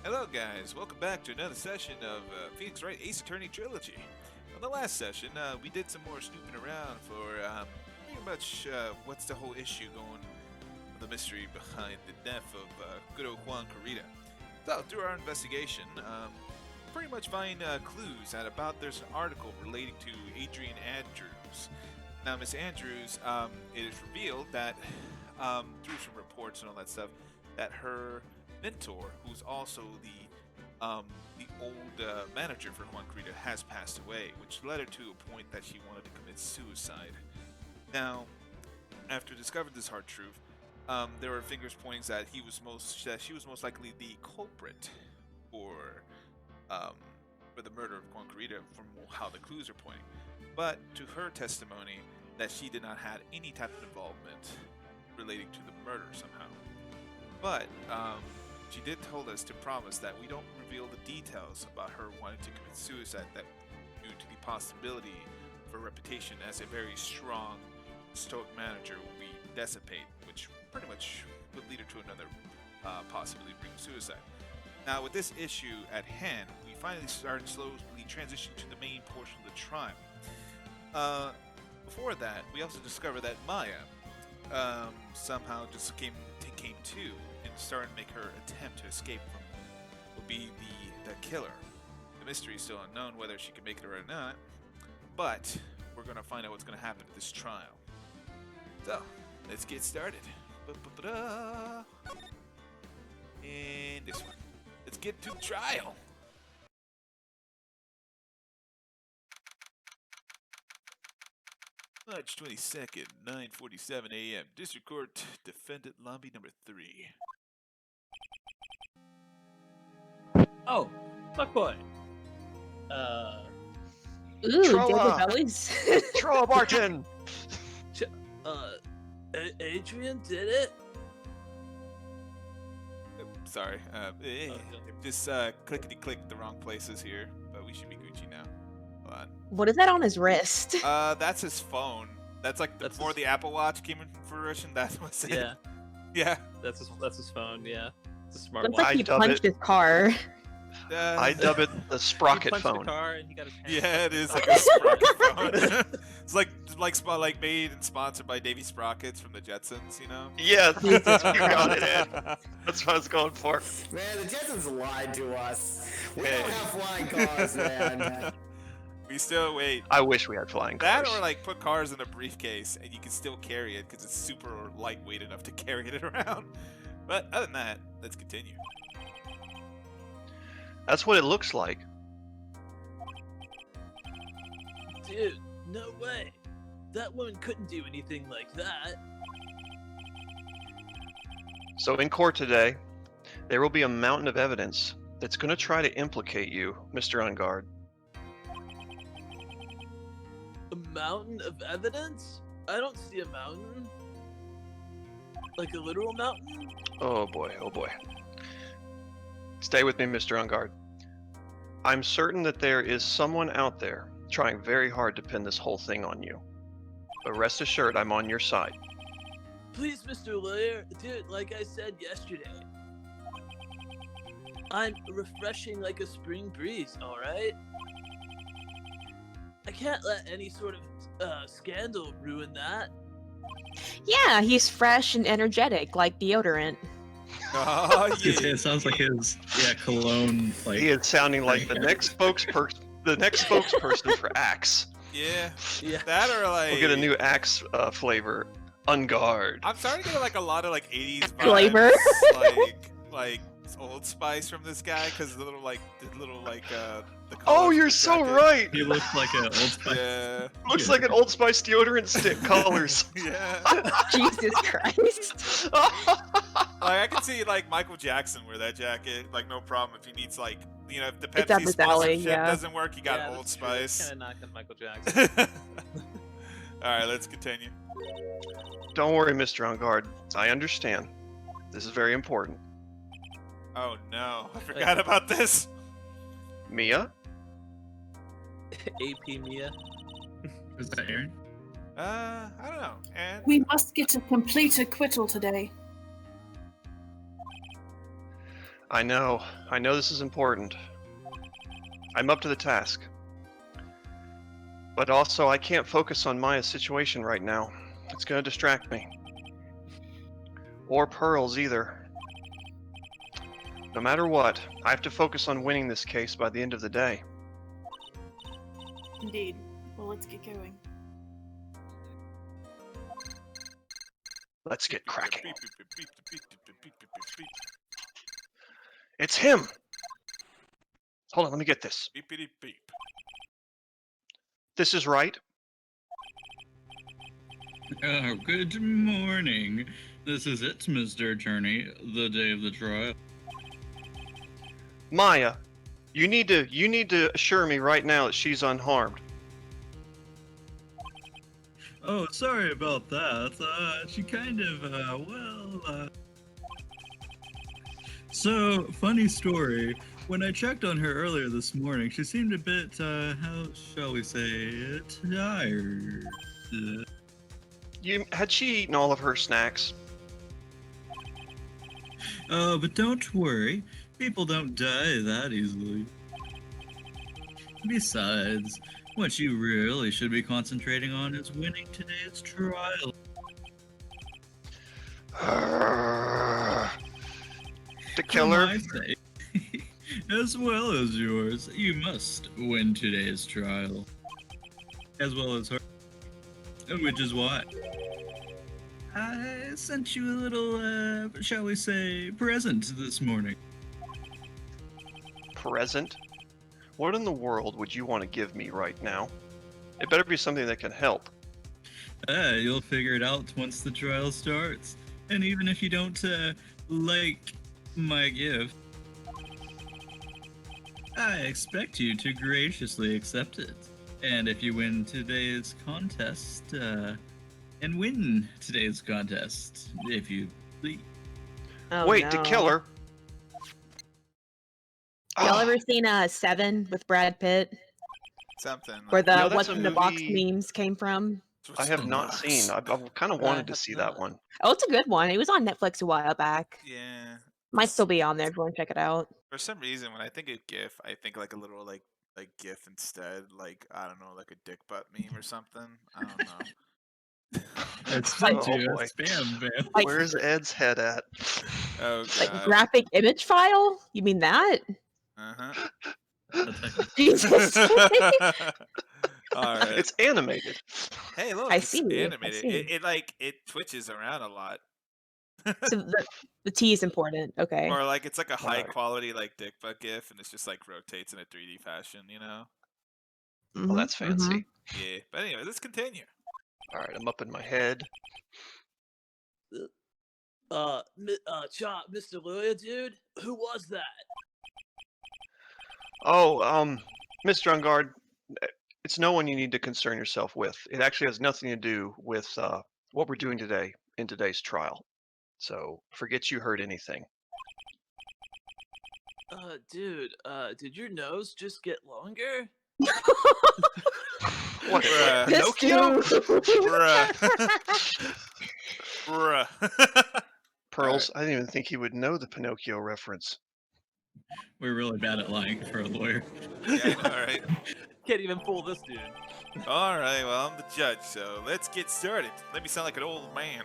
Hello guys, welcome back to another session of Phoenix Wright Ace Attorney Trilogy. On the last session, we did some more snooping around for pretty much what's the whole issue going, the mystery behind the death of good old Juan Carita. So, through our investigation, pretty much find clues that there's an article relating to Adrian Andrews. Now, Miss Andrews, it is revealed that through some reports and all that stuff, that her mentor, who's also the old manager for Juan Carita, has passed away, which led her to a point that she wanted to commit suicide. Now, after discovering this hard truth, there were fingers pointing that she was most likely the culprit for the murder of Juan Carita, from how the clues are pointing. But to her testimony, that she did not have any type of involvement relating to the murder somehow. But she did told us to promise that we don't reveal the details about her wanting to commit suicide, that due to the possibility of her reputation as a very strong, stoic manager will be dissipate, which pretty much would lead her to another possibility of bringing suicide. Now, with this issue at hand, we finally started slowly transitioning to the main portion of the trial. Before that, we also discovered that Maya somehow just came to and started to make her attempt to escape from will be the killer. The mystery is still unknown whether she can make it or not, but we're going to find out what's going to happen at this trial. So, let's get started. And this one. Let's get to the trial. March 22nd, 9:47 a.m. District Court, Defendant Lobby number 3. Oh, fuck boy. Ooh, Troa. double bellies. Troa Martin! Adrian did it? Sorry, just clickety-click the wrong places here, but we should be Gucci now. Hold on. What is that on his wrist? That's his phone. That's like before the Apple Watch came in fruition. That was it. Yeah. Yeah. That's his phone. Yeah. It's a smart Looks watch. like he dub punched it. his car. I dub it the He sprocket punched phone. the car and he got his hand. Yeah, it is like a sprocket phone. It's like made and sponsored by Davy Sprockets from the Jetsons, you know? Yeah, you Jesus got it, Ed. That's what I was going for. Man, the Jetsons lied to us. We Hey. don't have flying cars, man. We still wait. I wish we had flying cars. That or like put cars in a briefcase and you can still carry it because it's super lightweight enough to carry it around. But other than that, let's continue. That's what it looks like. Dude, no way. That woman couldn't do anything like that. So in court today, there will be a mountain of evidence that's going to try to implicate you, Mr. Ungard. A mountain of evidence? I don't see a mountain. Like a literal mountain? Oh boy, oh boy. Stay with me, Mr. Ungard. I'm certain that there is someone out there trying very hard to pin this whole thing on you. But rest assured, I'm on your side. Please, Mr. Lawyer. Dude, like I said yesterday, I'm refreshing like a spring breeze, alright? I can't let any sort of scandal ruin that. Yeah, he's fresh and energetic, like deodorant. Oh, yeah. It sounds like his cologne. Like He is sounding like the next spokesperson. The next spokesperson for Axe. Yeah. Yeah. That or like... We'll get a new Axe flavor, Ungard. I'm starting to get like a lot of like 80s vibes. Flavor. like Old Spice from this guy because the little the Oh, colors you're of the so jacket. right. he looks like an Old Spice. Yeah. Looks like an Old Spice deodorant stick colors. Yeah. Jesus Christ. Like I can see like Michael Jackson wear that jacket, like no problem if he needs like if the It's up Pepsi his alley, sponsorship yeah. doesn't work, you got Yeah, Old that's true. It's Spice. kind of knocking Michael Jackson. Alright, let's continue. Don't worry, Mr. Ungard. I understand. This is very important. Oh no, I forgot about this. Mia? AP Mia. Is that Aaron? I don't know. And We must get a complete acquittal today. I know this is important. I'm up to the task. But also, I can't focus on Maya's situation right now. It's gonna distract me. Or Pearl's either. No matter what, I have to focus on winning this case by the end of the day. Indeed. Well, let's get going. Let's get cracking. It's him! Hold on, let me get this. Beepity beep. This is Wright. Oh, good morning. This is it, Mr. Attorney. The day of the trial. Maya, you need to assure me right now that she's unharmed. Oh, sorry about that. She kind of, So, funny story. When I checked on her earlier this morning, she seemed a bit, how shall we say, tired. Had she eaten all of her snacks? But don't worry. People don't die that easily. Besides, what you really should be concentrating on is winning today's trial. The For killer. my sake, as well as yours, you must win today's trial. As well as her. Which is why I sent you a little, shall we say, present this morning. Present? What in the world would you want to give me right now? It better be something that can help. You'll figure it out once the trial starts. And even if you don't, like my gift, I expect you to graciously accept it. And if you win today's contest, and win today's contest, if you please. Oh, Wait, no. the killer. Y'all Ah, ever seen Seven with Brad Pitt? Something. Where the No, that's What's a in the Box movie memes came from? I have not seen. I've kind of wanted to see that one. Oh, it's a good one. It was on Netflix a while back. Yeah. Might still be on there if you want to check it out. For some reason, when I think of GIF, I think like a literal like GIF instead. Like I don't know, like a dick butt meme or something. I don't know. It's Like- sent you Oh, a boy. spam mail. Like- Where's Ed's head at? Oh Like god. graphic image file? You mean that? Uh Jesus. huh. All right. It's animated. Hey, look, I it's see, I animated. see. It twitches around a lot. So the T is important. Okay. Or like it's like a high Alright. quality like dick butt GIF, and it's just like rotates in a 3D fashion, you know? Well, Mhm, that's fancy. Yeah. But anyway, let's continue. All right, I'm up in my head. Mr. Lawyer, dude, who was that? Oh, Mr. Ungard, it's no one you need to concern yourself with. It actually has nothing to do with what we're doing today in today's trial. So forget you heard anything. Dude, did your nose just get longer? What, Bruh. This Pinocchio? dude. Bruh. Bruh. Pearls, I didn't even think he would know the Pinocchio reference. We're really bad at lying for a lawyer. Yeah, I know, right? Can't even fool this dude. All right, well, I'm the judge, so let's get started. Let me sound like an old man.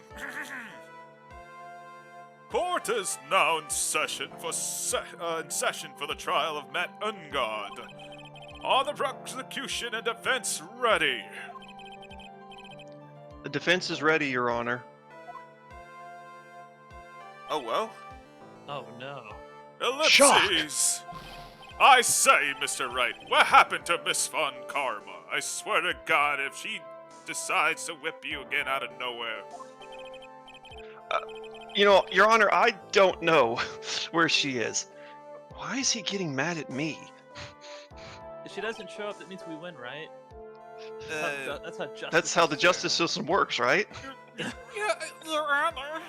Court is now in session for the trial of Matt Ungard. Are the prosecution and defense ready? The defense is ready, Your Honor. Oh well. Oh no. Ellipses. I say, Mr. Wright, what happened to Miss Von Karma? I swear to God, if she decides to whip you again out of nowhere. You know, Your Honor, I don't know where she is. Why is he getting mad at me? If she doesn't show up, that means we win, right? That's how justice. That's how the justice system works, right? Yeah, Your Honor.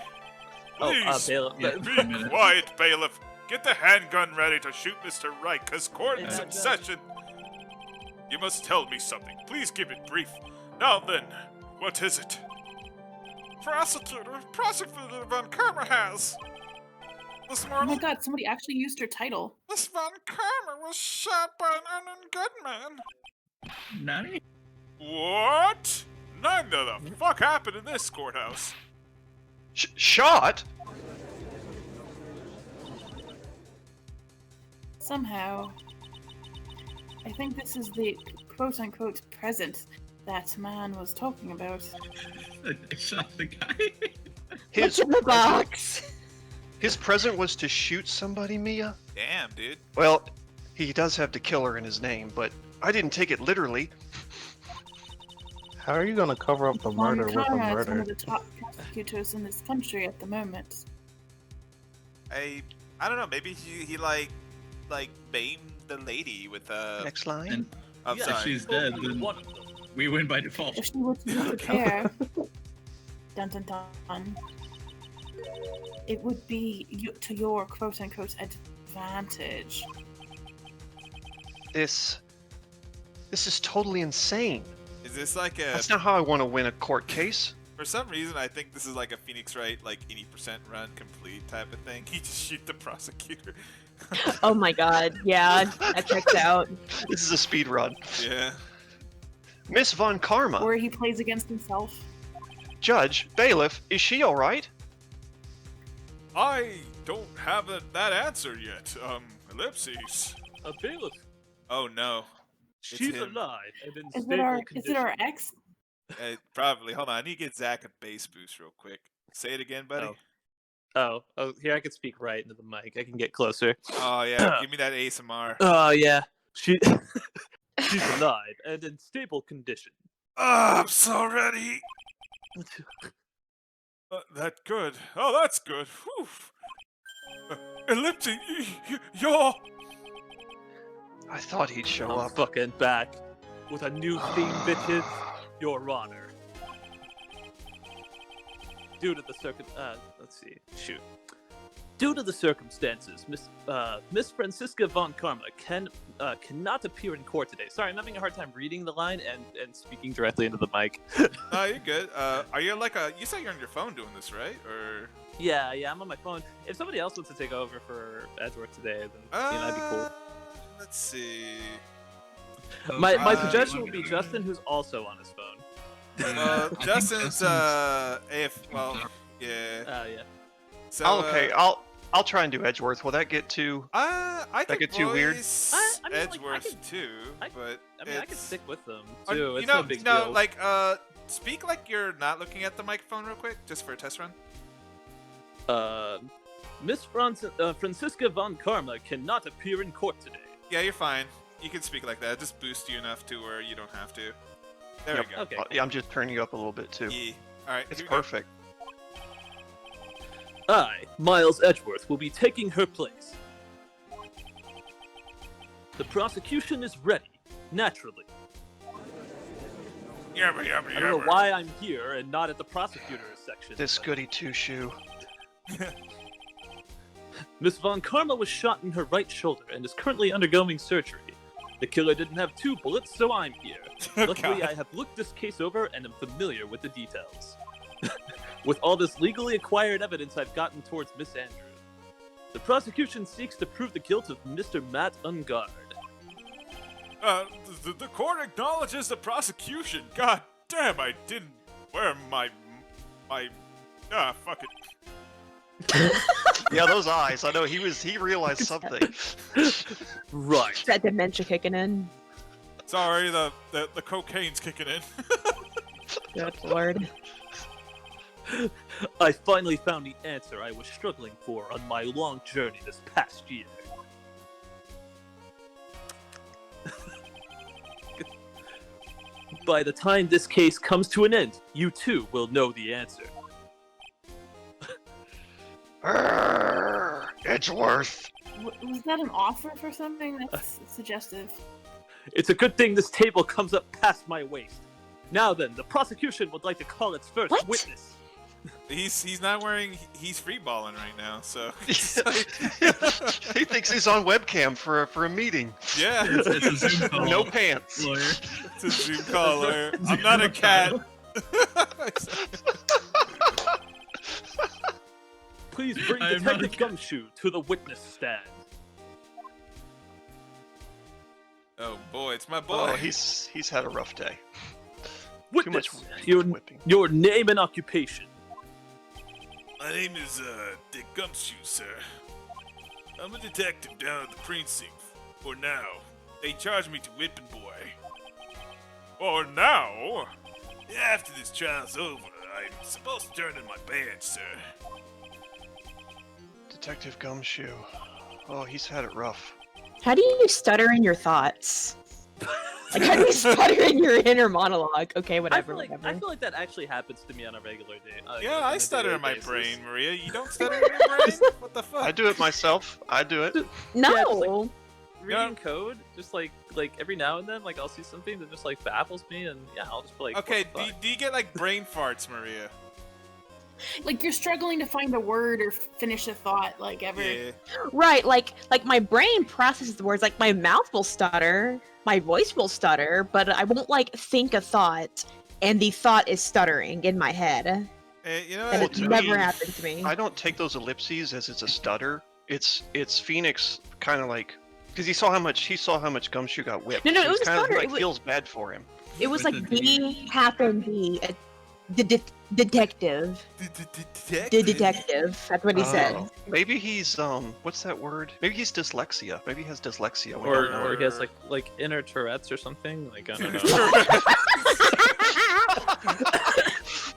Oh, Please, bailiff. Yeah. be quiet, bailiff. Get the handgun ready to shoot Mr. Wright, cause court is in Judge. session. You must tell me something. Please keep it brief. Now then, what is it? Prosecutor Von Karma has. Miss Oh my Marley, god, somebody actually used her title. Miss Von Karma was shot by an Ungard man. Nani? What? Neither the fuck happened in this courthouse. Shot? Somehow. I think this is the quote-unquote present that man was talking about. I shot the guy. What's in the box? His present was to shoot somebody, Mia? Damn, dude. Well, he does have the killer in his name, but I didn't take it literally. How are you gonna cover up the Von murder with a Karma is one murder? of the top prosecutors in this country at the moment. I don't know. Maybe he like maimed the lady with a. Next line. And I'm if sorry. she's dead, then we win by default. If she were to disappear, dun dun dun, it would be to your quote-unquote advantage. This is totally insane. Is this like a? That's not how I want to win a court case. For some reason, I think this is like a Phoenix Wright, like 80% run complete type of thing. He just shoot the prosecutor. Oh my god, yeah, that checks out. This is a speed run. Yeah. Miss Von Karma, Or he plays against himself. Judge, bailiff, is she all right? I don't have that answer yet. Ellipses. A bailiff. Oh no. She's him. alive and in Is stable it our condition. ex? Probably. Hold on. I need to get Zach a bass boost real quick. Say it again, buddy. Oh, here I can speak right into the mic. I can get closer. Oh yeah. Give me that ASMR. Oh yeah, she's alive and in stable condition. Oh, I'm so ready. That good. Oh, that's good. Whew. Ellipses, you're. I thought he'd show I'm up. fucking back with a new theme, bitches. Your Honor. Due to the let's see. Shoot. Due to the circumstances, Miss Francisca Von Karma cannot appear in court today. Sorry, I'm having a hard time reading the line and speaking directly into the mic. No, you're good. Are you you said you're on your phone doing this, right? Or Yeah, I'm on my phone. If somebody else wants to take over for Edgewood today, then that'd be cool. Let's see. My Uh, suggestion would be Justin, who's also on his phone. I think Justin's yeah. Yeah. So Okay, I'll try and do Edgeworth. Will that get too? I could get too weird? voice I mean, like, I Edgeworth could- too, I but I could it's- stick with them Oh, too. It's you know, no big no, deal. like speak like you're not looking at the microphone real quick, just for a test run. Miss Francisca Von Karma cannot appear in court today. Yeah, you're fine. You can speak like that. Just boost you enough to where you don't have to. There Yep. we go. Okay. Yeah, I'm just turning you up a little bit too. Yeah. All right. It's here we go. perfect. I, Miles Edgeworth, will be taking her place. The prosecution is ready, naturally. Yabba, yabba, I don't know yabba. why I'm here and not at the prosecutor's section. This goody two shoe. Miss Von Karma was shot in her right shoulder and is currently undergoing surgery. The killer didn't have 2 bullets, so I'm here. Luckily, God. I have looked this case over and am familiar with the details. With all this legally acquired evidence I've gotten towards Miss Andrew. The prosecution seeks to prove the guilt of Mr. Matt Ungard. The court acknowledges the prosecution. God damn, I didn't wear my. Fuck it. Yeah, those eyes. I know he realized something. Right. Is that dementia kicking in? Sorry, the cocaine's kicking in. Good lord. I finally found the answer I was struggling for on my long journey this past year. By the time this case comes to an end, you too will know the answer. Edgeworth. Was that an offer for something? That's suggestive. It's a good thing this table comes up past my waist. Now then, the prosecution would like to call its first What? witness. He's not wearing. He's free balling right now. So He thinks he's on webcam for a meeting. yeah, It's a Zoom call. No pants. Lawyer. it's a Zoom call. I'm not a cat. Please bring I am not Detective Gumshoe to the witness stand. Oh boy, it's my boy. Oh, he's had a rough day. Witness, Too much whipping. your name and occupation. My name is Dick Gumshoe, sir. I'm a detective down at the precinct. For now, they charge me to whipping boy. For now? After this trial's over, I'm supposed to turn in my badge, sir. Detective Gumshoe. Oh, he's had it rough. How do you stutter in your thoughts? Like, how do you stutter in your inner monologue? Okay, whatever, I whatever. feel like that actually happens to me on a regular day. Yeah, on I a stutter daily in my basis. brain, Maria. You don't stutter in your brain? What the fuck? I do it myself. I do it. No! Yeah, just like- Yeah. Reading code, just like every now and then, like I'll see something that just like baffles me, and yeah, I'll just be like, Okay, what the fuck? do you get like brain farts, Maria? Like you're struggling to find a word or finish a thought, like ever. Yeah. Right, like my brain processes the words, like my mouth will stutter, my voice will stutter, but I won't like think a thought, and the thought is stuttering in my head. You know And what? it's to never me, happened to me. I don't take those ellipses as it's a stutter. It's Phoenix kind of like because he saw how much Gumshoe got whipped. No, so it he's was kind of stutter, like it was- feels bad for him. It was With like the D happened D, detective. The detective. That's what he said. Oh, maybe he's what's that word? Maybe he's dyslexia. Maybe he has dyslexia. We or don't know. or he has like inner Tourette's or something. Like I don't know.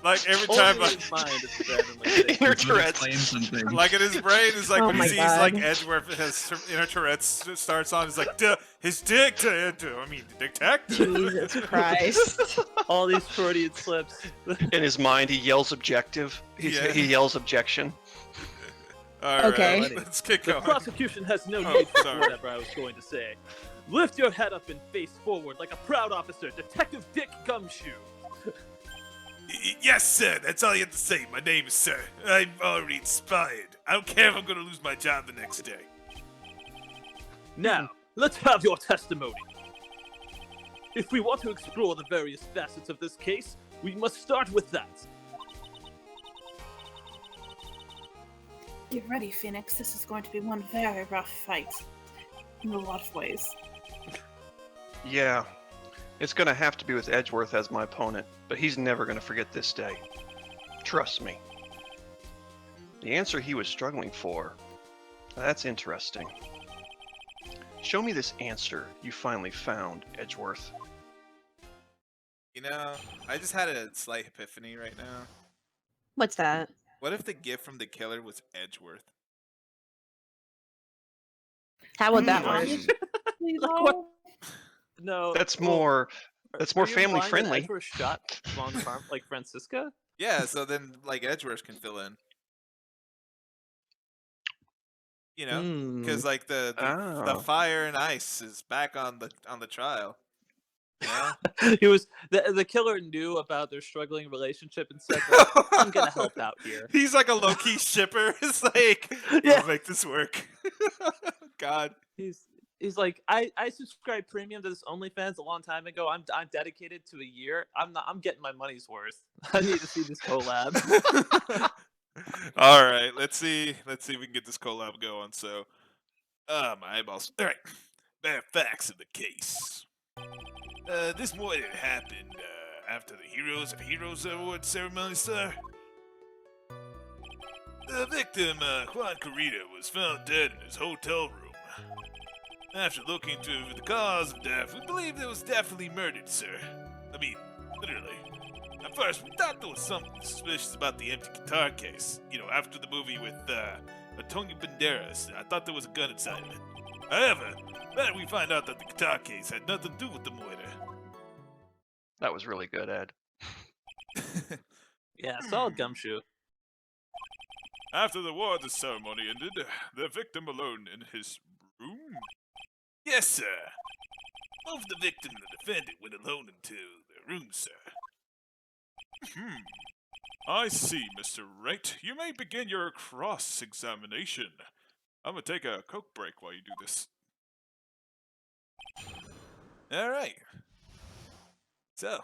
Like every time, Only in his mind it's bad and, like, Inner Would Tourette's. explain something. like in his brain is like Oh when he my sees God. like Edgewood has inner Tourette's starts on. He's like, Duh, his detective. Jesus Christ. all these Freudian slips. In his mind, he yells objective. Yeah. He yells objection. All right, Okay. let's get The going. prosecution has no Oh, need for sorry. whatever I was going to say. Lift your head up and face forward like a proud officer, Detective Dick Gumshoe. Yes, sir. That's all you have to say. My name is Sir. I'm already inspired. I don't care if I'm going to lose my job the next day. Now, let's have your testimony. If we want to explore the various facets of this case, we must start with that. Get ready, Phoenix. This is going to be one very rough fight. In a lot of ways. Yeah, it's gonna have to be with Edgeworth as my opponent, but he's never gonna forget this day. Trust me. The answer he was struggling for. That's interesting. Show me this answer you finally found, Edgeworth. You know, I just had a slight epiphany right now. What's that? What if the gift from the killer was Edgeworth? How would that work? Honestly, Like, though, what? No. That's well, more. are- That's are more you family implying that friendly. Edgeworth shot Von Farm like Francisca? Yeah, so then like Edgeworth can fill in. You know, Hmm. because like the Oh. fire and ice is back on the trial. You know? He was the killer knew about their struggling relationship and said, like, "I'm gonna help out here." He's like a low key shipper. It's like, Yeah. we'll make this work. God. He's like, I subscribed premium to this OnlyFans a long time ago. I'm dedicated to a year. I'm getting my money's worth. I need to see this collab. All right, let's see if we can get this collab going. So, my eyeballs. All right, bare facts of the case. This morning happened after the Heroes Award ceremony, sir. The victim, Juan Carita, was found dead in his hotel room. After looking into the cause of death, we believe it was definitely murdered, sir. I mean, literally. At first, we thought there was something suspicious about the empty guitar case. You know, after the movie with Antonio Banderas, I thought there was a gun inside of it. However, then we find out that the guitar case had nothing to do with the murder. That was really good, Ed. Yeah, solid Gumshoe. After the award ceremony ended, the victim alone in his room? Yes, sir. Both the victim and the defendant went alone into their room, sir. I see, Mr. Wright. You may begin your cross-examination. I'm gonna take a Coke break while you do this. Alright. So,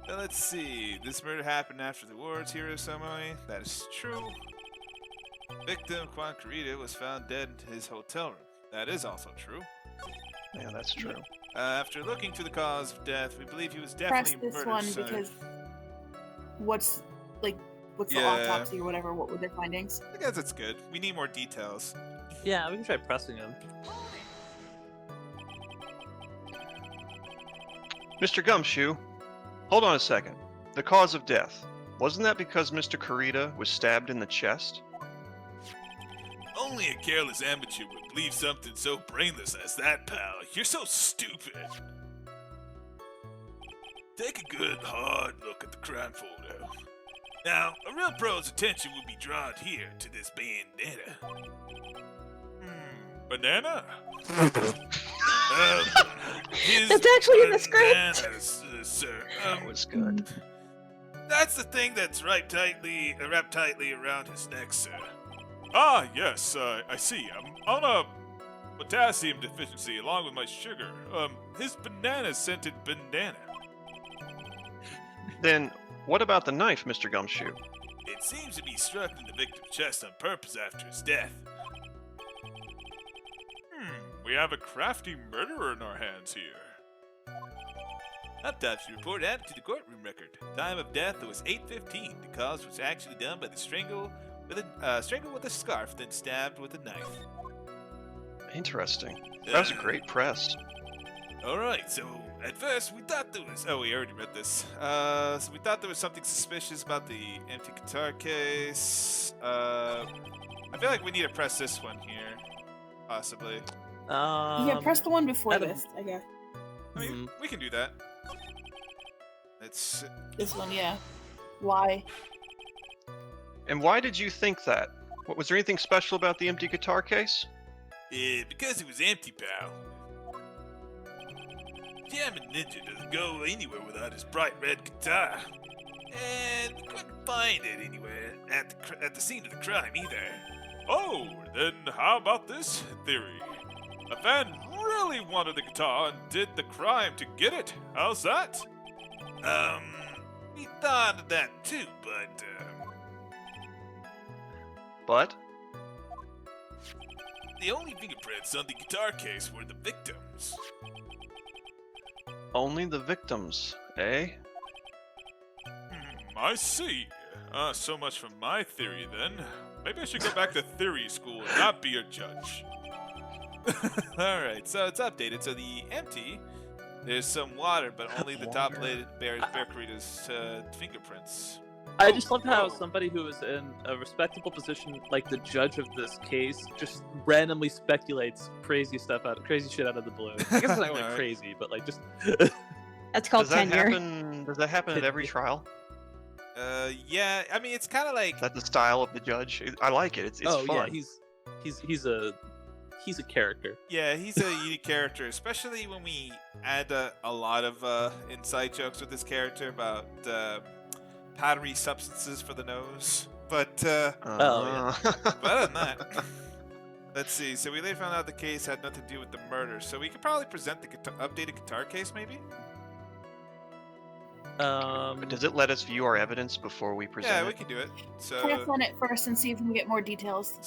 Let's see. This murder happened after the awards hero ceremony. That is true. Victim Juan Carita was found dead in his hotel room. That is also true. Yeah, that's true. After looking to the cause of death, we believe he was Press definitely this murdered. one so- because what's the Yeah. autopsy or whatever? What were their findings? I guess it's good. We need more details. Yeah, we can try pressing him. Mr. Gumshoe, hold on a second. The cause of death. Wasn't that because Mr. Carita was stabbed in the chest? Only a careless amateur would believe something so brainless as that, pal. You're so stupid. Take a good, hard look at the crime photo. Now, a real pro's attention would be drawn here to this bandana. Banana? His That's actually in the script. bananas, sir. That was good. That's the thing that's wrapped tightly around his neck, sir. Ah, yes, I see. I'm on a potassium deficiency along with my sugar. His banana-scented bandana. Then, what about the knife, Mr. Gumshoe? It seems to be struck in the victim's chest on purpose after his death. We have a crafty murderer in our hands here. Autopsy report added to the courtroom record. Time of death was 8:15. The cause was actually done by the strangle with a scarf, then stabbed with a knife. Interesting. That was a great press. Alright, so at first we thought there was. Oh, we already read this. So we thought there was something suspicious about the empty guitar case. I feel like we need to press this one here. Possibly. Yeah, press the one before Adam- this, I guess. I mean, we can do that. It's. This one, yeah. Why? And why did you think that? What, was there anything special about the empty guitar case? Because it was empty, pal. Jamming Ninja doesn't go anywhere without his bright red guitar. And we couldn't find it anywhere at the scene of the crime either. Oh, then how about this theory? A fan really wanted the guitar and did the crime to get it. How's that? We thought of that too, But? the only fingerprints on the guitar case were the victims. Only the victims, eh? I see. So much for my theory then. Maybe I should go back to theory school and not be a judge. Alright, so it's updated. So the empty, there's some water, but only the top lid bears Carita's fingerprints. I just love how somebody who is in a respectable position, like the judge of this case, just randomly speculates crazy shit out of the blue. I guess it's not really Alright. crazy, but like just. That's called Does that tenure. happen? Does that happen at every trial? Yeah, I mean, it's kind of like... Is that the style of the judge? I like it. It's oh fun. yeah, he's a character. Yeah, he's a unique character, especially when we add a lot of inside jokes with this character about powdery substances for the nose. But Oh, but other than that, let's see. So we later found out the case had nothing to do with the murder. So we could probably present the updated guitar case, maybe. But does it let us view our evidence before we present Yeah, we it? can do it. Press So on it first and see if we can get more details.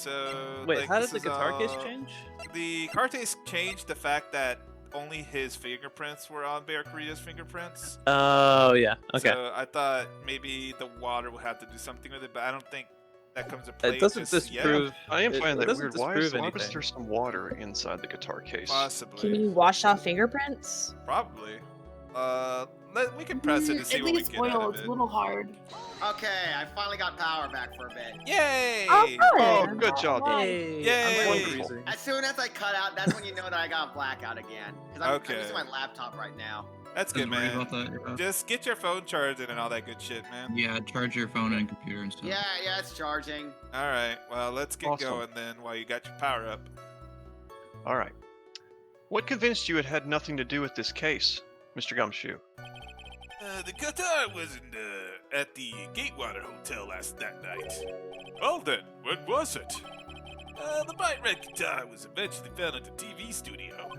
wait, like, how this did the is guitar case all- change? The guitar case changed the fact that only his fingerprints were on Bear Carita's fingerprints. Oh yeah, okay. So I thought maybe the water would have to do something with it, but I don't think that comes into play. It doesn't just yet. disprove. I am It finding that doesn't weird. Why disprove was anything. there some water inside the guitar case? Can Possibly. you wash off fingerprints? Probably. We can press it to see At what we least get out oil, of it's it. a little hard. Okay, I finally got power back for a bit. Yay! Oh, good. Oh, good job. Yay! Yay! I'm Wonderful. freezing. As soon as I cut out, that's when you know that I got blackout again. Because I'm Okay. using my laptop right now. That's good, Don't worry man. about that. Yeah. Just get your phone charged and all that good shit, man. Yeah, charge your phone and computer and stuff. Yeah, it's charging. All right. Well, let's get Awesome. going then while you got your power up. All right. What convinced you it had nothing to do with this case, Mr. Gumshoe? The guitar wasn't at the Gatewater Hotel that night. Well then, when was it? The bright red guitar was eventually found at the TV studio.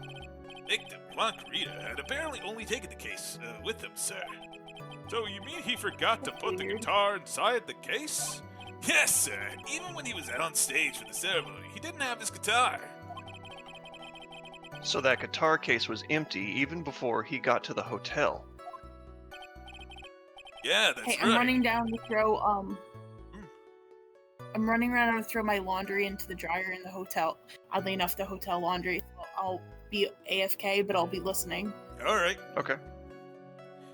Victim Juan Carita had apparently only taken the case with him, sir. So you mean he forgot to put the guitar inside the case? Yes, sir. Even when he was out on stage for the ceremony, he didn't have his guitar. So that guitar case was empty even before he got to the hotel. Yeah, that's Hey, right. I'm running down to throw I'm running around to throw my laundry into the dryer in the hotel. Oddly enough, the hotel laundry. So I'll be AFK, but I'll be listening. All right. Okay.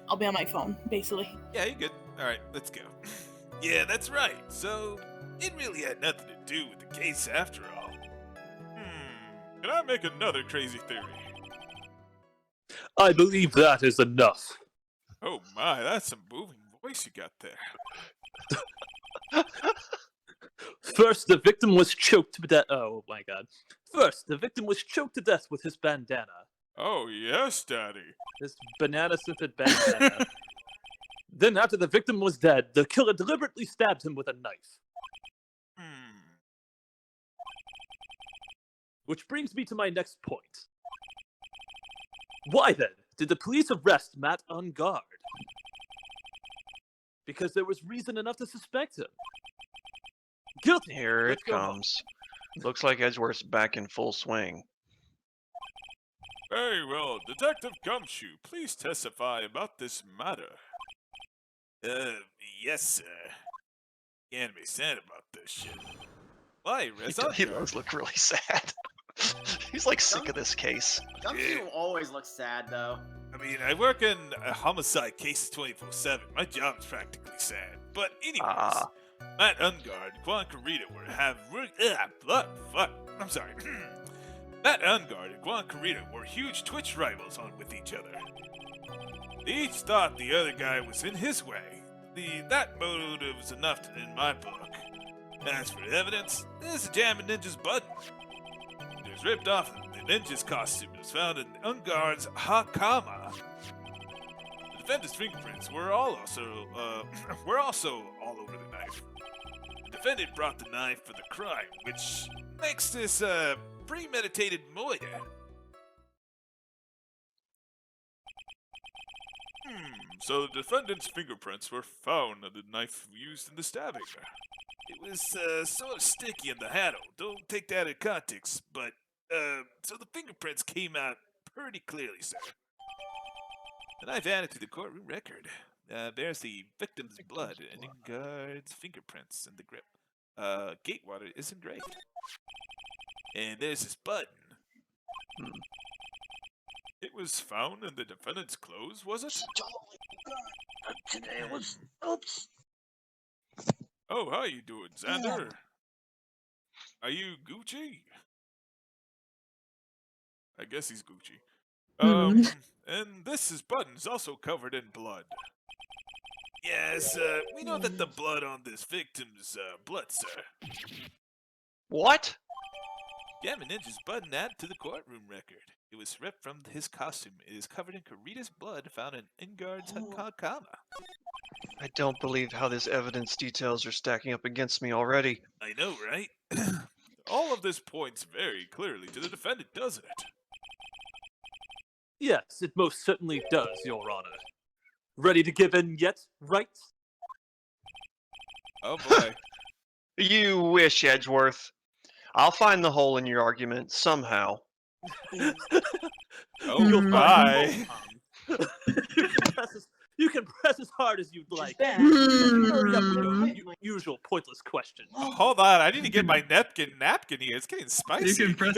I'll be on my phone, basically. Yeah, you good. All right, let's go. Yeah, that's right. So it really had nothing to do with the case after all. Can I make another crazy theory? I believe that is enough. Oh my, that's some moving voice you got there. First, the victim was choked to death. Oh my god. First, the victim was choked to death with his bandana. Oh yes, Daddy. His banana-scented bandana. Then, after the victim was dead, the killer deliberately stabbed him with a knife. Which brings me to my next point. Why then did the police arrest Matt Ungard? Because there was reason enough to suspect him. Guilty. Here it Let's go home. comes. Looks like Edgeworth's back in full swing. Very well, Detective Gumshoe, please testify about this matter. Yes, sir. Can't be sad about this shit. Why, He does look really sad. He's like sick of this case. Gumshoe always looks sad, though. I mean, I work in a homicide case 24/7. My job is practically sad. But anyways, Matt Ungard and Quan Carita Matt Ungard and Quan Carita were huge Twitch rivals with each other. They each thought the other guy was in his way. That motive was enough in my book. As for the evidence, there's a Jammin' Ninja's button. It was ripped off the ninja's costume and was found in Ungard's hakama. The defendant's fingerprints were also all over the knife. The defendant brought the knife for the crime, which makes this premeditated murder. So the defendant's fingerprints were found on the knife used in the stabbing. It was sort of sticky in the handle. Don't take that in context, but so the fingerprints came out pretty clearly, sir. The knife added to the courtroom record. There's the victim's blood and Ungard's fingerprints in the grip. Gatewater is engraved. And there's his button. It was found in the defendant's clothes, was it? Today was. Oops. Oh, how you doing, Xander? Are you Gucci? I guess he's Gucci. And this button's also covered in blood. Yes, we know that the blood on this victim's blood, sir. What? Jammin' Ninja's button added to the courtroom record. It was ripped from his costume. It is covered in Carita's blood found in Ungard's hakama. I don't believe how this evidence details are stacking up against me already. I know, right? All of this points very clearly to the defendant, doesn't it? Yes, it most certainly does, Your Honor. Ready to give in yet, Wright? Oh boy. You wish, Edgeworth. I'll find the hole in your argument somehow. Oh my. You can press as hard as you'd like. Hurry up with your usual pointless question. Hold on, I need to get my napkin here. It's getting spicy. You can press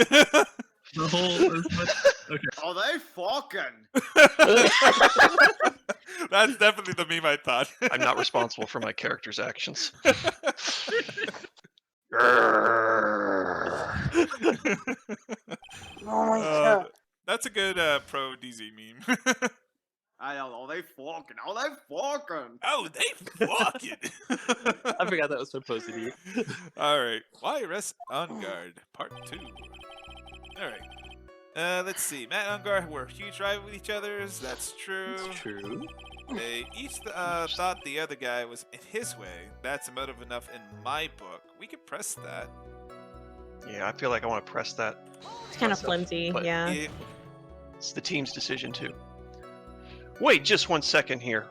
the whole as much. Okay. Oh, they fucking. That's definitely the meme I thought. I'm not responsible for my character's actions. Oh my god. That's a good pro DZ meme. I know. Oh, they fucking. Oh, they fucking. Oh, they fucking. I forgot that was supposed to be. All right. Why arrest Ungard? Part 2. All right. Let's see. Matt and Ungard were huge rivals with each other. That's true. It's true. They each thought the other guy was in his way. That's a motive enough in my book. We could press that. Yeah, I feel like I want to press that. It's kind of myself, flimsy, but yeah. It's the team's decision too. Wait just 1 second here.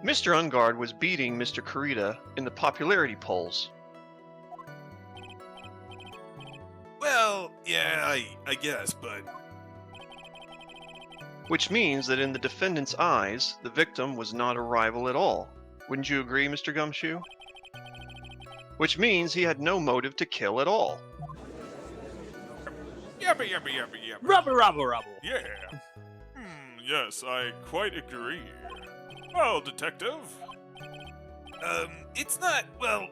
Mr. Ungard was beating Mr. Kurita in the popularity polls. Well, yeah, I guess, but Which means that in the defendant's eyes, the victim was not a rival at all. Wouldn't you agree, Mr. Gumshoe? Which means he had no motive to kill at all. yabba yabba yabba yabba. Rubble, rubble, rubble. Yeah. Yes, I quite agree. Well, detective. It's not, well,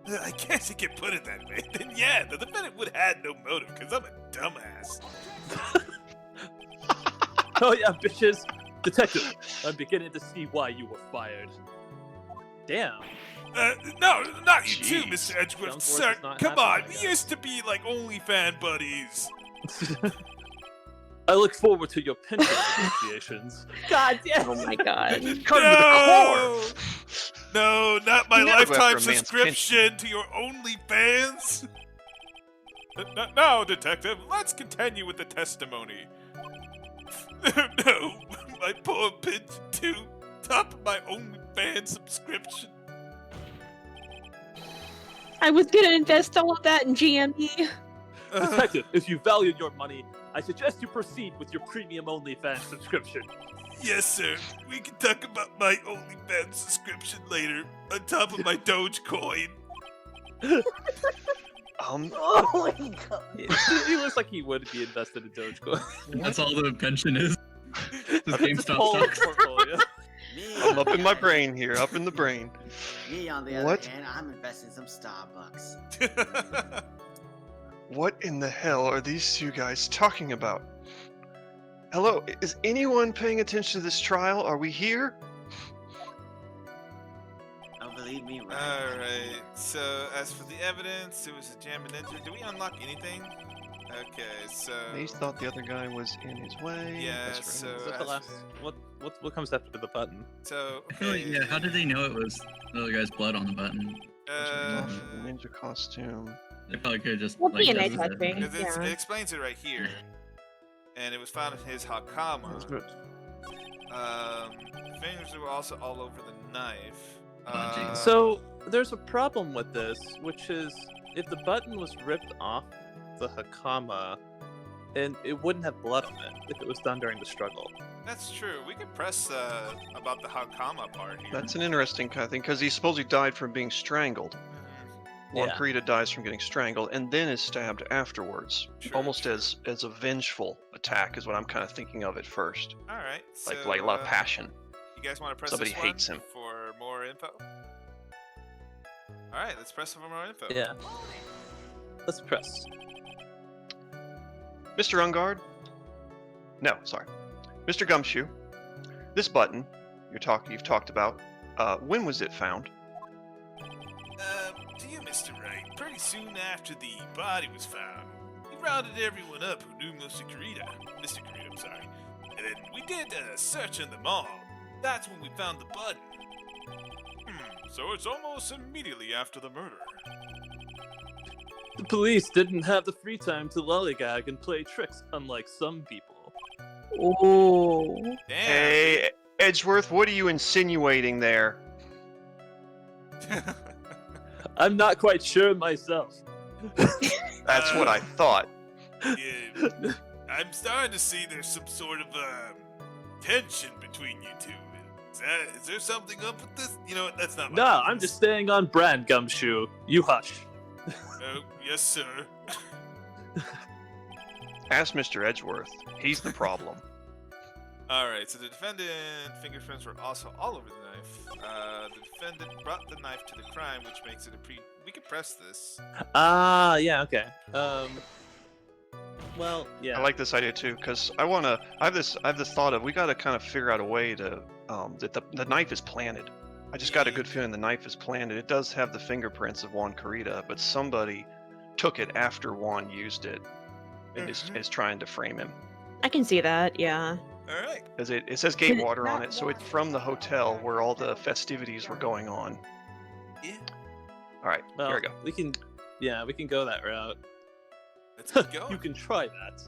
I guess you can put it that way. Then yeah, the defendant would have had no motive, because I'm a dumbass. Oh yeah, bitches. Detective, I'm beginning to see why you were fired. Damn. No, not you too, Jeez. Mr. Edgewood. Gunsworth Sir, is not come happy, on, I we guess. used to be like OnlyFan buddies. I look forward to your pension negotiations. God damn. Oh my god. Cut him to the core! No, not my You never go lifetime after a man's subscription to your OnlyFans. Now, detective, let's continue with the testimony. No, my poor pension too. Top of my OnlyFans subscription. I was gonna invest all of that in GME. Detective, if you value your money, I suggest you proceed with your premium OnlyFans subscription. Yes, sir. We can talk about my OnlyFans subscription later, on top of my Dogecoin. Oh my god. He looks like he would be invested in Dogecoin. That's all the pension is. This Just GameStop whole stocks. portfolio. I'm up in my brain here, up in the brain. Me, on the other What? hand, I'm investing some Starbucks. What in the hell are these two guys talking about? Hello, is anyone paying attention to this trial? Are we here? Oh, believe me, right? Alright, so as for the evidence, it was a jam and enter. Did we unlock anything? Okay, so. Mace thought the other guy was in his way. Yeah, That's right. so. Is that the as last? for- What comes after the button? So. I feel like, yeah, how did they know it was the other guy's blood on the button? Ninja costume. They probably could have just Well, like DNA guessed it. testing. Because Yeah. it explains it right here. And it was found in his Hakama. Fingers were also all over the knife. Oh, geez. So there's a problem with this, which is if the button was ripped off the Hakama, and it wouldn't have blood on it if it was done during the struggle. That's true. We could press about the Hakama part here. That's an interesting kind of thing because he supposedly died from being strangled. Juan Yeah. Kurita dies from getting strangled and then is stabbed afterwards, Sure, almost sure. as a vengeful attack is what I'm kind of thinking of at first, Alright, so. like a lot of passion. You guys want to press Somebody this hates one him. for more info? Alright, let's press for more info. Yeah. Let's press. Mr. Ungard? No, sorry. Mr. Gumshoe, this button you've talked about, when was it found? To you, Mr. Wright, pretty soon after the body was found, we rounded everyone up who knew Mr. Kurita, I'm sorry, and then we did a search in the mall. That's when we found the button. So it's almost immediately after the murder. The police didn't have the free time to lollygag and play tricks, unlike some people. Oh. Damn. Hey, Edgeworth, what are you insinuating there? I'm not quite sure myself. That's what I thought. Yeah, I'm starting to see there's some sort of tension between you two. Is there something up with this? You know what? That's not my No, I'm business. just staying on brand, Gumshoe. You hush. Oh, yes, sir. Ask Mr. Edgeworth. He's the problem. Alright, so the defendant fingerprints were also all over the knife. The defendant brought the knife to the crime, which makes it we can press this. Ah, yeah, okay. Well, yeah. I like this idea too, because I have this thought of we got to kind of figure out a way to that the knife is planted. I just got a good feeling the knife is planted. It does have the fingerprints of Juan Kurita, but somebody took it after Juan used it and is trying to frame him. I can see that, yeah. Alright. Because it says Gatewater on it, so it's from the hotel where all the festivities were going on. Yeah. All right, Well, here we go. we can go that route. Let's keep going. You can try that.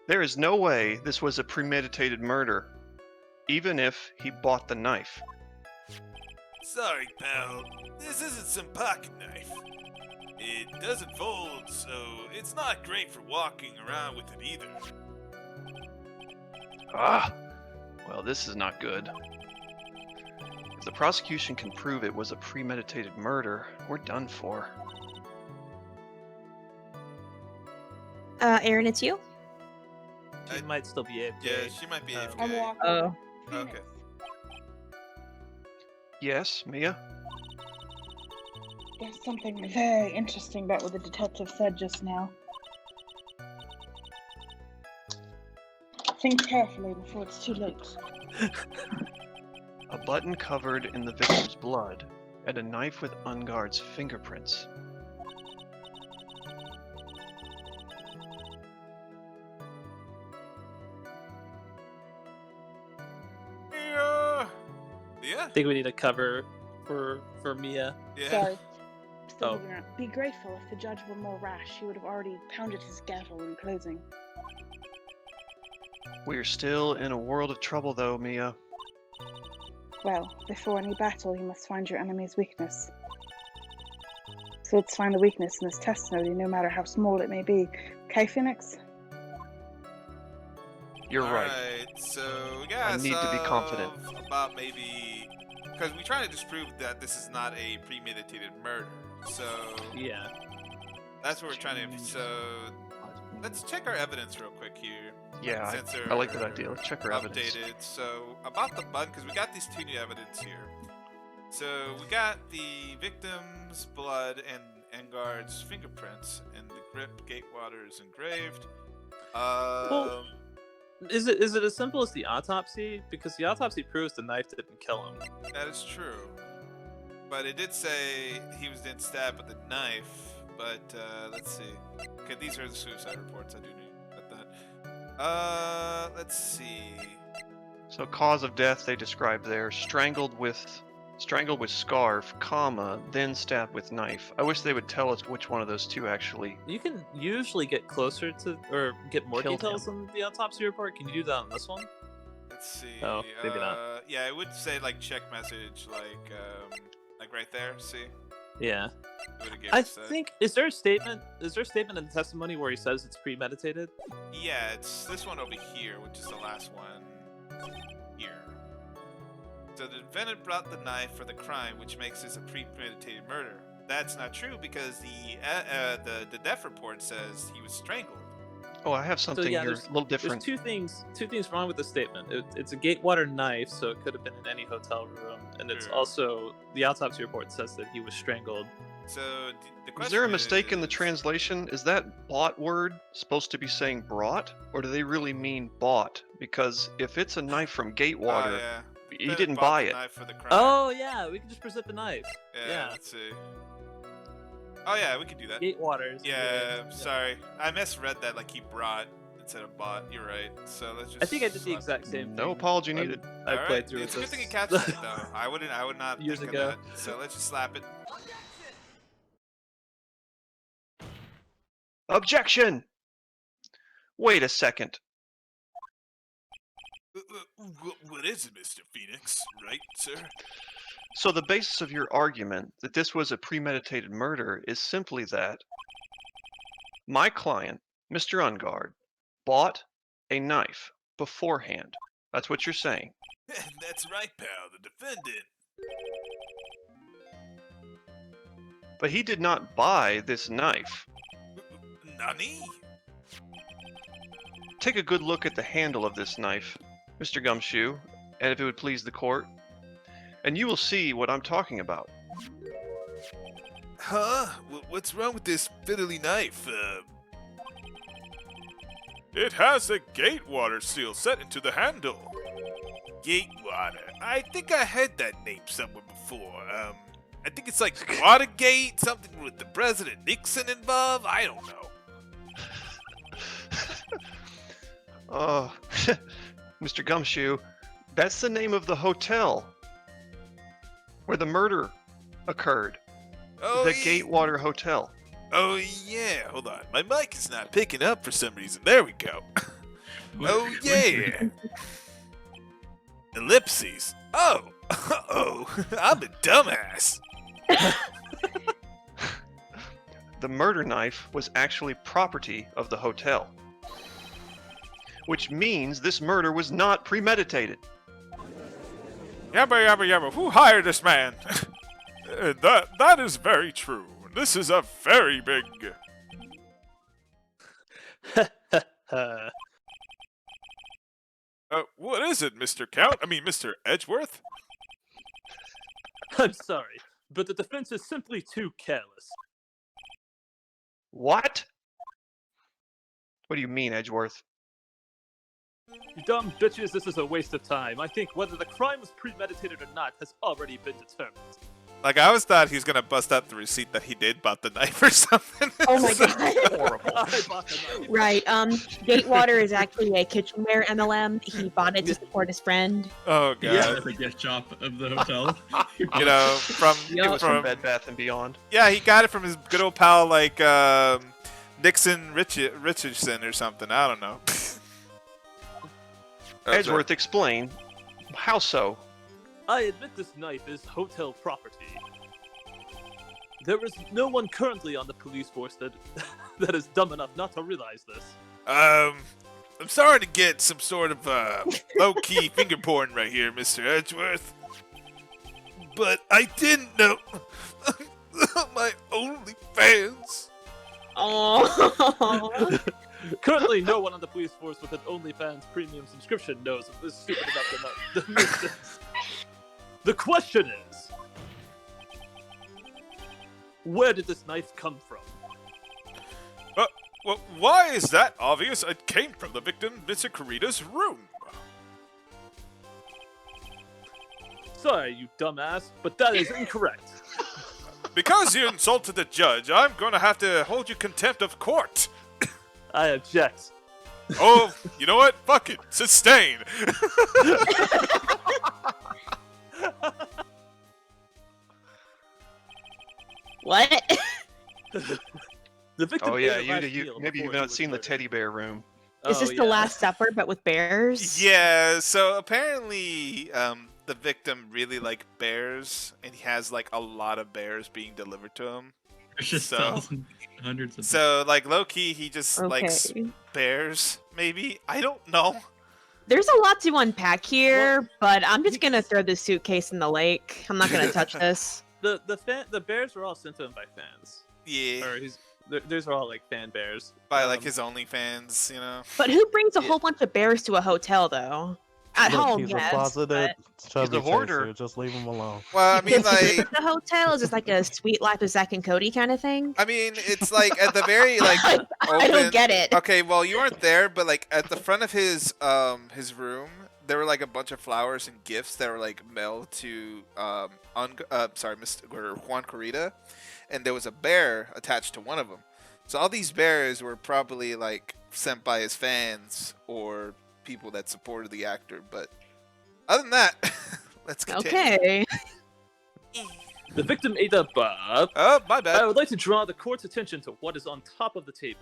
There is no way this was a premeditated murder, even if he bought the knife. Sorry, pal. This isn't some pocket knife. It doesn't fold, so it's not great for walking around with it either. Ah! Well, this is not good. If the prosecution can prove it was a premeditated murder, we're done for. Aaron, it's you. She might still be AFK. Yeah, she might be AFK. I'm walking. Oh. Okay. Yes, Mia? There's something very interesting about what the detective said just now. Think carefully before it's too late. A button covered in the victim's blood, and a knife with Ungard's fingerprints. Yeah. I think we need a cover for Mia. Yeah. Sorry. Still Oh. moving around. Be grateful if the judge were more rash, he would have already pounded his gavel in closing. We're still in a world of trouble, though, Mia. Well, before any battle, you must find your enemy's weakness. So let's find the weakness in this testimony, no matter how small it may be. Okay, Phoenix? You're right. Alright, so we got I need to be confident. about maybe because we try to disprove that this is not a premeditated murder. So Yeah. that's what we're trying to. So let's check our evidence real quick here. Yeah, Since I like that idea. Let's check our evidence. Updated. So about the button, because we got these two new evidence here. So we got the victim's blood and Ungard's fingerprints, and the grip Gatewater is engraved. Well, is it as simple as the autopsy? Because the autopsy proves the knife didn't kill him. That is true. But it did say he was then stabbed with a knife. But let's see. Okay, these are the suicide reports. I do need that. Let's see. So cause of death they described there: strangled with scarf, comma, then stabbed with knife. I wish they would tell us which one of those two actually. You can usually get closer to or get more Killed details on the autopsy report. Can you do that on this one? Let's see. Oh, maybe not. Yeah, it would say like check message, like right there. See. Yeah. It would've gave I us that. think is there a statement in the testimony where he says it's premeditated? Yeah, it's this one over here, which is the last one here. So the defendant brought the knife for the crime, which makes this a premeditated murder. That's not true because the death report says he was strangled. Oh, I have something here, there's- a little different. There's two things wrong with the statement. It's a Gatewater knife, so it could have been in any hotel room, and it's Sure. also the autopsy report says that he was strangled. So the question Is there a mistake in the is- translation? Is that bought word supposed to be saying brought, or do they really mean bought? Because if it's a knife from Gatewater, Oh, yeah. he Defendant didn't bought buy the it. knife for the crime. Oh yeah, we can just present the knife. yeah. Let's see. Oh yeah, we could do that. Gatewaters. Yeah, sorry. I misread that like he brought instead of bought. You're right. So let's just. I think I did the slap- exact same. No thing apology when needed. I Alright, played through It's a good this. thing you catch that though. I would not Years think ago. of that. So let's just slap it. Objection! Wait a second. What is it, Mr. Phoenix? Right, sir? So the basis of your argument that this was a premeditated murder is simply that my client, Mr. Ungard, bought a knife beforehand. That's what you're saying. That's right, pal. The defendant. But he did not buy this knife. Nani? Take a good look at the handle of this knife, Mr. Gumshoe, and if it would please the court, and you will see what I'm talking about. Huh? What's wrong with this fiddly knife? It has a Gatewater seal set into the handle. Gatewater? I think I heard that name somewhere before. I think it's like Watergate, something with the President Nixon involved. I don't know. Oh, Mr. Gumshoe, that's the name of the hotel where the murder occurred. Oh, The Gatewater Hotel. Oh yeah. Hold on. My mic is not picking up for some reason. There we go. Oh yeah. Ellipses. Oh, Uh-oh, I'm a dumbass. The murder knife was actually property of the hotel. Which means this murder was not premeditated. Yabba yabba yabba, who hired this man? That is very true. This is a very big... what is it, Mr. Count? I mean, Mr. Edgeworth? I'm sorry, but the defense is simply too careless. What? What do you mean, Edgeworth? You dumb bitches, this is a waste of time. I think whether the crime was premeditated or not has already been determined. Like, I always thought he was gonna bust out the receipt that he did bought the knife or something. Oh my god. Horrible. I bought the knife. Right. Gatewater is actually a kitchenware MLM. He bought it to support his friend. Oh god. Yeah, at the gift shop of the hotel. You know, from It was from from Bed Bath and Beyond. yeah, he got it from his good old pal like Nixon Richardson or something. I don't know. Edgeworth, explain. How so? I admit this knife is hotel property. There is no one currently on the police force that that is dumb enough not to realize this. I'm sorry to get some sort of low-key finger porn right here, Mr. Edgeworth. But I didn't know my only fans. Oh. Currently, no one on the police force with an OnlyFans premium subscription knows if this is stupid enough to miss this. The question is, where did this knife come from? Well, why is that obvious? It came from the victim, Mr. Kurita's room. Sorry, you dumbass, but that is incorrect. Because you insulted the judge, I'm going to have to hold you contempt of court. I object. Oh, you know what? Fuck it. Sustain. What? The victim Oh yeah, ate a last you meal maybe before you've he not was seen the murdered. teddy bear room. Is this Oh, the yeah. Last Supper, but with bears? Yeah, so apparently the victim really liked bears, and he has like a lot of bears being delivered to him. There's just So- thousands, hundreds of. So, like, low-key, he just Okay. likes bears, maybe? I don't know. There's a lot to unpack here, but I'm just gonna throw this suitcase in the lake. I'm not gonna touch this. The bears were all sent to him by fans. Yeah, Or those are all like fan bears. by, like, his OnlyFans, you know? But who brings a Yeah. whole bunch of bears to a hotel, though? At Look, home, he's yes. a closeted chubby hoarder. chaser. Just leave him alone. Well, I mean, Is this like... the hotel? Is this like a Sweet Life of Zack and Cody kind of thing? I mean, it's like at the very like I open. don't get it. Okay, well you weren't there, but like at the front of his room, there were like a bunch of flowers and gifts that were like mailed to Mr. Juan Corrida, and there was a bear attached to one of them. So all these bears were probably like sent by his fans or people that supported the actor. But other than that, let's continue. Okay. The victim ate a bub. Oh, my I bad. would like to draw the court's attention to what is on top of the table.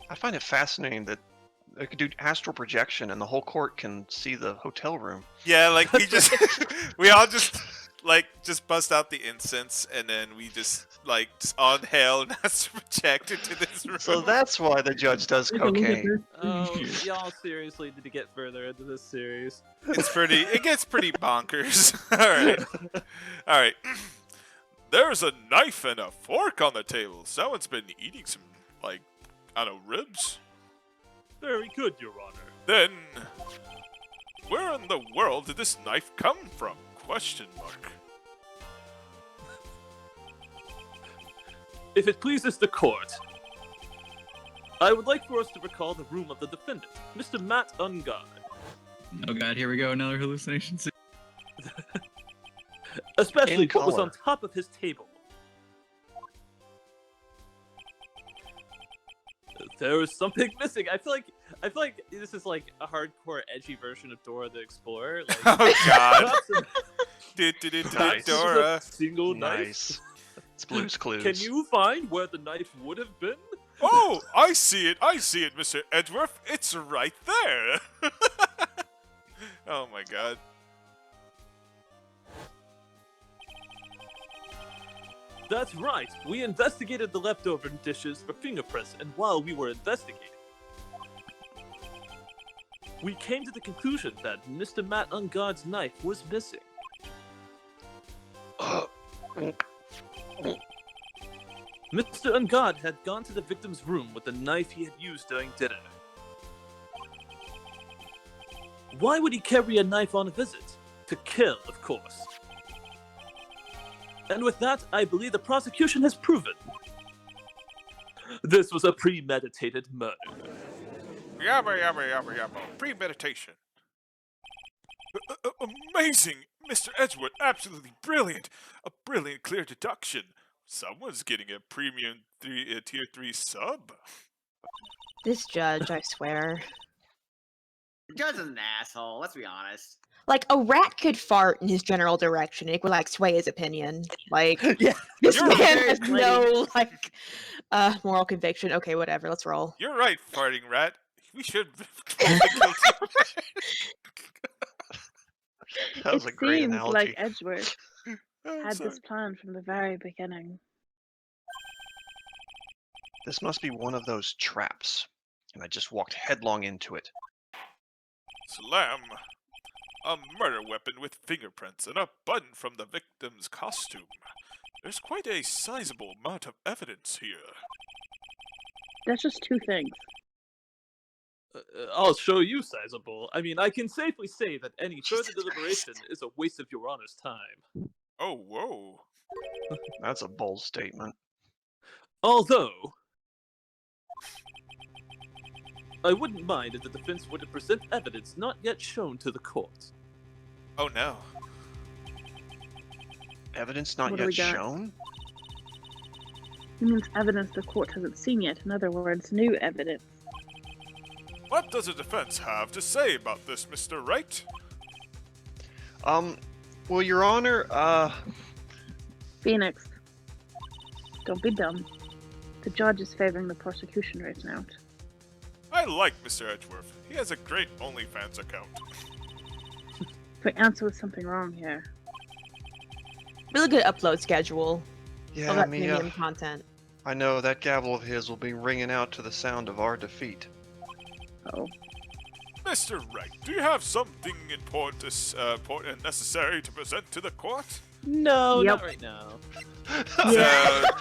I find it fascinating that they could do astral projection and the whole court can see the hotel room. Yeah, like we just we all just bust out the incense and then we just all hail and that's projected to this room. So that's why the judge does cocaine. Oh, y'all seriously need to get further into this series. It gets pretty bonkers. All right. There's a knife and a fork on the table. Someone's been eating some, I don't know, ribs. Very good, Your Honor. Then, where in the world did this knife come from? Question mark. If it pleases the court, I would like for us to recall the room of the defendant, Mr. Matt Ungard. Oh god, here we go, another hallucination. Especially In what was color. on top of his table. There is something missing. I feel like this is like a hardcore edgy version of Dora the Explorer. Like, Oh God. perhaps Nice. this is a Dora. single knife. Nice. It's Blue's Clues. Can you find where the knife would have been? Oh, I see it, Mr. Edgeworth. It's right there. Oh my god. That's right. We investigated the leftover dishes for fingerprints, and while we were investigating, we came to the conclusion that Mr. Matt Ungard's knife was missing. Mr. Ungard had gone to the victim's room with the knife he had used during dinner. Why would he carry a knife on a visit? To kill, of course. And with that, I believe the prosecution has proven this was a premeditated murder. Yabba yabba yabba yabba. Premeditation. Amazing! Mr. Edgewood, absolutely brilliant! A brilliant clear deduction. Someone's getting a premium tier 3 sub. This judge, I swear. The judge is an asshole, let's be honest. Like, a rat could fart in his general direction. It would, like, sway his opinion. Like, Yeah. this You're man right, has lady. no, like, moral conviction. Okay, whatever, let's roll. You're right, farting rat. We should both be guilty. That was It a great seems analogy. like Edgewood I'm had sorry. this plan from the very beginning. This must be one of those traps. And I just walked headlong into it. Slam. A murder weapon with fingerprints and a button from the victim's costume. There's quite a sizable amount of evidence here. That's just two things. I'll show you sizable. I mean, I can safely say that any further deliberation is a waste of your Honor's time. Oh, whoa. That's a bold statement. Although, I wouldn't mind if the defense were to present evidence not yet shown to the court. Oh no. Evidence not What do yet we got? shown? It means evidence the court hasn't seen yet. In other words, new evidence. What does the defense have to say about this, Mr. Wright? Well, Your Honor, Phoenix, don't be dumb. The judge is favoring the prosecution right now. I like Mr. Edgeworth. He has a great OnlyFans account. The answer was something wrong here. Really good upload schedule. All yeah, that Mia, premium content. I know that gavel of his will be ringing out to the sound of our defeat. Oh, Mr. Wright, do you have something important and necessary to present to the court? No, Yep. not right now.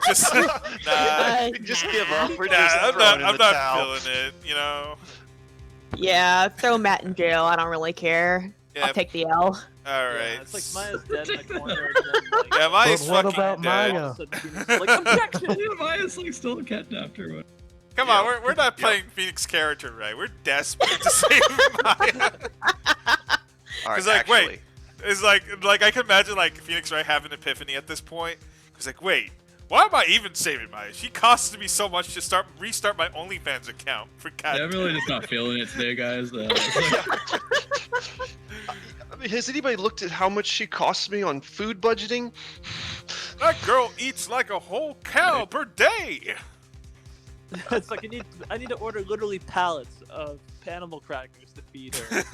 Just nah, Just give up. We're nah, just I'm throwing not, in I'm the not towel. feeling it, you know? Yeah, throw Matt in jail. I don't really care. Yeah, I'll take the L. alright. Yeah, it's like Maya's dead in the corner. And then, like, Yeah, Maya's But what fucking about dead. Maya? all of a sudden Phoenix is like, objection! Yeah, Maya's like still kidnapped or what? Come Yeah. on, we're not playing Phoenix character right. We're desperate to save Maya. All right, 'Cause, like, actually, wait. It's like I can imagine like Phoenix Wright having an epiphany at this point. He's like, wait, why am I even saving Maya? She costs me so much to restart my OnlyFans account. For God. Yeah, I'm really just not feeling it today, guys. I mean, has anybody looked at how much she costs me on food budgeting? That girl eats like a whole cow per day. It's like I need to order literally pallets of animal crackers to feed her.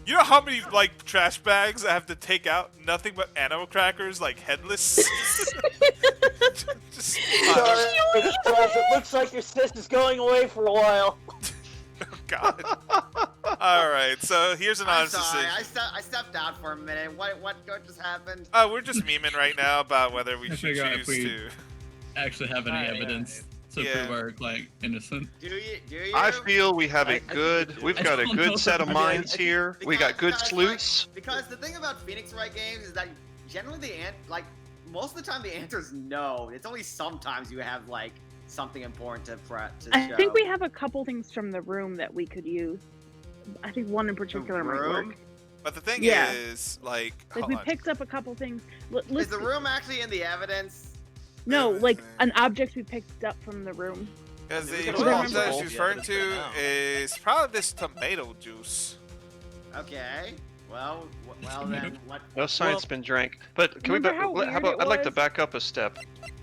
You know how many like trash bags I have to take out? Nothing but animal crackers, like headless. Just, Sorry, Charles, it looks like your sis is going away for a while. oh God. All right, so here's an I'm honest sorry, decision. I stepped out for a minute. What just happened? We're just memeing right now about whether we I should figure out choose if we- to. Actually, have any Alright, evidence to Yeah. prove our client innocent? Do you? I feel we have I a think good, we do. we've I got a don't know. good set of I mean, I minds think- here. We got good because, sleuths. Because the thing about Phoenix Wright games is that generally most of the time the answer is no. It's only sometimes you have like something important to I show. think we have a couple things from the room that we could use. I think one in particular might room? work. But the thing Yeah. is, like, Like hold we on. picked up a couple things. Is Let's the room actually in the evidence? no, like Everything. an object we picked up from the room. Because I mean, the we could've one that possible. she's referring Yeah, to but it's is probably this tomato juice. Okay. Well then what? No science been drank. But can Remember we? how How weird about? it I'd like to was? back up a step.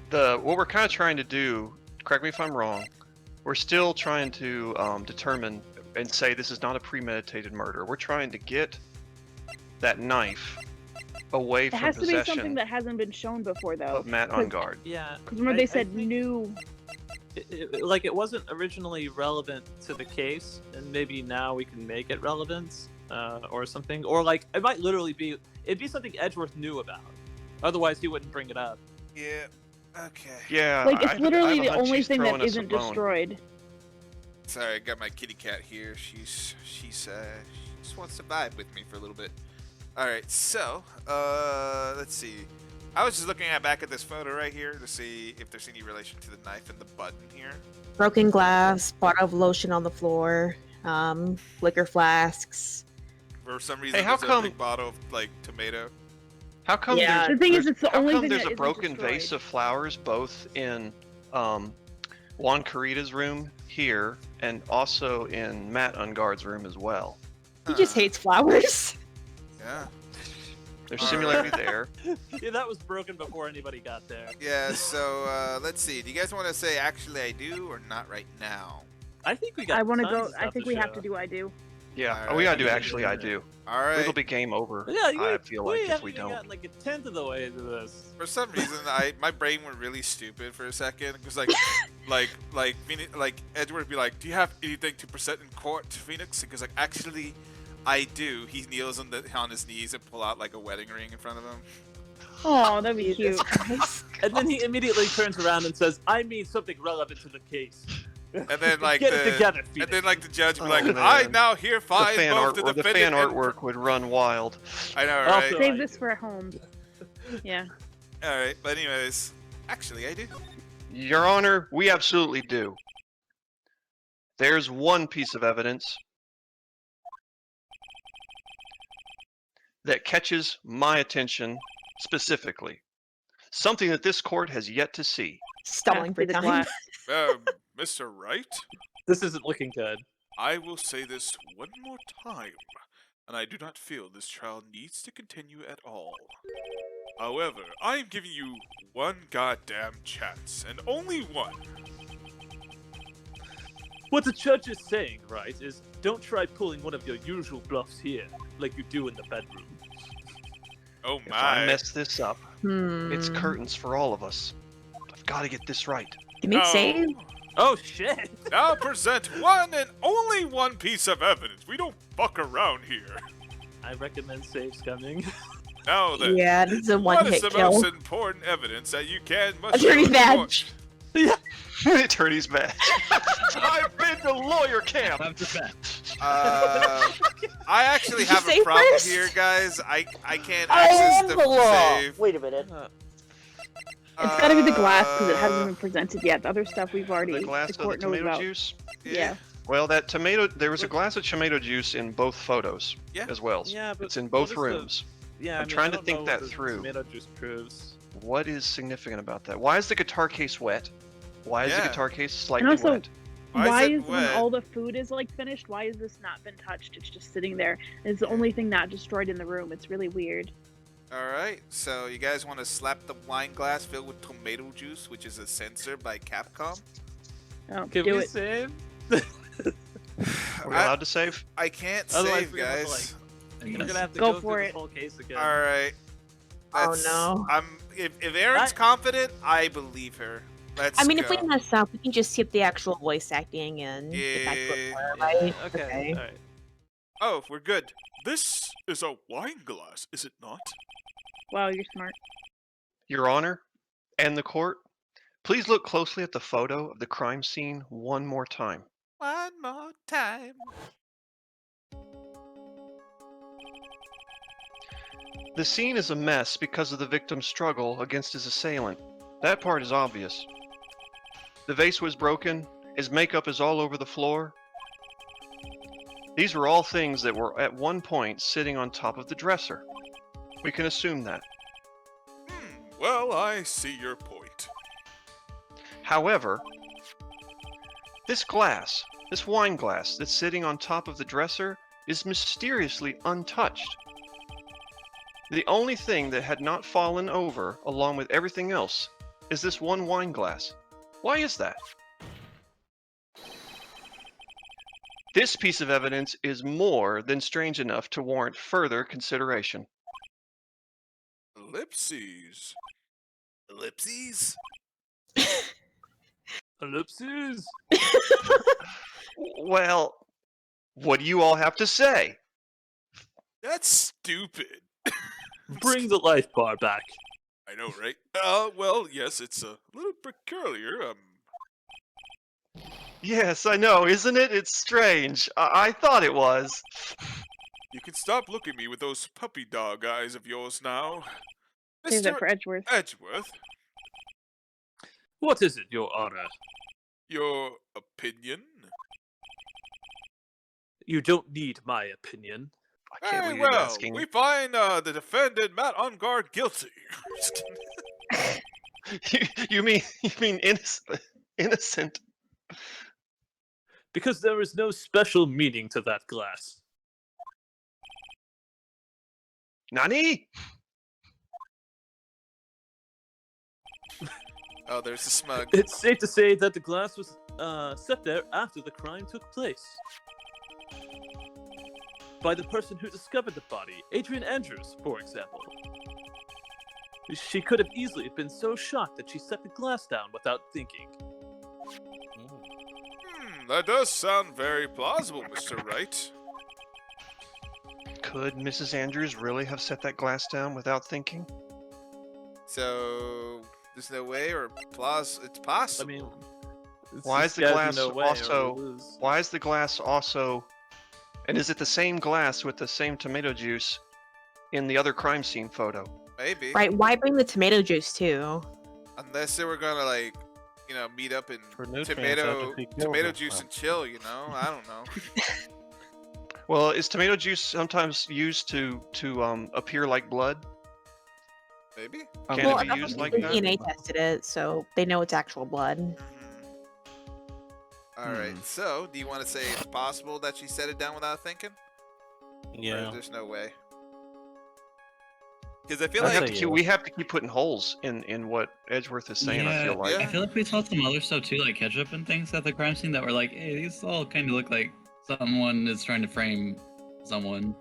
What we're kind of trying to do. Correct me if I'm wrong. We're still trying to determine and say this is not a premeditated murder. We're trying to get that knife away It from has to be something possession that hasn't been shown before, though. of Matt 'Cause- Ungard. Yeah. Because remember I they said think new. Like, it wasn't originally relevant to the case, and maybe now we can make it relevant, or something. Or, like, it might literally be... It'd be something Edgeworth knew about. Otherwise, he wouldn't bring it up. Yeah. Okay. Yeah, Like, it's I literally have a the hunch only he's thing throwing that us a isn't bone. destroyed. Sorry, I got my kitty cat here. She just wants to vibe with me for a little bit. All right, so let's see. I was just looking back at this photo right here to see if there's any relation to the knife and the button here. Broken glass, bottle of lotion on the floor, liquor flasks. For some reason, how there's a come- big bottle of like tomato. How come Yeah. The thing is, it's the how only come thing there's that a isn't broken destroyed. vase of flowers both in Juan Carita's room here and also in Matt Ungard's room as well? He just hates flowers. Yeah. There's All similarity right. there. Yeah, that was broken before anybody got there. Yeah. So let's see. Do you guys want to say actually I do or not right now? I think we got I want to tons go. of I stuff think to we have show. to do. I do. Yeah, All we gotta right. do actually I do. All right. It'll be game over. Yeah, I feel like if haven't we even don't. gotten, like, a tenth of the way to this. For some reason, my brain went really stupid for a second because like Edgewood would be like, "Do you have anything to present in court, Phoenix?" Because like, actually, I do. He kneels on his knees and pull out like a wedding ring in front of him. Oh, that'd be Jesus cute. Christ. And then he immediately turns around and says, "I mean something relevant to the case." And then like Get it together, and Phoenix. then like the judge would be Oh, like, man. "I now hereby The fan, both art, the the defendant fan and-" artwork would run wild. I know, right? Also- Save I this do. for home. Yeah. All right, but anyways, actually, I do. Your Honor, we absolutely do. There's one piece of evidence that catches my attention specifically. Something that this court has yet to see. Stalling for the time. glass. Mr. Wright, This isn't looking good. I will say this one more time, and I do not feel this trial needs to continue at all. However, I am giving you one goddamn chance, and only one. What the judge is saying, right, is don't try pulling one of your usual bluffs here, like you do in the bedroom. Oh If I my. mess this up, it's Hmm. curtains for all of us. I've got to get this right. Can we save? Oh shit! Now present one and only one piece of evidence. We don't fuck around here. I recommend saves coming. Now then, Yeah, this is a what is one-hit the kill. most important evidence that you must show Attorney's in court? badge. Attorney's badge. I've been to lawyer camp. Have to bet. I actually Did you have a save problem first? here, guys. I can't I access am the the law. save. Wait a minute. It's got to be the glass because it hasn't been presented yet. The other stuff we've already. The glass of the court knows tomato about. juice. Yeah. Well, that tomato. There was a glass of tomato juice in both photos Yeah. as well. Yeah, but It's in what both is the- rooms. Yeah, I'm I mean, trying I to don't think know that what the through. Tomato juice proves. What is significant about that? Why is the guitar case wet? Why is the Yeah. guitar case slightly also- wet? Why it is when wet? all the food is like finished? Why has this not been touched? It's just sitting there. It's the only thing not destroyed in the room. It's really weird. All right, so you guys want to slap the wine glass filled with tomato juice, which is a censor by Capcom? Oh, Can do we it. save? Are we allowed to save? I can't Otherwise, save, we're gonna have to, guys. We're gonna have to Go go for through it. this whole case again. All right. Oh, That's- no. If Erin's confident, I believe her. Let's I mean, if we go. mess up, we can just skip the actual voice acting and get back to it, Yeah. right? Okay. All right. Oh, we're good. This is a wine glass, is it not? Wow, you're smart. Your Honor, and the court, please look closely at the photo of the crime scene one more time. One more time. The scene is a mess because of the victim's struggle against his assailant. That part is obvious. The vase was broken, his makeup is all over the floor. These were all things that were at one point sitting on top of the dresser. We can assume that. Well, I see your point. However, this glass, this wine glass that's sitting on top of the dresser, is mysteriously untouched. The only thing that had not fallen over, along with everything else, is this one wine glass. Why is that? This piece of evidence is more than strange enough to warrant further consideration. Ellipses. Ellipses? Ellipses. Well, what do you all have to say? That's stupid. Bring the life bar back. I know, right? Well, yes, it's a little peculiar. Yes, I know, isn't it? It's strange. I thought it was. You can stop looking at me with those puppy dog eyes of yours now. Save that Mr. for Edgeworth. Edgeworth, What is it, Your Honor? your opinion? You don't need my opinion. I can't Very believe you're well, asking. we find the defendant, Matt Ungard, guilty. you mean innocent? Because there is no special meaning to that glass. Nani? Oh, there's the smug. It's safe to say that the glass was set there after the crime took place. By the person who discovered the body, Adrian Andrews, for example. She could have easily been so shocked that she set the glass down without thinking. That does sound very plausible, Mr. Wright. Could Mrs. Andrews really have set that glass down without thinking? So, there's no way, or it's possible. I mean, it's Why is just the gotta be glass no way or also? we'll lose. Why is the glass also? And is it the same glass with the same tomato juice in the other crime scene photo? Maybe. Right, why bring the tomato juice too? Unless they were gonna, like, meet up in For nutrients tomato after he killed tomato him. juice and chill, I don't know. Well, is tomato juice sometimes used to appear like blood? Maybe? Can Well, it be used like that? DNA tested it, so they know it's actual blood. Alright, so, do you want to say it's possible that she set it down without thinking? Yeah. Or there's no way? Because I feel We I'd like... say have, yes. we have to keep putting holes in what Edgeworth is saying, I feel like. Yeah. I feel like we saw some other stuff too, like ketchup and things at the crime scene that were like, hey, these all kind of look like someone is trying to frame someone,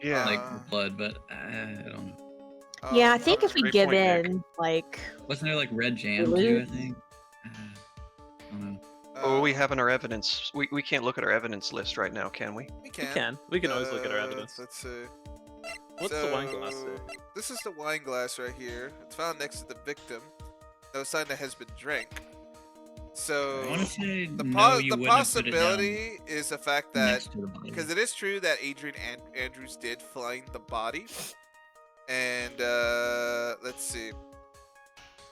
Yeah. like with blood, but I don't know. Yeah, I think that's if a we great give point, Nick. in, like, Wasn't there like red jam too? Really? I think. I don't know. What do we have in our evidence? We can't look at our evidence list right now, can we? We We can. can. We can always look at our evidence. Let's see. What's the wine glass say? This is the wine glass right here. It's found next to the victim. No sign that has been drank. So I want to say the, no, you the wouldn't have put it down possibility is the fact that next to the body. because it is true that Adrian Andrews did find the body, and let's see,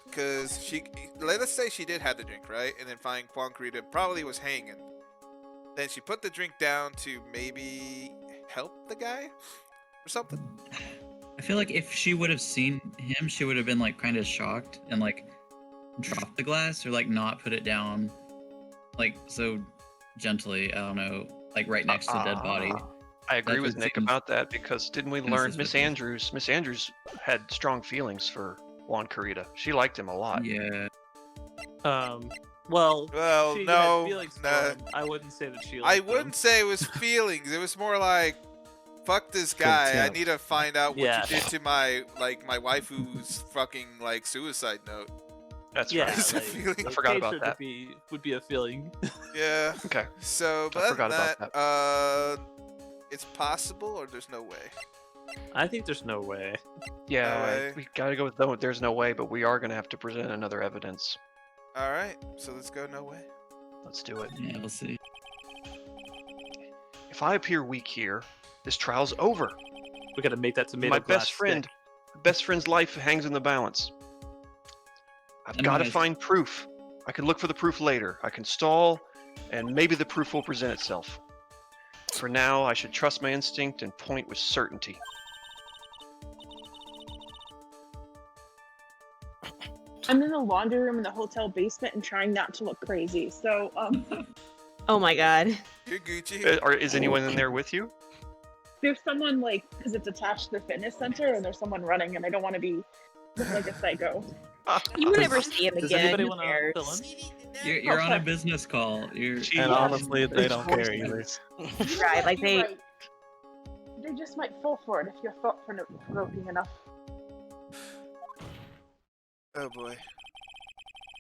because let's say she did have the drink, right, and then find Quancarita probably was hanging. Then she put the drink down to maybe help the guy or something. I feel like if she would have seen him, she would have been like kind of shocked and like dropped the glass or like not put it down like so gently. I don't know, like right next to the dead body. I agree That with just Nick seems about that because didn't we learn Miss Andrews? Miss Andrews had strong feelings for Juan Carita. She liked him a lot. Yeah. Well, Well, she no, had feelings for nah. him. I wouldn't say that she. I liked him. wouldn't say it was feelings. It was more like, fuck this guy. I Contempt. need to find out what Yeah. you did to my waifu's fucking suicide note. That's Yeah, right. It's a like, feeling. I forgot about hatred that. would be a feeling. Yeah. Okay. So, but I other forgot than about that, it's possible or there's no way. I think there's no way. Yeah, way. we gotta go with no. There's no way, but we are gonna have to present another evidence. All right. So let's go no way. Let's do it. Yeah, we'll see. If I appear weak here, this trial's over. We gotta make that tomato My glass best friend, stick. best friend's life hangs in the balance. I've And got to guys- find proof. I can look for the proof later. I can stall, and maybe the proof will present itself. For now, I should trust my instinct and point with certainty. I'm in the laundry room in the hotel basement and trying not to look crazy. So, Oh my god. You're Gucci. Is anyone in there with you? there's someone because it's attached to the fitness center, and there's someone running, and I don't want to be look like a psycho. You would never see him Does again. anybody Who want to cares? fill in? You're on a business call. And honestly, they don't care either. Right, like they. Right. They just might fall for it if you're thought-provoking enough. Oh boy.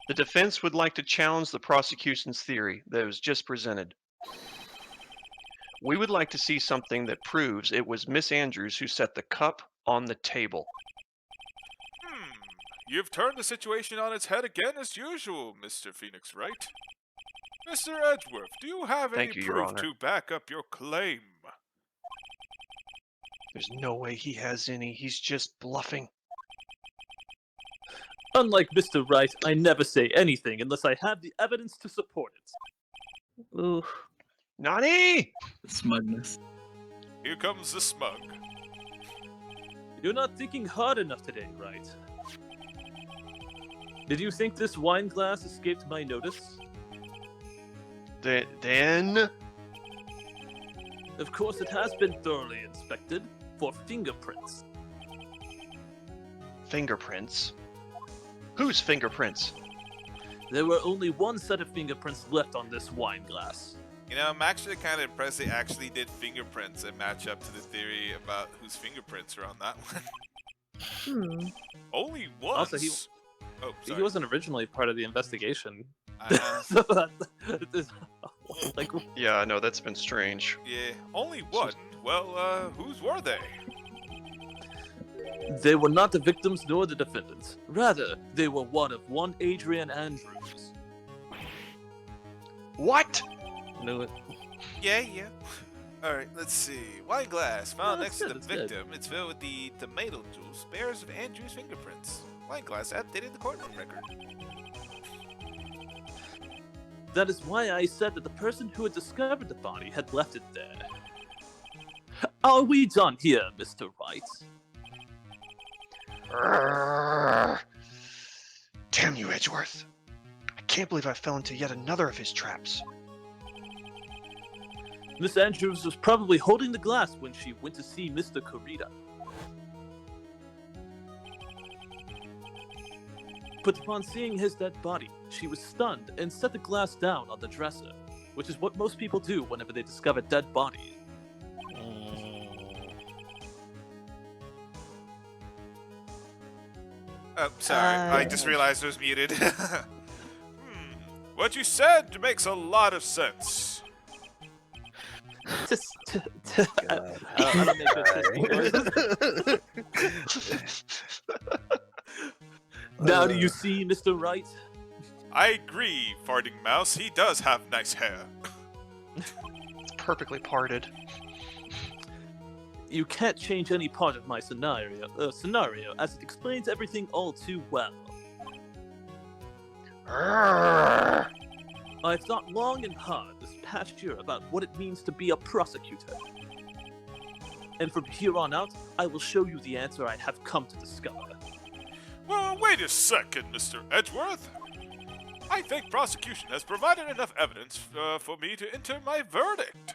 The defense would like to challenge the prosecution's theory that was just presented. We would like to see something that proves it was Miss Andrews who set the cup on the table. You've turned the situation on its head again as usual, Mr. Phoenix Wright. Mr. Edgeworth, do you have Thank any you, Your proof Honor. to back up your claim? There's no way he has any. He's just bluffing. Unlike Mr. Wright, I never say anything unless I have the evidence to support it. Ooh. Nani! Smugness. Here comes the smug. You're not thinking hard enough today, Wright. Did you think this wine glass escaped my notice? Then... Of course, it has been thoroughly inspected for fingerprints. Fingerprints? Whose fingerprints? There were only one set of fingerprints left on this wine glass. You know, I'm actually kind of impressed they actually did fingerprints and match up to the theory about whose fingerprints are on that one. Only once. Also, Oh, sorry. he wasn't originally part of the investigation. Uh, Like, Yeah, I know, that's been strange. yeah, only one. Well, whose were they? they were not the victims nor the defendants. Rather, they were one Adrian Andrews. What? Knew it. Yeah. Alright, let's see. Wine glass found Oh, next to the that's good. victim. It's filled with the tomato juice, bears of Andrew's fingerprints. Wine glass updated the courtroom record. That is why I said that the person who had discovered the body had left it there. Are we done here, Mr. Wright? Damn you, Edgeworth. I can't believe I fell into yet another of his traps. Miss Andrews was probably holding the glass when she went to see Mr. Corrida. But upon seeing his dead body, she was stunned and set the glass down on the dresser, which is what most people do whenever they discover dead bodies. Oh, sorry. I just realized I was muted. What you said makes a lot of sense. I don't make good testing. Now do you see, Mr. Wright? I agree, Farting Mouse. He does have nice hair. It's perfectly parted. You can't change any part of my scenario, as it explains everything all too well. I've thought long and hard this past year about what it means to be a prosecutor. And from here on out, I will show you the answer I have come to discover. Well, wait a second, Mr. Edgeworth. I think prosecution has provided enough evidence for me to enter my verdict.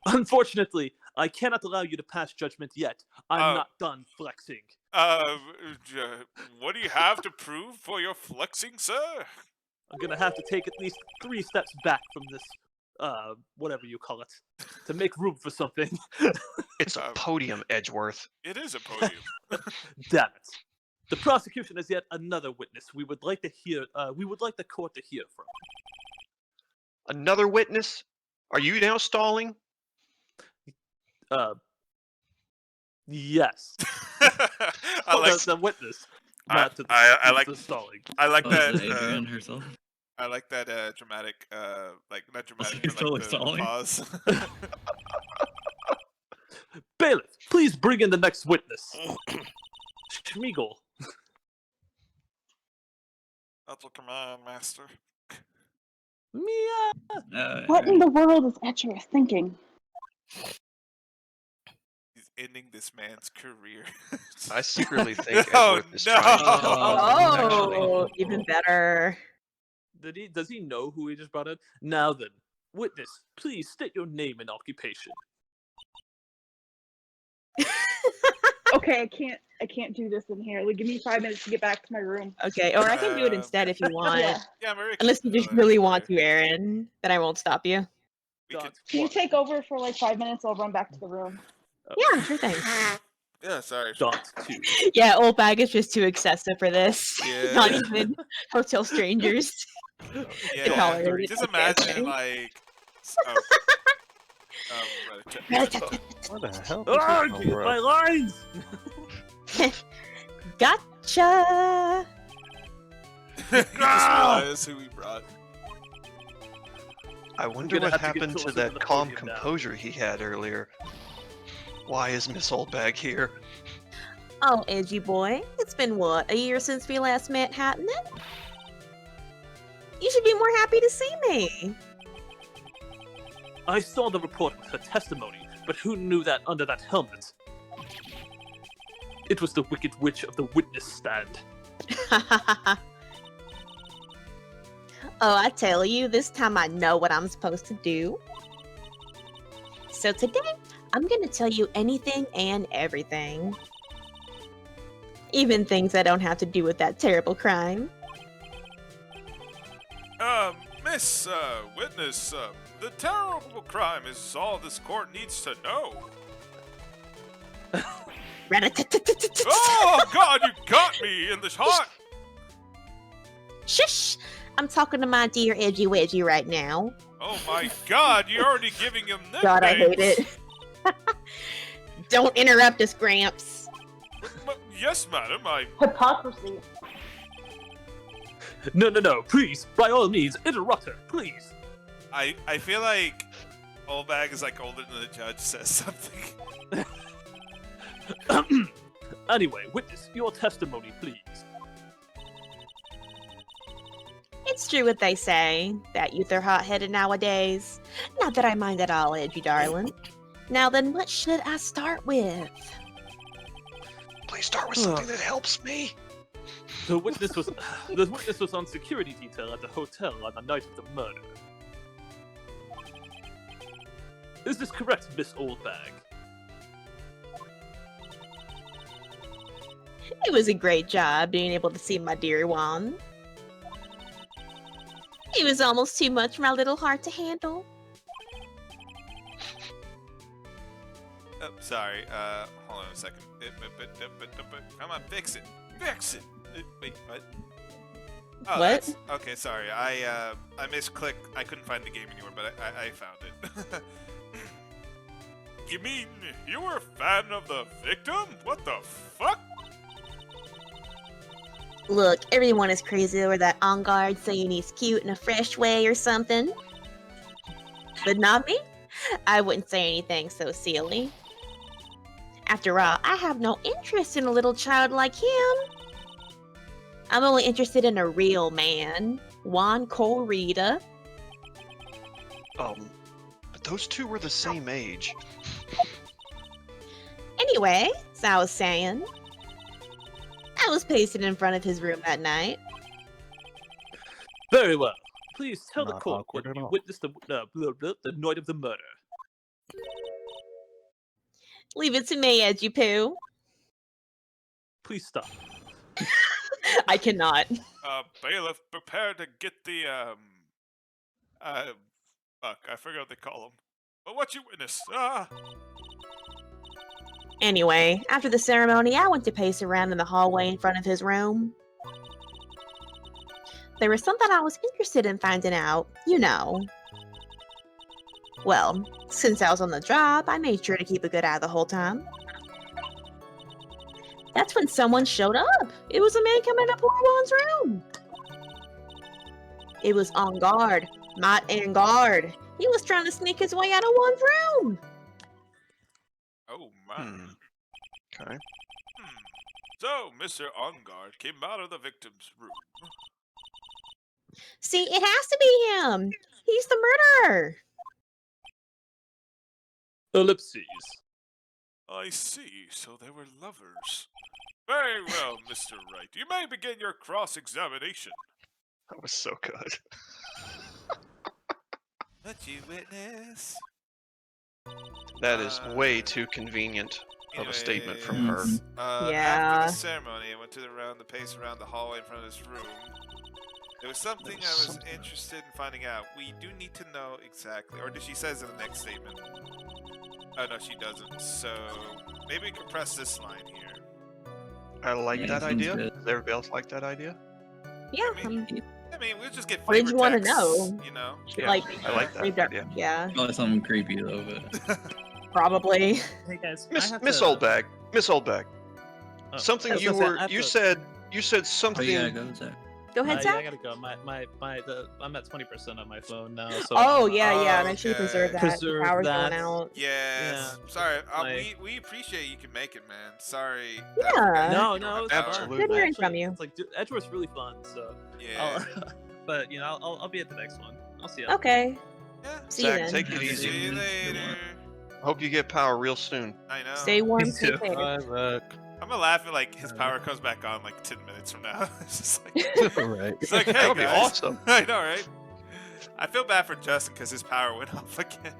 Unfortunately, I cannot allow you to pass judgment yet. I'm not done flexing. What do you have to prove for your flexing, sir? I'm gonna have to take at least 3 steps back from this, whatever you call it, to make room for something. It's a podium, Edgeworth. It is a podium. Damn it. The prosecution has yet another witness we would like to hear, we would like the court to hear from. Another witness? Are you now stalling? Yes. I like the witness. I- Not to the, I to like- the stalling. I like that. Adrian herself. I like that dramatic, like not dramatic, He's but like totally the stalling. pause. Bailiff, please bring in the next witness. Schmiegel. That's a command, master. Mia. What in the world is Edgeworth thinking? He's ending this man's career. I secretly think Oh, Edgeworth is no. trying to Oh, even better. Does he know who he just brought in? Now then, witness, please state your name and occupation. Okay, I can't do this in here. Like, give me 5 minutes to get back to my room. Okay, or I can do it instead if you want. Yeah. Yeah, Maria. Unless you just really want to, Aaron. Then I won't stop you. We could. Can you take over for like 5 minutes? I'll run back to the room. Yeah, sure thing. Yeah, sorry. Dot 2. Yeah, old bag is just too excessive for this. Yeah. Not even hotel strangers. Yeah. tolerate it. Just Okay, imagine okay. like. What the hell? Ah, This is so my rough. lines! Gotcha! You just realized who we brought. I wonder gonna what have to get happened to closer to that the calm podium now. composure he had earlier. Why is Miss Oldbag here? Oh, edgy boy. It's been what, a year since we last met, hadn't it? You should be more happy to see me. I saw the report with her testimony, but who knew that under that helmet? It was the Wicked Witch of the witness stand. Oh, I tell you, this time I know what I'm supposed to do. So today, I'm gonna tell you anything and everything. Even things that don't have to do with that terrible crime. Miss, witness, the terrible crime is all this court needs to know. Rat-a-tat-tat-tat-tat. Oh, God, you got me in the heart! Shush! I'm talking to my dear Edgy Wedgie right now. Oh, my God, you're already giving him nicknames. God, I hate it. Don't interrupt us, Gramps. Yes, madam, Hypocrisy. No, please, by all means, interrupt her, please. I feel like Old Bag is like older than the judge says something. Anyway, witness, your testimony, please. It's true what they say, that youth are hot-headed nowadays. Not that I mind at all, Edgy darling. Now then, what should I start with? Please start with something that helps me. The witness was on security detail at the hotel on the night of the murder. Is this correct, Miss Oldbag? It was a great job being able to see my dear one. It was almost too much for my little heart to handle. Oh, sorry, hold on a second. Come on, fix it. Fix it! Wait, what? Oh, What? Okay, sorry. I misclicked. I couldn't find the game anymore, but I found it. You mean you were a fan of the victim? What the fuck? Look, everyone is crazy over that Ungard saying he's cute in a fresh way or something. But not me. I wouldn't say anything so silly. After all, I have no interest in a little child like him. I'm only interested in a real man. Juan Corrida. But those two were the same age. Anyway, as I was saying, I was pacing in front of his room that night. Very well. Please tell the Not court awkward when at you all. witnessed the night of the murder. Leave it to me, Edgy Poo. Please stop. I cannot. Bailiff, prepare to get the, fuck, I forgot what they call them. But what you witnessed, Anyway, after the ceremony, I went to pace around in the hallway in front of his room. There was something I was interested in finding out, you know. Well, since I was on the job, I made sure to keep a good eye the whole time. That's when someone showed up. It was a man coming to poor Juan's room. It was Ungard, not Ungard. He was trying to sneak his way out of Juan's room. Oh, man. Okay. So, Mr. Ungard came out of the victim's room. See, it has to be him. He's the murderer. Ellipses. I see, so they were lovers. Very well, Mr. Wright. You may begin your cross-examination. That was so good. What you witness? That is way too convenient. of a statement from her. After Yeah. the ceremony, I went around the pace around the hallway in front of this room. There was something I was interested in finding out. We do need to know exactly, or she says in the next statement. Oh no, she doesn't. So maybe we can press this line here. I like Yeah, that sounds idea. good. Does everybody else like that idea? Yeah. I mean, we'll just get What did flavor you wanna text, know? You know. Yeah, Like, I like that. yeah. Yeah. Probably something creepy though, but Probably. Hey guys, I Miss have Miss to- Oldbag. Miss Oldbag. Oh, Something I was you gonna say, were I have you to- said oh something. yeah, go Zach. Go ahead, Yeah, Zach. I gotta go. I'm at 20% on my phone now. So Oh yeah. Oh, Make sure you okay. preserve that. Preserve The power's that. going out. Yes. Yeah. Sorry. Like- We appreciate you can make it, man. Sorry. Yeah. No, You don't no, have it's power. fun. Absolutely. Good hearing Actually, from you. It's like Edgewood's really fun. So, Yeah. but you know, I'll be at the next one. I'll see you. Okay. Yeah. See Zach, you then. take it Okay. easy. See you Good later. one. Hope you get power real soon. I know. Stay warm. Me Stay too. safe. Bye, Zach. I'm gonna laugh at like his power comes back on like 10 minutes from now. It's just like, Right. it's like, hey That would be guys. awesome. I know, right? I feel bad for Justin because his power went off again.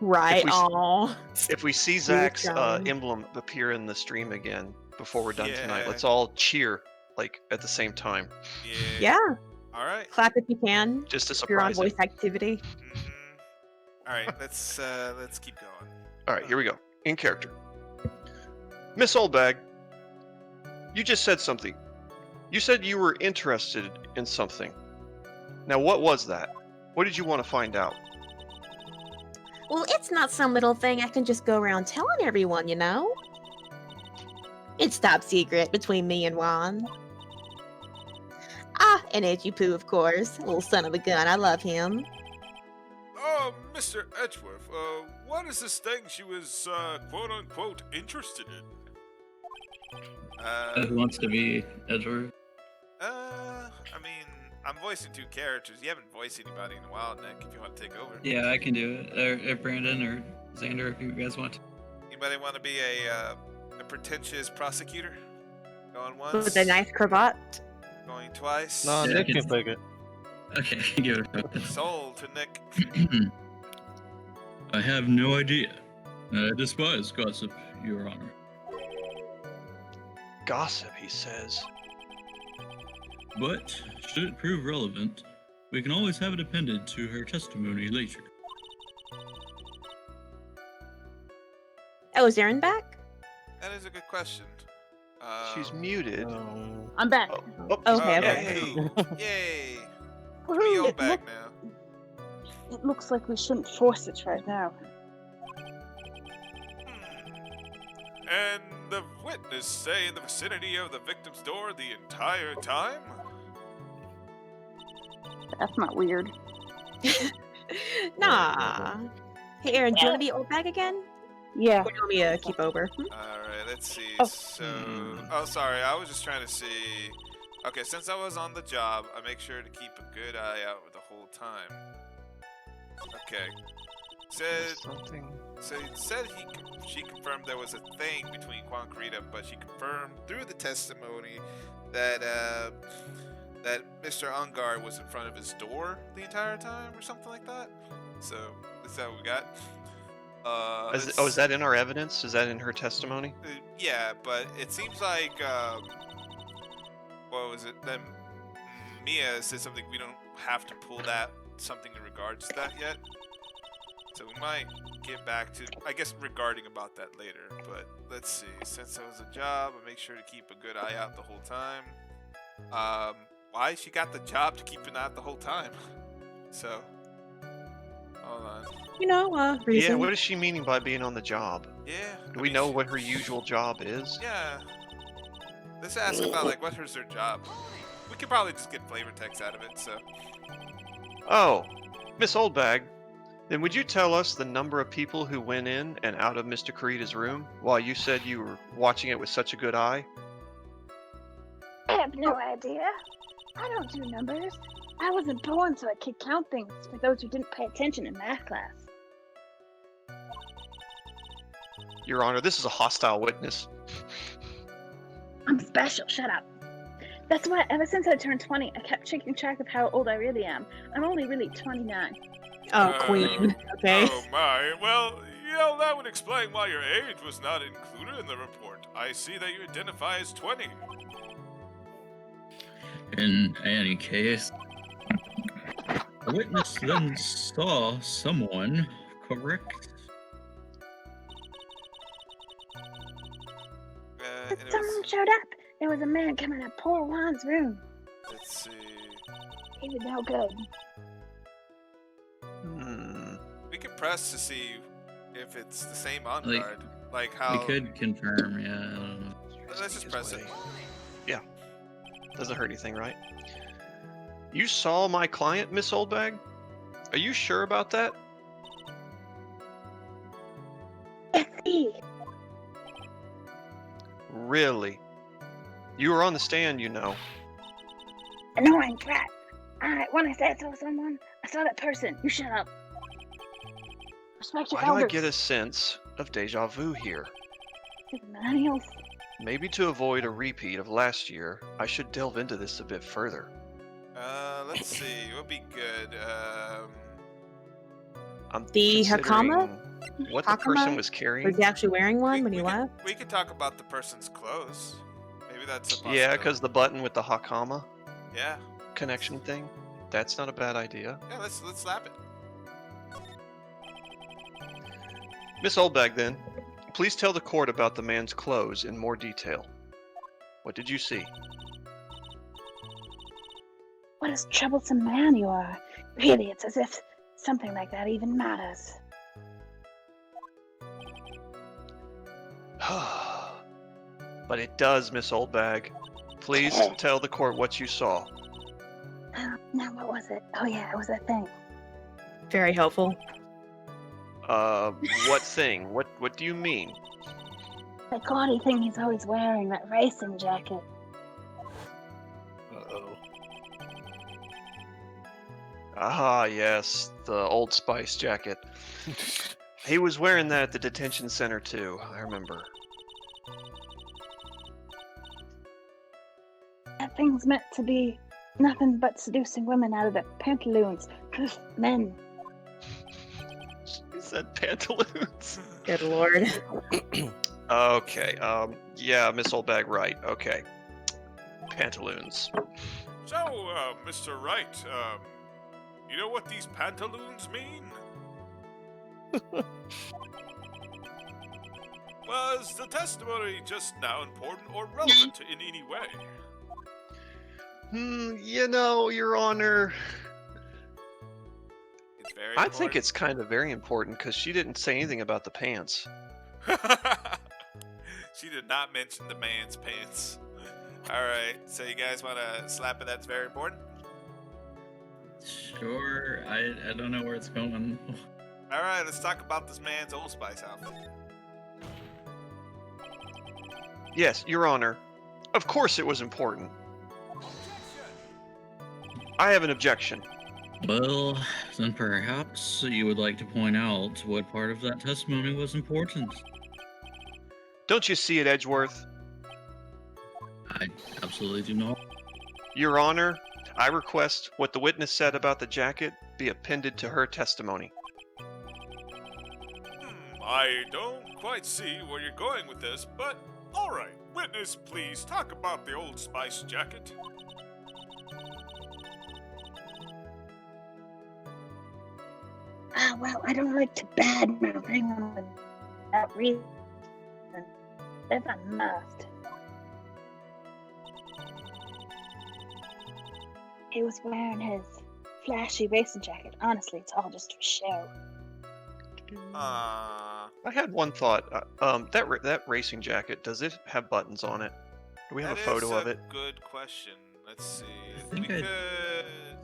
Right. If we- Aw. If we see Zach's trying. emblem appear in the stream again before we're done tonight, Yeah. let's all cheer like at the same time, Yeah. Yeah. All right. Clap if you can. just to If you're on surprise him. voice activity. Mhm. All right. Let's keep going. All right, here we go. In character. Miss Oldbag, you just said something. You said you were interested in something. Now, what was that? What did you want to find out? Well, it's not some little thing I can just go around telling everyone, you know? It's top secret between me and Juan. Ah, and Edgepoo, of course. Little son of a gun. I love him. Oh, Mr. Edgeworth, what is this thing she was, quote unquote, interested in? Who wants to be Edgewood? I mean, I'm voicing two characters. You haven't voiced anybody in a while, Nick, if you want to take over. Yeah, I can do it. Or Brandon or Xander, if you guys want to. Anybody want to be a pretentious prosecutor? Going once? With a nice cravat. Going twice? No, Yeah, Nick I can can- take it. Okay, give it a Sold to Nick. I have no idea. I despise gossip, Your Honor. Gossip, he says. But, should it prove relevant, we can always have it appended to her testimony later. Oh, is Erin back? That is a good question. She's muted. No. I'm back. Oh, Okay, Yay! okay. Yay! Woohoo, We all it, back look- now. it looks like we shouldn't force it right now. And the witness stay in the vicinity of the victim's door the entire time? That's not weird. Nah. Hey, Erin, do you want to be old bag again? Yeah. Or do you want me to keep over? Alright, let's see. Oh. So. Oh, sorry, I was just trying to see. Okay, since I was on the job, I make sure to keep a good eye out the whole time. Okay. Something. So it said she confirmed there was a thing between Quanquerita, but she confirmed through the testimony that that Mr. Ungard was in front of his door the entire time, or something like that. So is that what we got? Is that in our evidence? Is that in her testimony? Yeah, but it seems like what was it? Then Mia said something we don't have to pull that something in regards to that yet. So we might get back to, I guess, regarding about that later. But let's see. Since that was a job, I make sure to keep a good eye out the whole time. Why she got the job to keep an eye out the whole time? So, hold on. You know, reason. Yeah, what is she meaning by being on the job? Yeah. Do we know what her usual job is? Yeah. Let's ask about like what is her job. We could probably just get flavor text out of it. So. Oh, Miss Oldbag, then would you tell us the number of people who went in and out of Mr. Karita's room while you said you were watching it with such a good eye? I have no idea. I don't do numbers. I wasn't born so I could count things for those who didn't pay attention in math class. Your Honor, this is a hostile witness. I'm special, shut up. That's why ever since I turned 20, I kept keeping track of how old I really am. I'm only really 29. Oh, queen. Okay. Oh my. Well, Well, that would explain why your age was not included in the report. I see that you identify as 20. In any case, the witness then saw someone, correct? But And it someone was, showed up. There was a man coming to poor Juan's room. let's see. He was no good. We could press to see if it's the same Ungard. Like We how. could confirm, yeah, I don't know. Let's just press it. Yeah. Doesn't hurt anything, right? You saw my client, Miss Oldbag? Are you sure about that? Yes, he. Really? You were on the stand, you know. Annoying brat. When I said I saw someone, I saw that person. You shut up. Respect your Why do I elders. get a sense of deja vu here? The millennials. Maybe to avoid a repeat of last year, I should delve into this a bit further. Let's see. What would be good? I'm The Hakama? considering what the person Hakama? was carrying. Was he actually wearing one when he left? We could talk about the person's clothes. Maybe that's a Yeah, possibility. because the button with the Hakama Yeah. connection thing. That's not a bad idea. Yeah, let's slap it. Miss Oldbag, then, please tell the court about the man's clothes in more detail. What did you see? What a troublesome man you are. Really, it's as if something like that even matters. But it does, Miss Oldbag. Please tell the court what you saw. Now, what was it? Oh, yeah, it was that thing. Very helpful. What thing? What do you mean? That gaudy thing he's always wearing, that racing jacket. Uh-oh. Ah, yes, the Old Spice jacket. He was wearing that at the detention center, too. I remember. That thing's meant to be nothing but seducing women out of their pantaloons. Men. He said pantaloons. Good lord. Okay, yeah, Miss Oldbag, right. Okay. Pantaloons. So, Mr. Wright, you know what these pantaloons mean? Was the testimony just now important or relevant in any way? You know, Your Honor, It's very I important. think it's kind of very important because she didn't say anything about the pants. She did not mention the man's pants. Alright, so you guys want to slap it? That's very important? Sure, I don't know where it's going. Alright, let's talk about this man's Old Spice outfit. Yes, Your Honor. Of course it was important. I have an objection. Well, then perhaps you would like to point out what part of that testimony was important. Don't you see it, Edgeworth? I absolutely do not. Your Honor, I request what the witness said about the jacket be appended to her testimony. I don't quite see where you're going with this, but alright. Witness, please talk about the Old Spice jacket. Well, I don't like to badmouth anyone without reason. If I must. He was wearing his flashy racing jacket. Honestly, it's all just for show. I had one thought. That racing jacket, does it have buttons on it? Do we have a photo of it? Good question. Let's see. I We think I could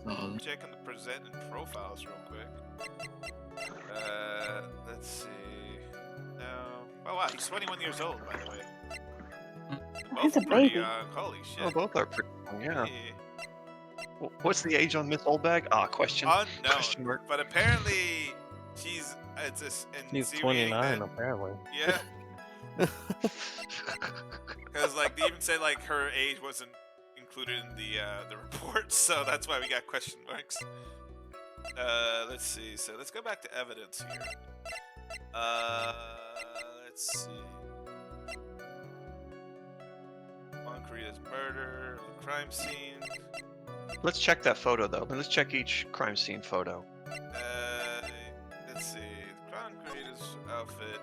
saw- check on the present and profiles real quick. Let's see. No. Oh wow, he's 21 years old, by the way. He's a Both pretty baby. young. Holy shit. Oh, both are pretty young, yeah. Yeah. What's the age on Miss Oldbag? Question Unknown. mark. But apparently, she's. It's this. He's 29, apparently. Yeah. Because like they even said like her age wasn't included in the report, so that's why we got question marks. Let's see. So let's go back to evidence here. Let's see. Moncrita's murder, the crime scene. Let's check that photo though. Let's check each crime scene photo. Let's see. Moncrita's outfit.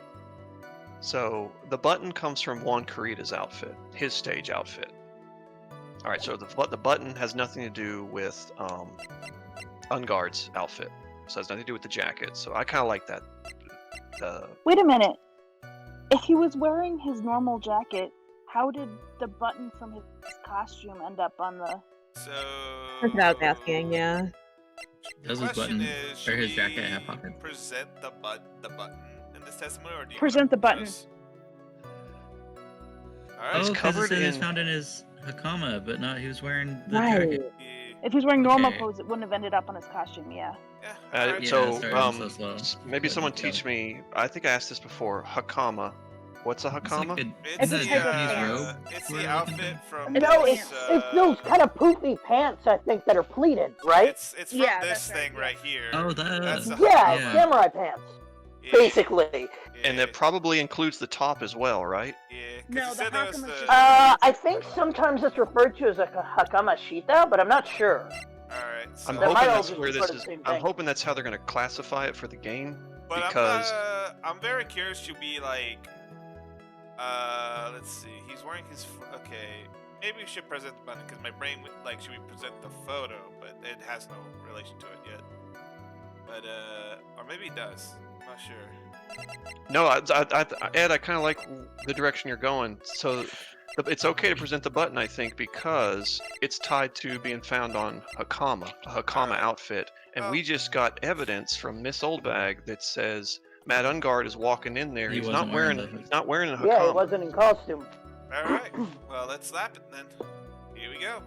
So the button comes from Juan Carita's outfit, his stage outfit. All right, so the button has nothing to do with Ungard's outfit. So it has nothing to do with the jacket. So I kind of like that. Wait a minute. If he was wearing his normal jacket, how did the button from his costume end up on the... So... That's what I was asking, yeah. Does his button is, or his jacket have pockets? Present the button in this testimony, or do you Present the button. Alright. Oh, because it says it's in- found in his Hakama, but not he was wearing the Right. jacket. If he was wearing normal Okay. clothes, it wouldn't have ended up on his costume, yeah. Yeah. Yeah, so sorry, so slow. maybe But someone yeah. teach me. I think I asked this before. Hakama. What's a It's Hakama? like a, It's isn't the, it a Japanese robe? it's We're the looking outfit at? from No, this, it's those kind of poofy pants, I think, that are pleated, right? It's from Yeah, this that's right, thing yeah. right here. Oh, That's the Yeah, Yeah. samurai pants, yeah, basically. yeah, And it probably includes the top as well, right? yeah, 'cause No, you the said there was Hakama the... should- I think sometimes it's referred to as a hakama shita, but I'm not sure. Alright, so... I'm They hoping might all that's just where refer this to the is. same I'm thing. hoping that's how they're going to classify it for the game. But because I'm very curious. Should be like, let's see. He's wearing his. Okay, maybe we should present the button because my brain would like. Should we present the photo? But it has no relation to it yet. But or maybe it does. I'm not sure. No, Ed, I kind of like the direction you're going. So it's okay to present the button, I think, because it's tied to being found on a Hakama outfit, and we just got evidence from Miss Oldbag that says Matt Ungard is walking in there. He He's wasn't not wearing. wearing the- He's not wearing a Hakama. Yeah, he wasn't in costume. All right. Well, let's slap it then. Here we go.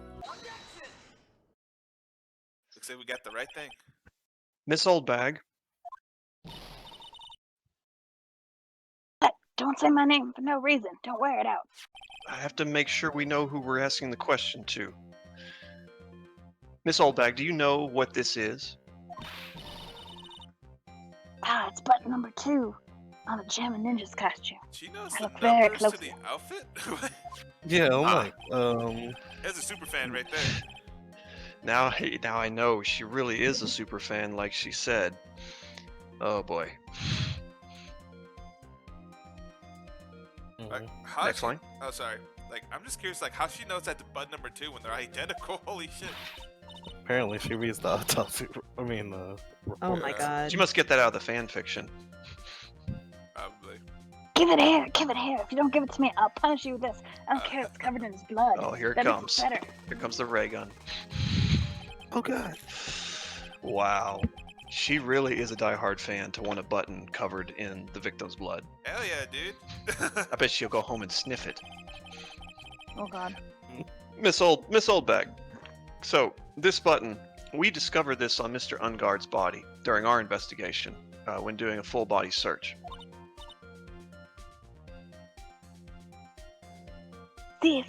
Looks like we got the right thing. Miss Oldbag. Don't say my name for no reason. Don't wear it out. I have to make sure we know who we're asking the question to. Miss Oldbag, do you know what this is? Ah, it's button number 2 on the Gem and Ninja's costume. She knows I the look very numbers to closely. the outfit. Yeah, oh my. There's a super fan right there. Now I know she really is a super fan, like she said. Oh boy. Like, how Next she- line. Oh, sorry. Like, I'm just curious, like, how she knows that the button number 2 when they're identical. Holy shit. Apparently, she reads the autopsy. I mean, Oh report. my god. She must get that out of the fan fiction. Probably. Give it here. Give it here. If you don't give it to me, I'll punish you with this. I don't care. It's covered in his blood. Oh, here it that comes. Makes it better. Here comes the ray gun. Oh god. Wow. She really is a diehard fan to want a button covered in the victim's blood. Hell yeah, dude. I bet she'll go home and sniff it. Oh god. Miss Oldbag. So, this button, we discovered this on Mr. Ungard's body during our investigation when doing a full body search.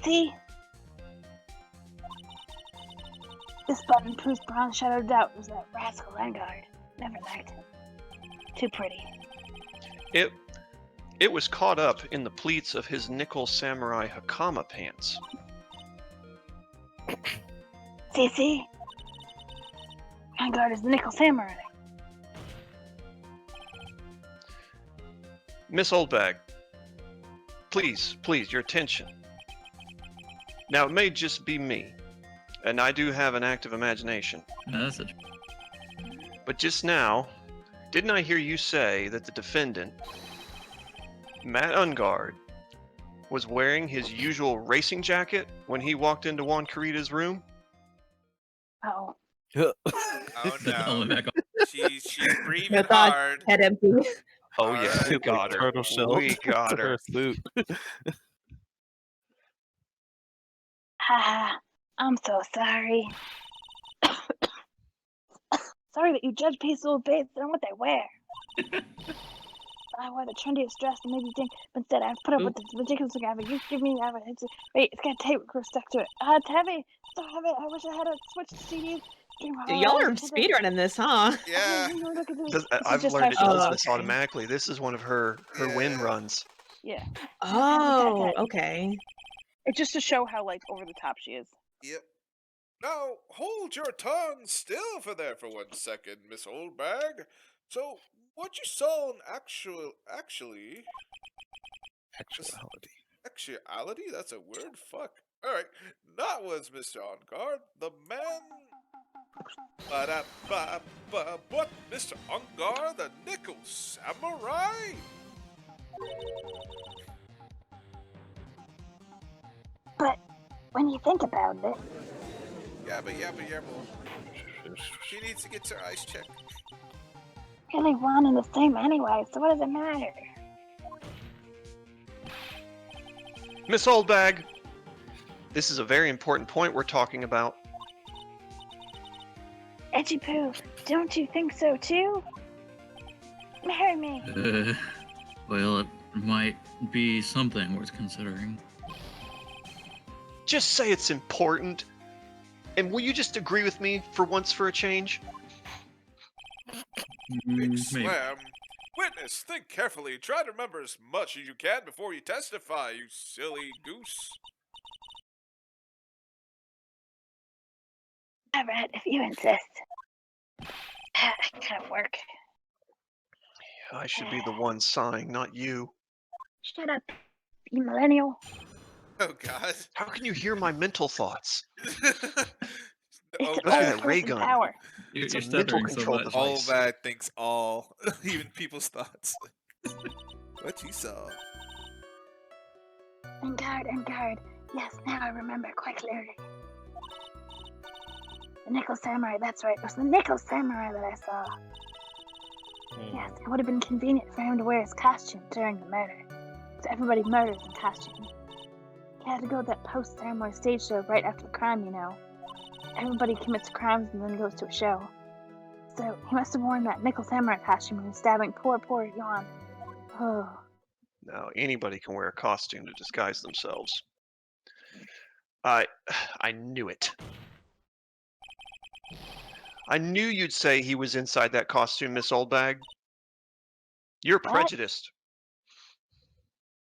See? This button proves beyond shadow of doubt was that rascal Ungard. Never liked him. Too pretty. It was caught up in the pleats of his nickel samurai Hakama pants. See? Ungard is the nickel samurai. Miss Oldbag, please, your attention. Now, it may just be me, and I do have an active imagination, No, that's a, but just now, didn't I hear you say that the defendant, Matt Ungard, was wearing his usual racing jacket when he walked into Juan Carita's room? Oh. Oh the helmet no. back on. She's breathing That's odd. hard. Head empty. Oh yeah, Alright. we got her. Turtle shell. We got to her. suit. Haha. I'm so sorry. Sorry that you judge peaceful based on what they wear. I wear the trendiest dress and maybe think, but instead I have to put up with this ridiculous gravity. You give me wait, it's got tape stuck to it. It's heavy. So heavy. I wish I had a switch to CDs. Dude, y'all are speedrunning this, huh? Yeah. Look at this. Does, This is I've just learned it how does Oh, this okay. automatically. This is one of her win Yeah. runs. Yeah. Oh, okay. It's just to show how like over the top she is. Yep. Now, hold your tongue still for 1 second, Miss Oldbag. So, what you saw in actuality? Actuality? That's a word? Fuck. Alright, that was Mr. Ungard, the man... What? Mr. Ungard, the Nickel Samurai? But when you think about it, Yabba. She needs to get her eyes checked. really one and the same anyway, so what does it matter? Miss Oldbag, this is a very important point we're talking about. Edgy Poo, don't you think so too? Marry me. Well, it might be something worth considering. Just say it's important. And will you just agree with me for once for a change? Big Maybe. slam. Witness, think carefully. Try to remember as much as you can before you testify, you silly goose. Alright, if you insist. I gotta work. I should be the one sighing, not you. Shut up, you millennial. Oh, God. How can you hear my mental thoughts? It's Oh, an old that ray person gun. power. You're It's a stuttering mental so control much. all device. bad thinks all, even people's thoughts. What you saw? Ungard. Yes, now I remember quite clearly. The Nickel Samurai, that's right. It was the Nickel Samurai that I saw. Yes, it would have been convenient for him to wear his costume during the murder. So everybody murders in costume. He had to go to that post-ceremony stage show right after the crime, you know. Everybody commits crimes and then goes to a show. So he must have worn that Nickel Samurai costume and was stabbing poor Yon. Oh. Now, anybody can wear a costume to disguise themselves. I knew it. I knew you'd say he was inside that costume, Miss Oldbag. You're What? prejudiced.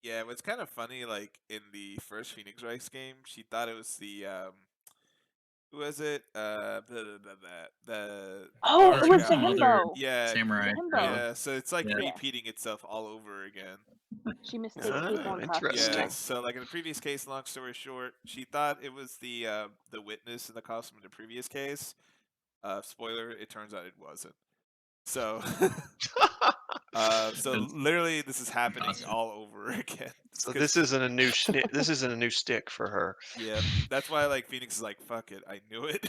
Yeah, what's kind of funny, like, in the first Phoenix Wright game, she thought it was the, who was it? The... Oh, Or it was the some other himbo. Yeah, samurai. Himbo. yeah, so it's like Yeah. repeating itself all over again. She mistakes Ah, his own interesting. Yeah, costume. so like in the previous case, long story short, she thought it was the witness in the costume in the previous case. Spoiler, it turns out it wasn't. So, so literally, this is happening Awesome. all over again. So this isn't a new this isn't a new stick for her. Yeah, that's why like Phoenix is like, fuck it, I knew it.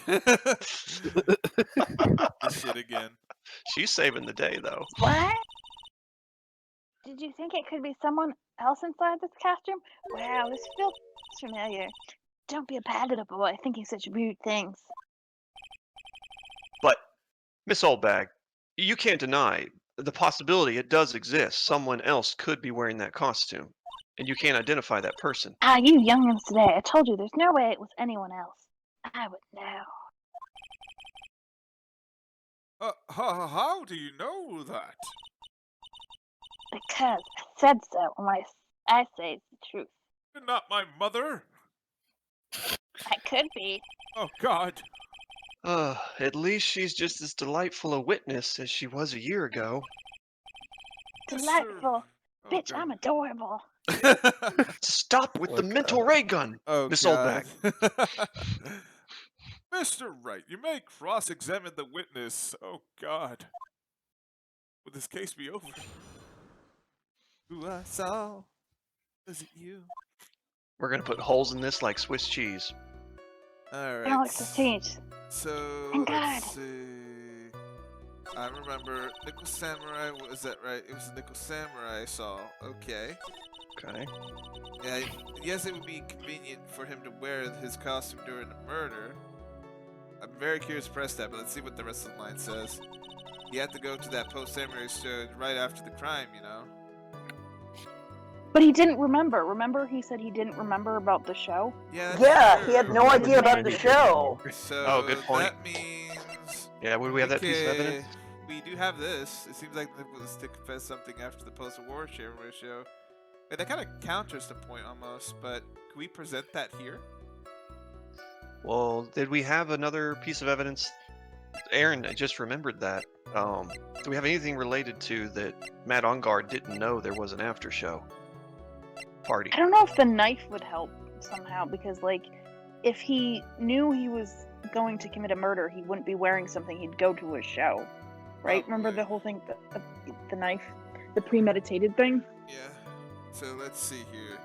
This shit again. She's saving the day though. What? Did you think it could be someone else inside this costume? Wow, this feels familiar. Don't be a panda boy thinking such rude things. But Miss Oldbag, you can't deny the possibility it does exist. Someone else could be wearing that costume, and you can't identify that person. Ah, you youngins today. I told you there's no way it was anyone else. I would know. How do you know that? Because I said so, and what I say is the truth. You're not my mother. I could be. Oh God. At least she's just as delightful a witness as she was a year ago. Delightful. Oh, Bitch, God. I'm adorable. Stop with the Look, mental ray gun, Oh, Miss God. Oldbag. Mr. Wright, you may cross-examine the witness. Oh, God. Will this case be over? Who I saw? Was it you? We're gonna put holes in this like Swiss cheese. All I don't right. like to change. So, Ungard. let's see. I remember Nickel Samurai, was that right? It was the Nickel Samurai I saw. Okay. Okay. Yeah, yes, it would be convenient for him to wear his costume during the murder. I'm very curious to press that, but let's see what the rest of the line says. You have to go to that post-samurai show right after the crime, you know? But he didn't remember. Remember he said he didn't remember about the show? Yeah, that's Yeah, true. he had no idea about the show. So Oh, good point. that means Yeah, would we have that piece of Okay, evidence? We do have this. It seems like it was to confess something after the post-war share ratio. Wait, that kind of counters the point almost, but can we present that here? Well, did we have another piece of evidence? Aaron, I just remembered that. Do we have anything related to that Matt Ungard didn't know there was an after show party? I don't know if the knife would help somehow, because, like, if he knew he was going to commit a murder, he wouldn't be wearing something. He'd go to a show, right? Remember the whole thing, the knife, the premeditated thing? Yeah. So let's see here.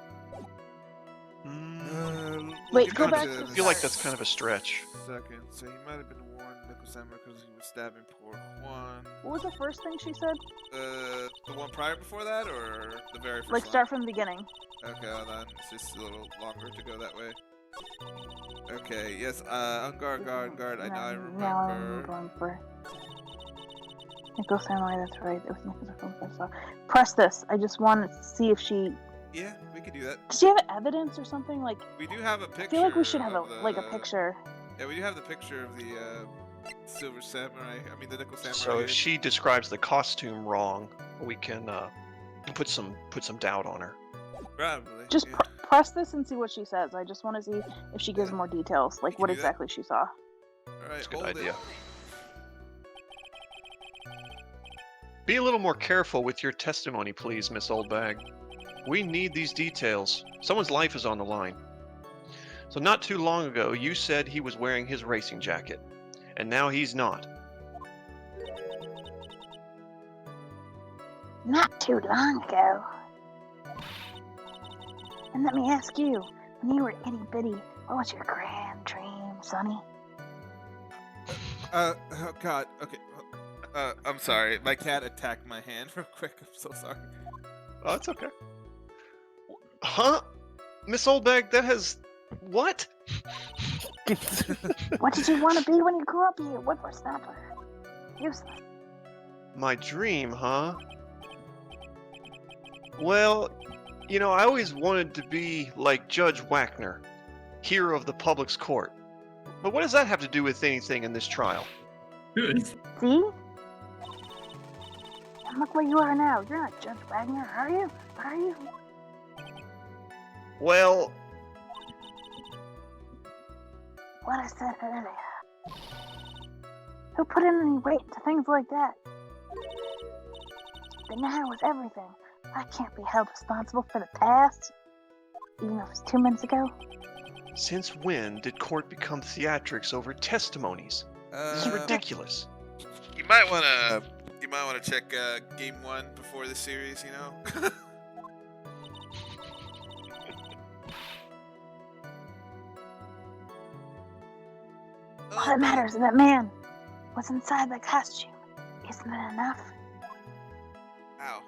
Wait, go looking back into to I the feel like start. that's kind of a stretch. Second, so he might have been warned Nickel Samurai because he was stabbing poor Juan. What was the first thing she said? The one prior before that, or the very first Like, one? start from the beginning. Okay, hold on. It's just a little longer to go that way. Okay, yes, Ungard, guard. I know, I Now I'm remember. going for Nickel Samurai, that's right. It was Nickel Samurai I saw. Press this. I just wanted to see if she... Yeah, we could do that. Does she have evidence or something? Like, We do have a picture. I feel like we should have of a picture. Yeah, we do have the picture of the Silver Samurai. I mean, the Nickel Samurai. So here. if she describes the costume wrong, we can put some doubt on her. Probably. Just yeah. press this and see what she says. I just want to see if she gives more details, like can what do that. exactly she saw. All right, That's a good hold idea. it. Be a little more careful with your testimony, please, Miss Oldbag. We need these details. Someone's life is on the line. So not too long ago, you said he was wearing his racing jacket, and now he's not. Not too long ago. And let me ask you, when you were itty bitty, what was your grand dream, Sonny? Oh God. Okay. I'm sorry. My cat attacked my hand real quick. I'm so sorry. Oh, it's okay. Huh? Miss Oldbag, that has... What? What did you want to be when you grew up, you whippersnapper? Useless. My dream, huh? Well, you know, I always wanted to be like Judge Wagner, hero of the public's court. But what does that have to do with anything in this trial? Good. See? And look where you are now. You're not Judge Wagner, are you? Are you? Well, What I said earlier. Who put in any weight to things like that? But now with everything, I can't be held responsible for the past. Even if it was 2 minutes ago. since when did court become theatrics over testimonies? This is ridiculous. You might wanna check game 1 before the series. You know. All that matters is that man was inside the costume. Isn't it enough? Ow.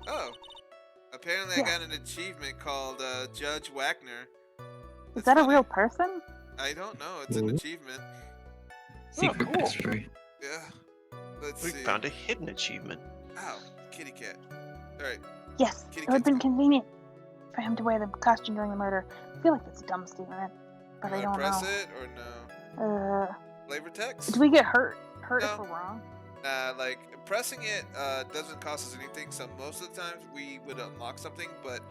Oh. Apparently I got an achievement called Judge Wagner. Is that a real person? I don't know. It's an Ooh. achievement. Secret cool. mystery. Yeah. Let's We see. found a hidden achievement. Ow. Kitty cat. Alright. Yes, Kitty it would have cat's been convenient for him to wear the costume during the murder. I feel like that's a dumb statement, but I You don't wanna press know. it or no? Flavor text? Did we get hurt? Hurt No. if we're wrong? Like pressing it doesn't cost us anything. So most of the times we would unlock something, but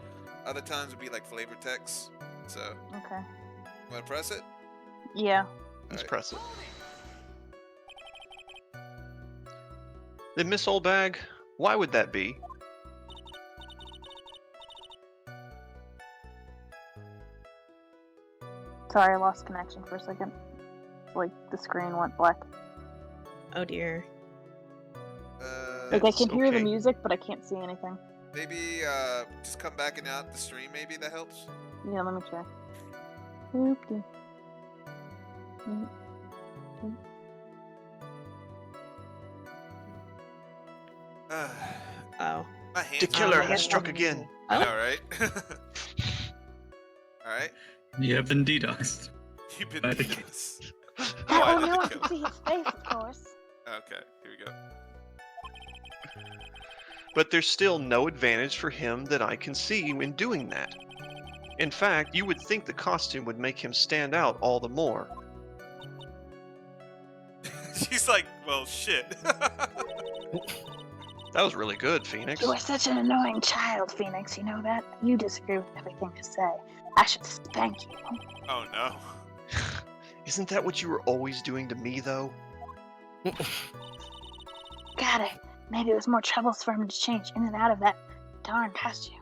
other times would be like flavor text. So Okay. wanna press it? Yeah. Let's Alright. press it. Then, Miss Oldbag, why would that be? Sorry, I lost connection for a second. Like, the screen went black. Oh dear. Like, I It's can hear the okay. music, but I can't see anything. Maybe just come back and out the stream. Maybe that helps. Yeah, let me try. Oopsie. Oh. My hands. The killer I has guess struck I'm- again. I know, right? All right. You have been DDoSed. You've been. By the yes. That Oh, I way no like one the can see his face, of course. Okay, here we go. But there's still no advantage for him that I can see in doing that. In fact, you would think the costume would make him stand out all the more. She's like, well, shit. That was really good, Phoenix. You are such an annoying child, Phoenix. You know that? You disagree with everything I say. I should spank you. Oh no. Isn't that what you were always doing to me, though? Got it. Maybe it was more troubles for him to change in and out of that darn costume.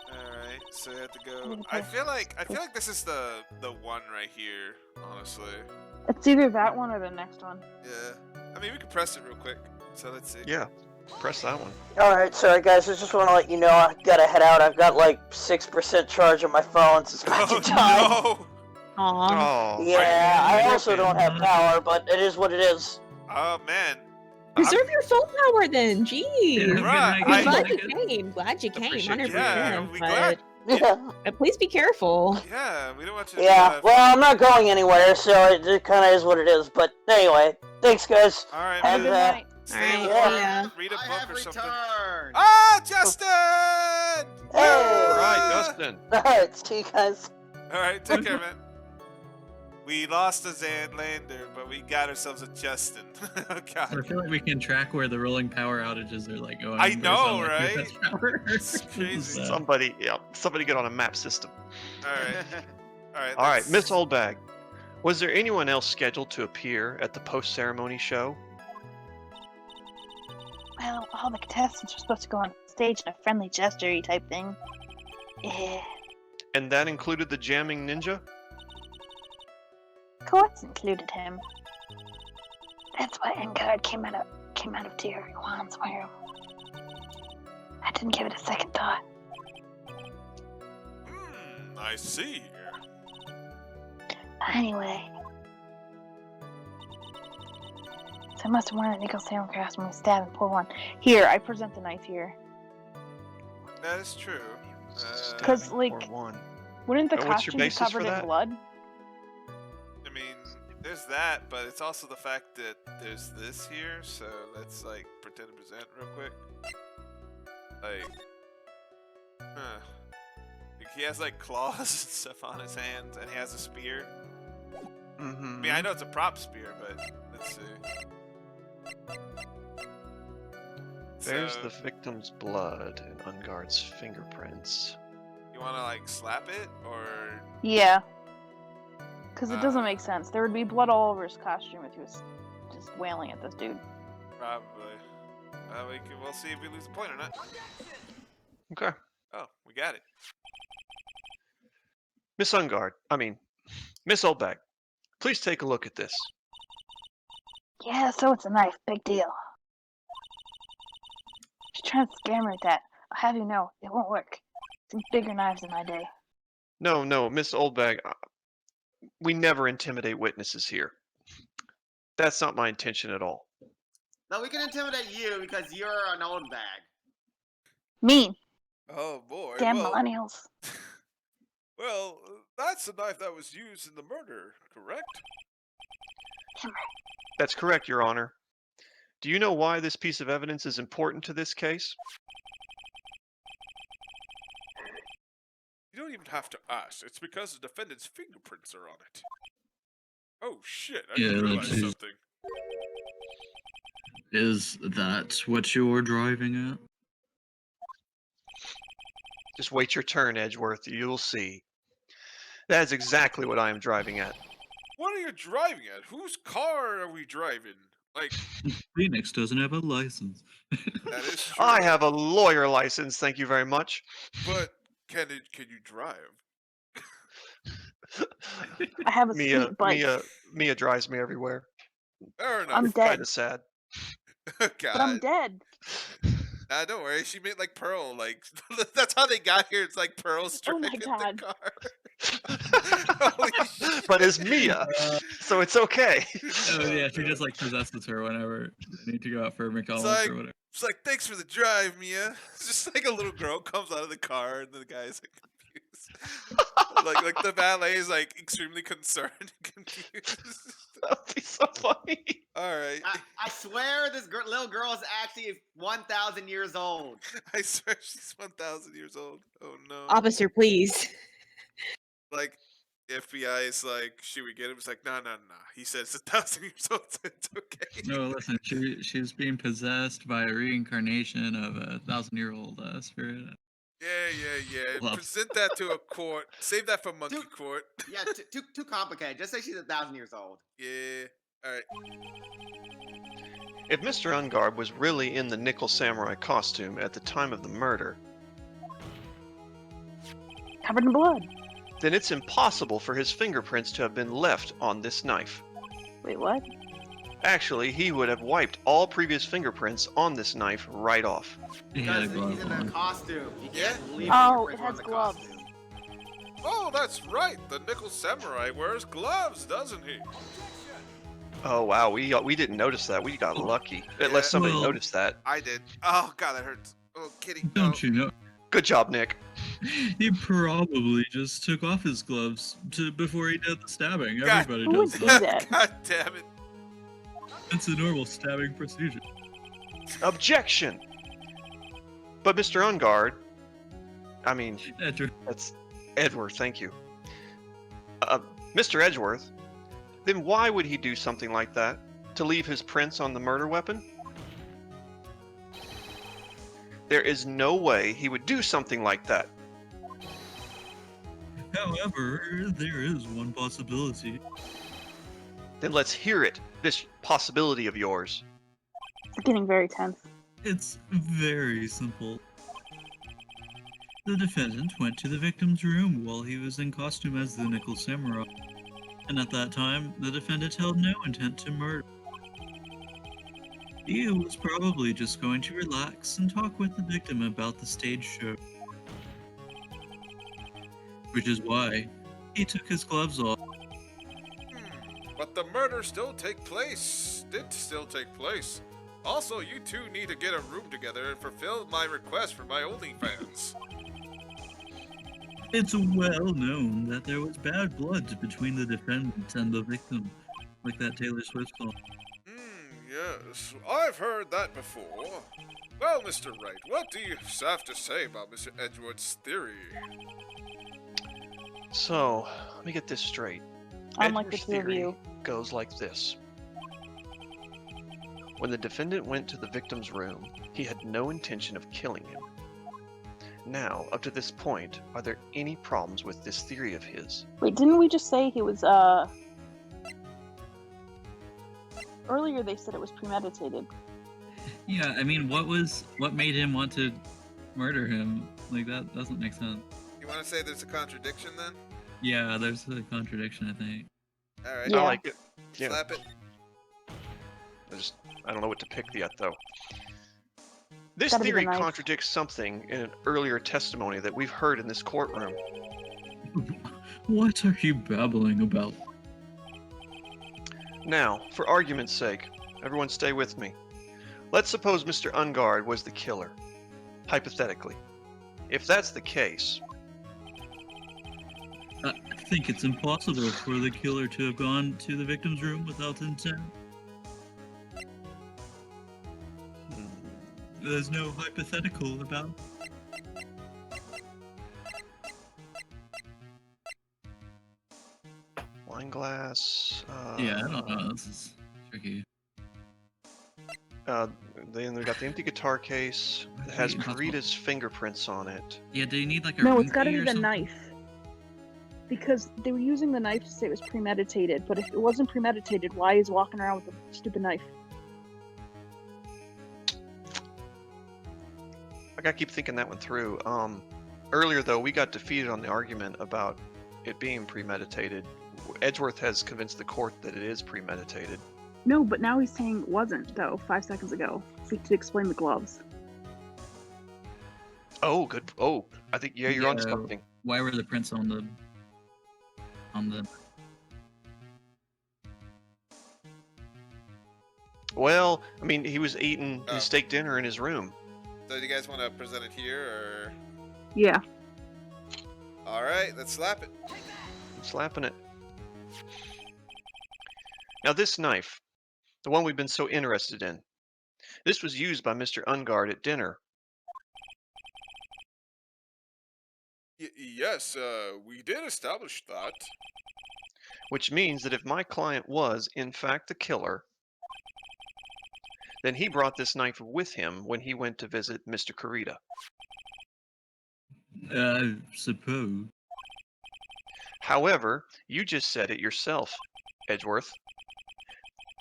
Alright, so I have to go. I feel like this is the one right here, honestly. It's either that one or the next one. Yeah. I mean, we can press it real quick. So let's see. Yeah, press that one. Alright, sorry guys, I just want to let you know I gotta head out. I've got like 6% charge on my phone, so it's about to die. No! Aw. Oh, Yeah, I also don't have power, but it is what it is. Oh man. Preserve your phone power then. Jeez. Right, I'm glad you came. Glad you came. Appreciate 100%. you. Yeah, we but glad. Yeah. please be careful. Yeah, we don't want you to Yeah, well, I'm not going anywhere, so it kind of is what it is. But anyway, thanks, guys. Alright, Have a And, good night. stay Alright, warm, see ya. read a I book have or something. returned. Ah, Justin! Hey! Right, Dustin. Alright, see you guys. Alright, take care, man. We lost a Zandlander, but we got ourselves a Justin. Oh, God. I feel like we can track where the rolling power outages are like going. I based know, on, like, who right? has power. It's crazy. So- Somebody get on a map system. Alright. Alright, All right, let's- Miss Oldbag. Was there anyone else scheduled to appear at the post-ceremony show? Well, all the contestants are supposed to go on stage in a friendly gesture type thing. Yeah. And that included the jamming ninja? Of course included him. That's why Ungard came out of Dear Juan's room. I didn't give it a second thought. I see. Anyway. So I must have worn a nickel salmon crafts when we stabbed and poor one. Here, I present the knife here. That is true. 'Cause, Stabbing like- for one. Wouldn't the What's your costume be basis for covered in that? blood? I mean, there's that, but it's also the fact that there's this here, so let's, like, pretend to present real quick. Like, Like, he has, like, claws and stuff on his hands, and he has a spear. I mean, I know it's a prop spear, but let's see. There's So, the victim's blood and Ungard's fingerprints. you want to, like, slap it, or... Yeah. Because it doesn't Uh. make sense. There would be blood all over his costume if he was just wailing at this dude. Probably. We'll see if we lose a point or not. Okay. Oh, we got it. Miss Miss Oldbag, please take a look at this. Yeah, so it's a knife. Big deal. She's trying to scare me with that. I'll have you know, it won't work. Some bigger knives in my day. No, Miss Oldbag, we never intimidate witnesses here. That's not my intention at all. No, we can intimidate you because you're an old bag. Mean. Oh, boy. Damn millennials. Well, that's the knife that was used in the murder, correct? That's correct, Your Honor. Do you know why this piece of evidence is important to this case? You don't even have to ask. It's because the defendant's fingerprints are on it. Oh, shit. I Yeah, just realized that's- something. Is that what you're driving at? Just wait your turn, Edgeworth. You'll see. That is exactly what I am driving at. What are you driving at? Whose car are we driving? Like, Phoenix doesn't have a license. that is true. I have a lawyer license, thank you very much. But can you drive? I have a Mia, sweet bike. Mia drives me everywhere. Fair I'm enough. dead. Kind of sad. God. But I'm dead. Don't worry. She made like Pearl. Like that's how they got here. It's like Pearl's Oh driving my the God. car. Holy shit. But it's Mia, so it's okay. Oh yeah, she just like possesses her whenever they need to go out for McDonald's like- or whatever. It's like, thanks for the drive, Mia. It's just like a little girl comes out of the car and the guy's like confused. like the valet is like extremely concerned and confused. That'd be so funny. All right. I swear this little girl is actually 1,000 years old. I swear she's 1,000 years old. Oh no. Officer, please. Like, FBI is like, should we get him? It's like, no. He says 1,000 years old. It's okay. No, listen, she was being possessed by a reincarnation of a 1,000-year-old spirit. Yeah. Love. Present that to a court. Save that for monkey court. Yeah, too complicated. Just say she's 1,000 years old. Yeah. All right. If Mr. Ungard was really in the Nickel Samurai costume at the time of the murder, Covered in blood. then it's impossible for his fingerprints to have been left on this knife. Wait, what? Actually, he would have wiped all previous fingerprints on this knife right off. He had a Because glove he's in on. the costume. He can't leave Oh, fingerprints it on has the gloves. costume. Oh, that's right. The Nickel Samurai wears gloves, doesn't he? Oh wow, we didn't notice that. We got lucky. Unless somebody Well- noticed that. I did. Oh, God, that hurts. Oh, kidding. Don't you know? Good job, Nick. He probably just took off his gloves before he did the stabbing. God. Everybody Who would does do that. that? God damn it. It's a normal stabbing procedure. Objection! But Mr. Ungard, I mean, Edgewood. that's Edward, thank you. Mr. Edgeworth, then why would he do something like that? To leave his prints on the murder weapon? There is no way he would do something like that. However, there is one possibility. Then let's hear it, this possibility of yours. It's getting very tense. It's very simple. The defendant went to the victim's room while he was in costume as the Nickel Samurai, and at that time, the defendant held no intent to murder. He was probably just going to relax and talk with the victim about the stage show. Which is why he took his gloves off. But the murder did still take place. Also, you two need to get a room together and fulfill my request for my OnlyFans. It's well known that there was bad blood between the defendant and the victim, like that Taylor Swift song. Yes, I've heard that before. Well, Mr. Wright, what do you have to say about Mr. Edgewood's theory? So, let me get this straight. Unlike the Edward's two of theory you. goes like this. When the defendant went to the victim's room, he had no intention of killing him. Now, up to this point, are there any problems with this theory of his? Wait, didn't we just say he was, Earlier they said it was premeditated. Yeah, I mean, what made him want to murder him? Like, that doesn't make sense. You want to say there's a contradiction then? Yeah, there's a contradiction, I think. Alright. Yeah. I like it. Yeah. Slap it. I don't know what to pick yet, though. This Gotta be the theory knife. contradicts something in an earlier testimony that we've heard in this courtroom. What are you babbling about? Now, for argument's sake, everyone stay with me. Let's suppose Mr. Ungard was the killer. Hypothetically. If that's the case, I think it's impossible for the killer to have gone to the victim's room without intent. There's no hypothetical about. wine glass. Yeah, I don't know. This is tricky. Then we got the empty guitar case. It has Impossible. Karita's fingerprints on it. Yeah, do you need like a No, room it's gotta key be or the something? knife. Because they were using the knife to say it was premeditated, but if it wasn't premeditated, why is he walking around with a stupid knife? I gotta keep thinking that one through. Earlier though, we got defeated on the argument about it being premeditated. Edgeworth has convinced the court that it is premeditated. No, but now he's saying it wasn't, though, 5 seconds ago. To explain the gloves. Oh, good. Oh, I think you're on Yeah. something. Why were the prints on the Well, I mean, he was eating Oh. his steak dinner in his room. So do you guys want to present it here, or? Yeah. Alright, let's slap it. I'm slapping it. Now this knife, the one we've been so interested in, this was used by Mr. Ungard at dinner. Yes, we did establish that. Which means that if my client was, in fact, the killer, then he brought this knife with him when he went to visit Mr. Kurita. I suppose. However, you just said it yourself, Edgeworth.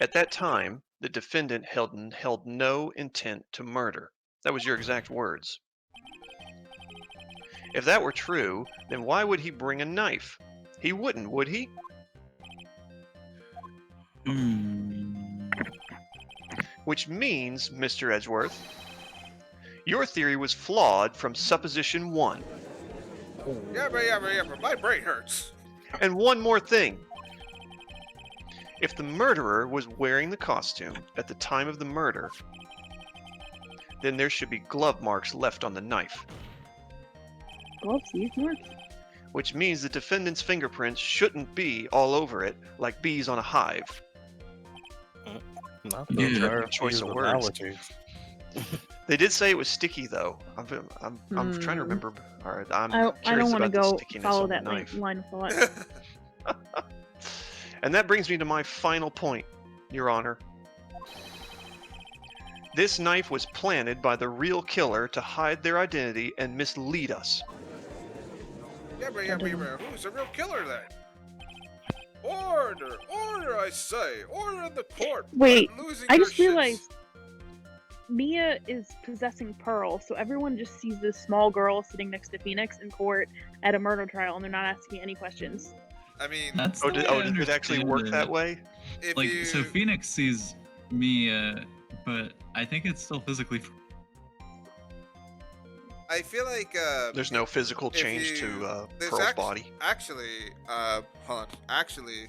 At that time, the defendant held no intent to murder. That was your exact words. If that were true, then why would he bring a knife? He wouldn't, would he? Which means, Mr. Edgeworth, your theory was flawed from supposition 1. Yeah, but my brain hurts. And one more thing. If the murderer was wearing the costume at the time of the murder, then there should be glove marks left on the knife. Gloves, these marks? Which means the defendant's fingerprints shouldn't be all over it like bees on a hive. Not Yeah. those are Choice use of of words. analogies. They did say it was sticky though. I'm trying to remember. All right, I'm I don't curious want to about the go stickiness follow on the that knife. line of thought. And that brings me to my final point, Your Honor. This knife was planted by the real killer to hide their identity and mislead us. Yeah, but who's the real killer then? Order, I say, order in the court. Wait, Quit losing I your just shits. realized Mia is possessing Pearl, so everyone just sees this small girl sitting next to Phoenix in court at a murder trial, and they're not asking any questions. I mean, That's Oh, the did, way I did it actually understand work it. that way? if Like, you, so Phoenix sees me, but I think it's still physically. I feel like There's no physical if change you- to there's Pearl's body. Actually, hold on. Actually,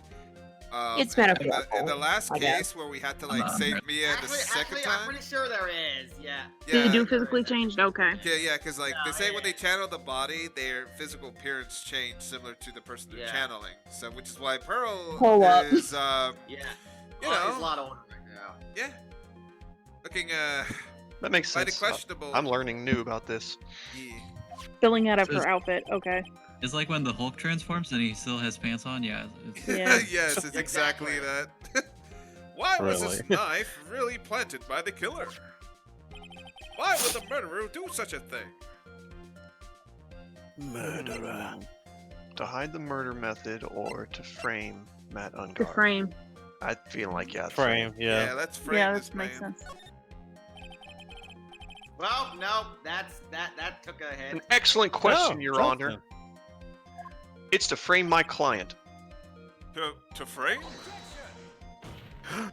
It's in metaphorical, the last I guess. case where we had to I'm like not save right. Mia the second I'm time. pretty sure there is. Yeah. Yeah, They do physically changed? Okay. yeah, because like they No, say when yeah. they channel the body, their physical appearance change similar to the person they're Yeah. channeling. So, which is why Pearl Hold up. is, Yeah. you He's a know, lot older right now. yeah, looking That makes mighty sense. questionable. I'm learning new about this. Yeah. Filling out of So her outfit. Okay. It's like when the Hulk transforms and he still has pants on. Yeah. It's, Yeah. Yes, it's exactly that. Why was this Really? knife really planted by the killer? Why would the murderer do such a thing? Murderer. To hide the murder method or to frame Matt Ungard? To frame. I feel like, yeah. Frame, yeah. Let's frame Yeah, this that makes man. sense. Well, no, that took a hit. An excellent question, Oh, Your Justin. Honor. It's to frame my client. To frame?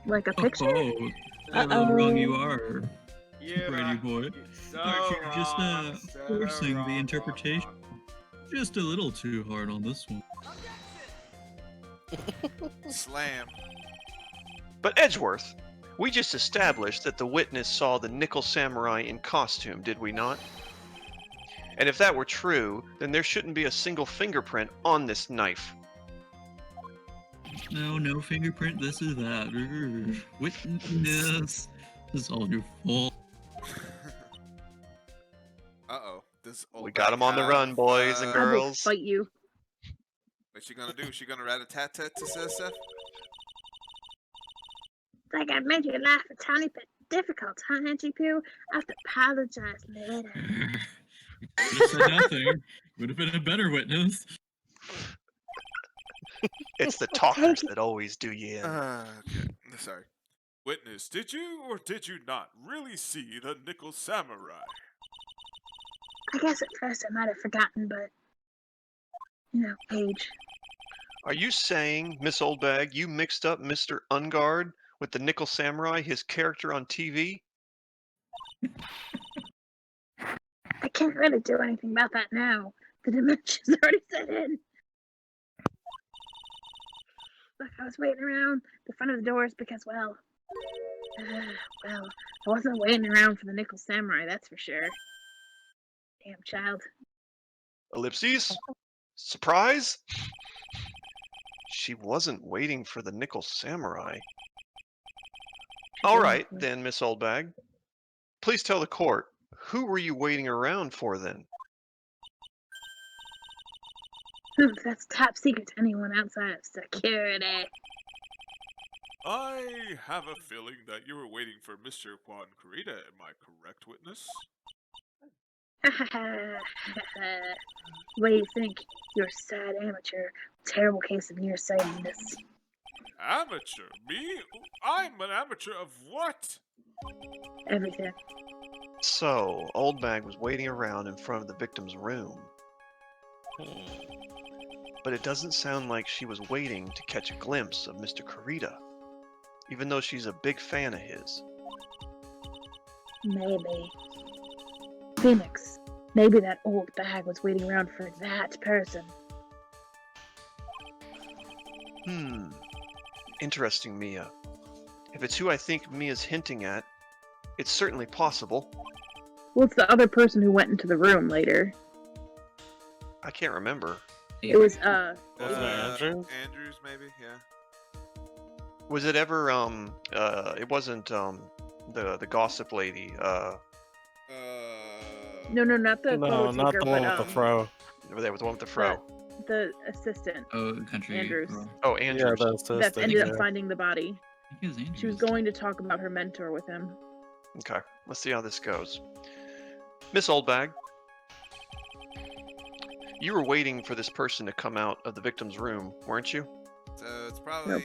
Like a picture? oh, how wrong you are, You Brady are boy. so Aren't you just wrong, so forcing wrong, the wrong, interpretation? wrong. Just a little too hard on this one. Slam. But Edgeworth, we just established that the witness saw the nickel samurai in costume, did we not? And if that were true, then there shouldn't be a single fingerprint on this knife. No fingerprint, this is that. Witness. This is all your fault. Uh-oh. This old We got bag him on the have, run, boys and I will girls. fight you. What's she gonna do? She gonna rat-a-tat-tat to Seth? Like I made your life a tiny bit difficult, huh, Auntie Pooh? I have to apologize later. Could have said nothing. Would have been a better witness. It's the talkers that always do you in. Okay. Sorry. Witness, did you or did you not really see the nickel samurai? I guess at first I might have forgotten, but you know, age. Are you saying, Miss Oldbag, you mixed up Mr. Ungard with the nickel samurai, his character on TV? I can't really do anything about that now. The dementia's already set in. Look, I was waiting around the front of the doors because, well, I wasn't waiting around for the nickel samurai, that's for sure. Damn child. Ellipses? Surprise? She wasn't waiting for the nickel samurai. All right, then, Miss Oldbag. Please tell the court, who were you waiting around for then? That's top secret to anyone outside of security. I have a feeling that you were waiting for Mr. Juan Corrida. Am I correct, witness? What do you think? You're a sad amateur. Terrible case of nearsightedness. Amateur? Me? I'm an amateur of what? Everything. So, Old Bag was waiting around in front of the victim's room. But it doesn't sound like she was waiting to catch a glimpse of Mr. Corrida, even though she's a big fan of his. Maybe. Phoenix. Maybe that old bag was waiting around for that person. Interesting, Mia. If it's who I think Mia's hinting at, it's certainly possible. Well, it's the other person who went into the room later. I can't remember. It was, Wasn't it Andrews? Andrews, maybe, yeah. Was it ever, it wasn't, the gossip lady, No, not the No, photo not taker, the one but, with the fro. There was the one with the fro. the assistant. Oh, country. Andrews. Oh, Yeah, Andrews. that's That ended yeah. up finding the body. I think it was Andrews. She was going to talk about her mentor with him. Okay, let's see how this goes. Miss Oldbag, you were waiting for this person to come out of the victim's room, weren't you? So it's probably...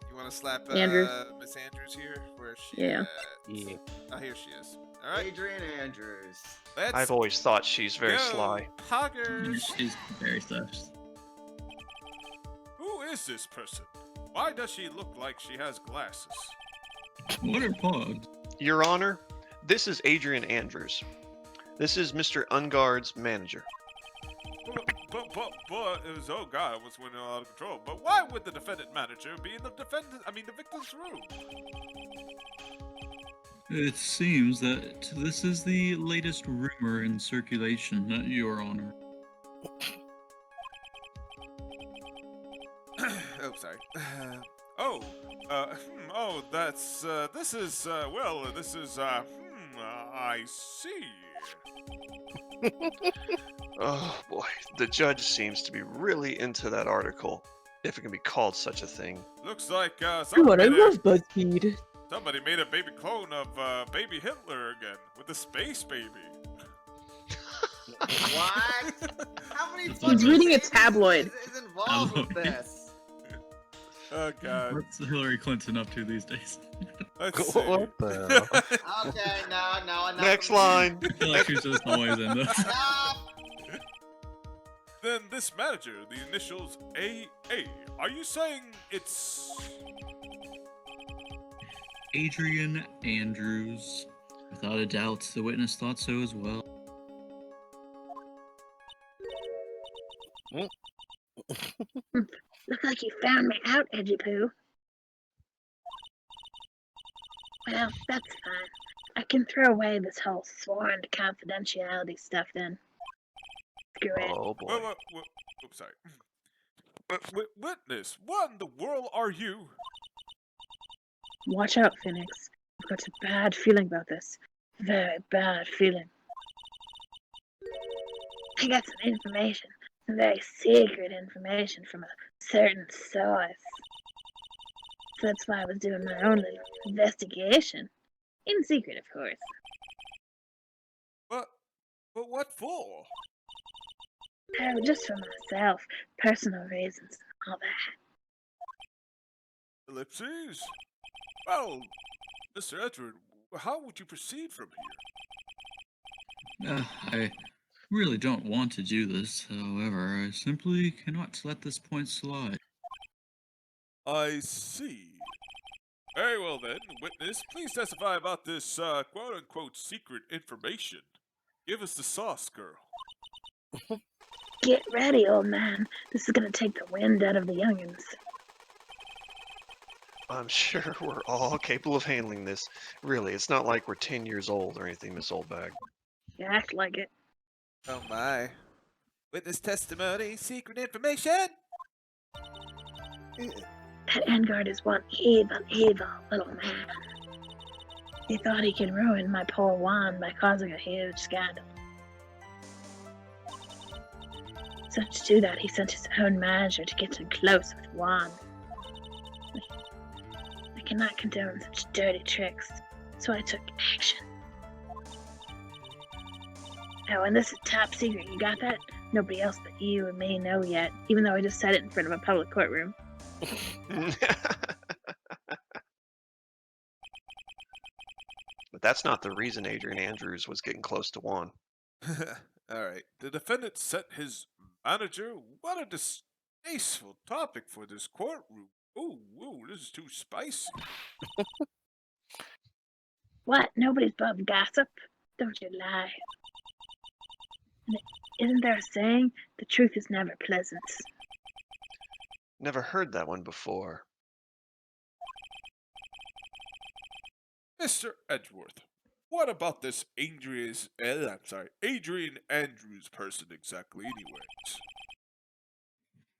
You want to slap Andrews. Miss Andrews here? Where is she Yeah. at? Yeah. Oh, here she is. Alright, Adrian Andrews. let's I've always thought she's very go, sly. Poggers! She's very sus. Who is this person? Why does she look like she has glasses? What are pods? Your Honor, this is Adrian Andrews. This is Mr. Ungard's manager. But it was, oh god, I was winning out of control. But why would the defendant manager be in the victim's room? It seems that this is the latest rumor in circulation, Your Honor. Oh, sorry. I see. Oh boy, the judge seems to be really into that article, if it can be called such a thing. Looks like, BuzzFeed. somebody made a baby clone of, baby Hitler again, with the space baby. What? How many He's fucking reading a babies tabloid. is involved with this? Oh god. What's Hillary Clinton up to these days? Let's see. What the hell? Okay, no, enough. Next line. I feel like she's just always in this. Stop. Then this manager, the initials AA, are you saying it's... Adrian Andrews. Without a doubt, the witness thought so as well. Looks like you found me out, Edgy Poo. Well, that's fine. I can throw away this whole sworn confidentiality stuff then. Screw it. Oh boy. Oops, sorry. Witness, what in the world are you? Watch out, Phoenix. I've got a bad feeling about this. Very bad feeling. I got some information. Some very secret information from a certain source. So that's why I was doing my own little investigation. In secret, of course. But what for? Oh, just for myself. Personal reasons and all that. Ellipses? Well, Mr. Edgewood, how would you proceed from here? I really don't want to do this, however, I simply cannot let this point slide. I see. Very well then, witness, please testify about this, quote-unquote secret information. Give us the sauce, girl. Get ready, old man. This is gonna take the wind out of the youngins. I'm sure we're all capable of handling this. Really, it's not like we're 10 years old or anything, Miss Oldbag. You act like it. Oh my. Witness testimony, secret information? That Ungard is one evil little man. He thought he could ruin my poor Juan by causing a huge scandal. So to do that, he sent his own manager to get him close with Juan. I cannot condone such dirty tricks, so I took action. Oh, and this is top secret, you got that? Nobody else but you and me know yet, even though I just said it in front of a public courtroom. But that's not the reason Adrian Andrews was getting close to Juan. All right. The defendant sent his manager. What a disgraceful topic for this courtroom. Ooh, this is too spicy. What? Nobody's above gossip? Don't you lie. And isn't there a saying, the truth is never pleasant? Never heard that one before. Mr. Edgeworth, what about this Adrian Andrews person exactly, anyways?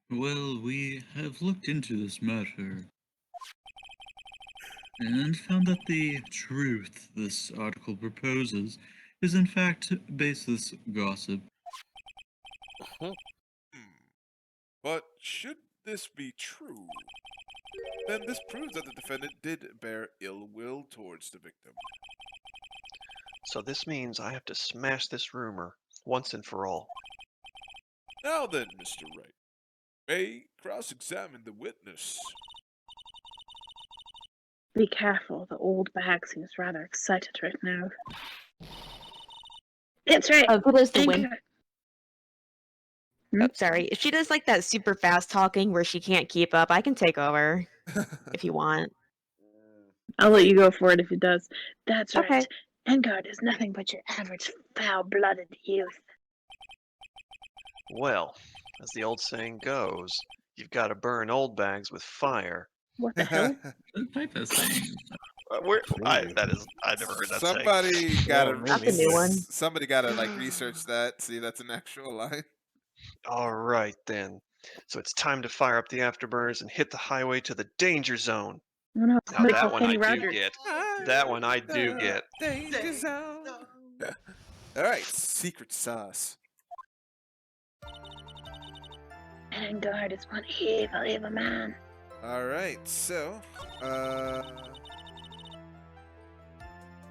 Well, we have looked into this matter and found that the truth this article proposes is in fact baseless gossip. But should this be true, then this proves that the defendant did bear ill will towards the victim. So this means I have to smash this rumor once and for all. Now then, Mr. Wright, may cross-examine the witness. Be careful, the old bag seems rather excited right now. That's right. Oh, who does the win? Ungard. Oh, sorry. If she does like that super fast talking where she can't keep up, I can take over if you want. I'll let you go for it if it does. That's right. Okay. Ungard is nothing but your average foul-blooded youth. Well, as the old saying goes, you've got to burn old bags with fire. What the hell? What type of saying? I never heard that saying. Somebody gotta That's a new one. Somebody gotta like research that, see that's an actual line. All right then. So it's time to fire up the afterburners and hit the highway to the danger zone. Oh no, Now somebody that call one I Kenny do Rogers. get. That one I do get. Danger zone. All right, secret sauce. Ungard is one evil man. All right, so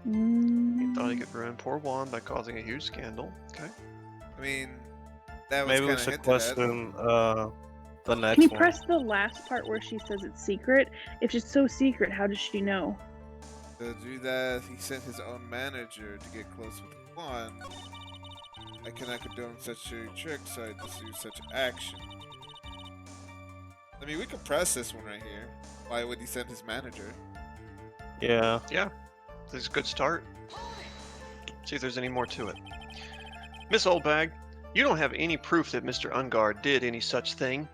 He thought he could ruin poor Juan by causing a huge scandal. Okay. I mean, that was Maybe we kind of should hinted at. question the next Can you one. press the last part where she says it's secret? If it's so secret, how does she know? To do that, he sent his own manager to get close with Juan. I cannot condone such dirty tricks, so I pursue such action. I mean, we could press this one right here. Why would he send his manager? Yeah. Yeah. This is a good start. See if there's any more to it. Miss Oldbag, you don't have any proof that Mr. Ungard did any such thing.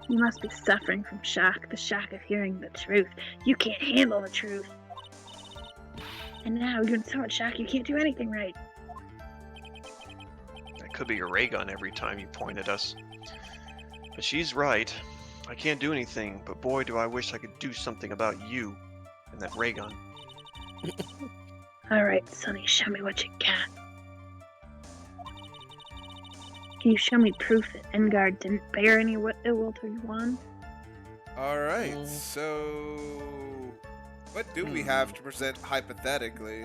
You must be suffering from shock, the shock of hearing the truth. You can't handle the truth. And now you're in so much shock you can't do anything right. That could be your ray gun every time you point at us. But she's right. I can't do anything, but boy do I wish I could do something about you and that ray gun. Alright, Sonny, show me what you got. Can you show me proof that Ungard didn't bear any ill will to Juan? Alright, so what do we have to present hypothetically?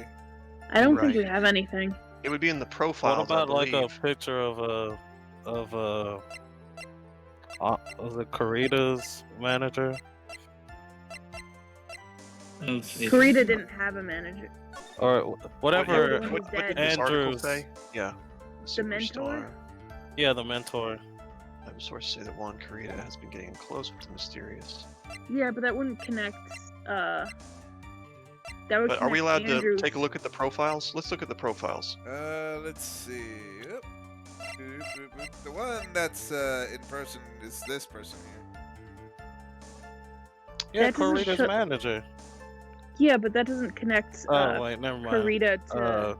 I don't think Right. we have anything. It would be in the What profiles, about I like a believe. picture of was it Karita's manager? Karita didn't have a manager. Or whatever. What- What did this article Andrews. say? Yeah. The mentor? Yeah, the mentor. Some sources say that Juan Karita has been getting close with the mysterious. Yeah, but that wouldn't connect. That would. But are we connect allowed Andrews. to take a look at the profiles? Let's look at the profiles. Let's see. Yep. The one that's in person is this person here. Yeah, That doesn't Karita's show- manager. Yeah, but that doesn't connect Oh wait, never mind. Karita to Uh,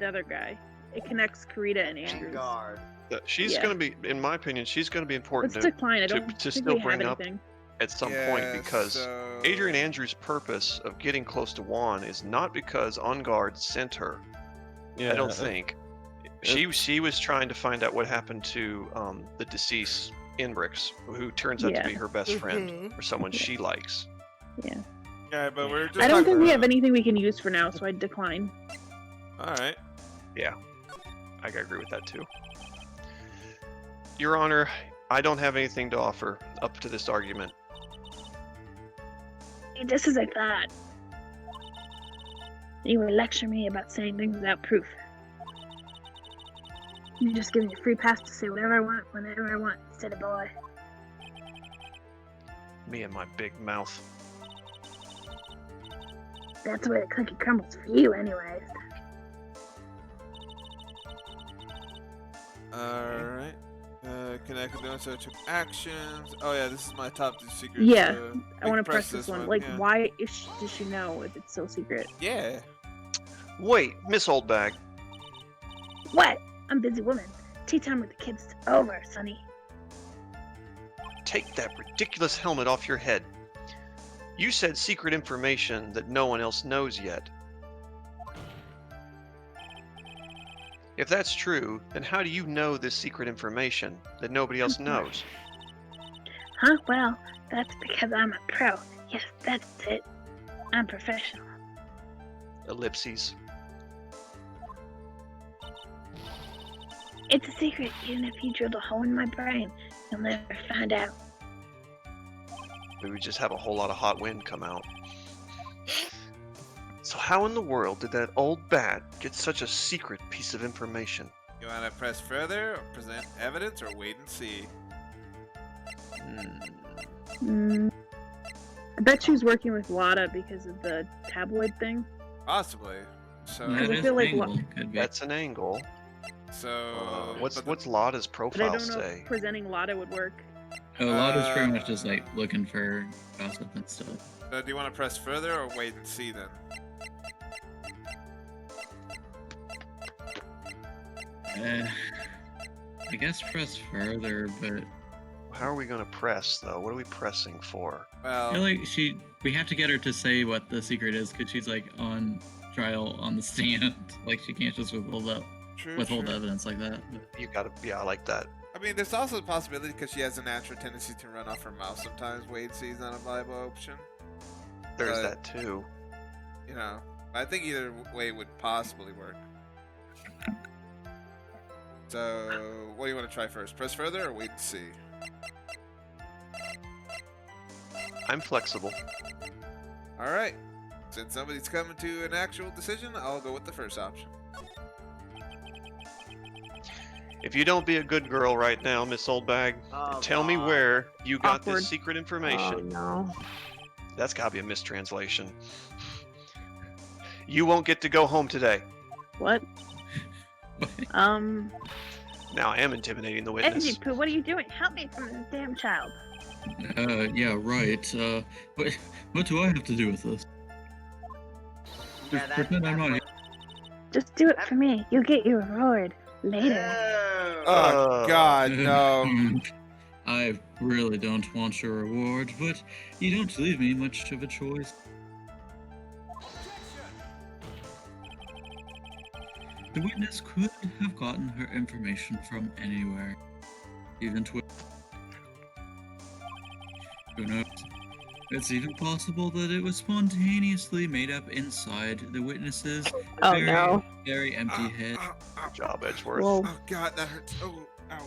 the other guy. It connects Karita and Andrews. Ungard. She's Yeah. going to be, in my opinion, she's going to be important Let's to, decline. I don't to think still we have bring up anything. at some point because Adrian Andrews' purpose of getting close to Juan is not because Ungard sent her. yeah. I don't think. She was trying to find out what happened to the deceased Inbrix, who turns out to be her best friend or someone she likes. Yeah. Yeah, but we're just. I don't think we have about- anything we can use for now, so I'd decline. All right. Yeah, I agree with that too. Your Honor, I don't have anything to offer up to this argument. This is like that. You would lecture me about saying things without proof. You just give me a free pass to say whatever I want, whenever I want, instead of boy. Me and my big mouth. That's the way the cookie crumbles for you, anyways. Alright. Connect with notes, took actions. Oh yeah, this is my top 2 secrets. Yeah, I we want to can press this one. Like, yeah. why does she know if it's so secret? Yeah. Wait, Miss Oldbag. What? I'm a busy woman. Tea time with the kids is over, Sonny. Take that ridiculous helmet off your head. You said secret information that no one else knows yet. If that's true, then how do you know this secret information that nobody else knows? Huh? Well, that's because I'm a pro. Yes, that's it. I'm professional. Ellipses. It's a secret, even if you drilled a hole in my brain, you'll never find out. We would just have a whole lot of hot wind come out. So how in the world did that old bat get such a secret piece of information? You want to press further, or present evidence, or wait and see? I bet she was working with Lada because of the tabloid thing. Possibly. So. That I is feel an like angle. Could be. That's an angle. So. What's Lada's But I profile don't know say? if presenting Lada would work. A lot is pretty much just like looking for gossip and stuff. Do you want to press further, or wait and see then? I guess press further, but How are we going to press, though? What are we pressing for? I Well. feel like we have to get her to say what the secret is because she's like on trial on the stand. Like she can't just withhold evidence like that. You gotta, yeah, I like that. I mean, there's also the possibility because she has a natural tendency to run off her mouth sometimes. Wait and see is not a viable option. There's But- that too. You know, I think either way would possibly work. So, what do you want to try first? Press further or wait and see? I'm flexible. Alright. Since somebody's coming to an actual decision, I'll go with the first option. If you don't be a good girl right now, Miss Oldbag, Oh, and tell me God. where you got Awkward. this secret information. Oh no. That's gotta be a mistranslation. You won't get to go home today. What? Now I am intimidating the witness. Edgy Poo, what are you doing? Help me from this damn child. Yeah, right. What do I have to do with this? Yeah, Just pretend I'm not here. Just do it for me. You'll get your reward later. Oh, God, no. I really don't want your reward, but you don't leave me much of a choice. The witness could have gotten her information from anywhere, even Twitter. Who knows? It's even possible that it was spontaneously made up inside the witness's Oh very, no. very empty head. Good job, Edgeworth. Whoa. Oh, God, that hurts. Oh, ow.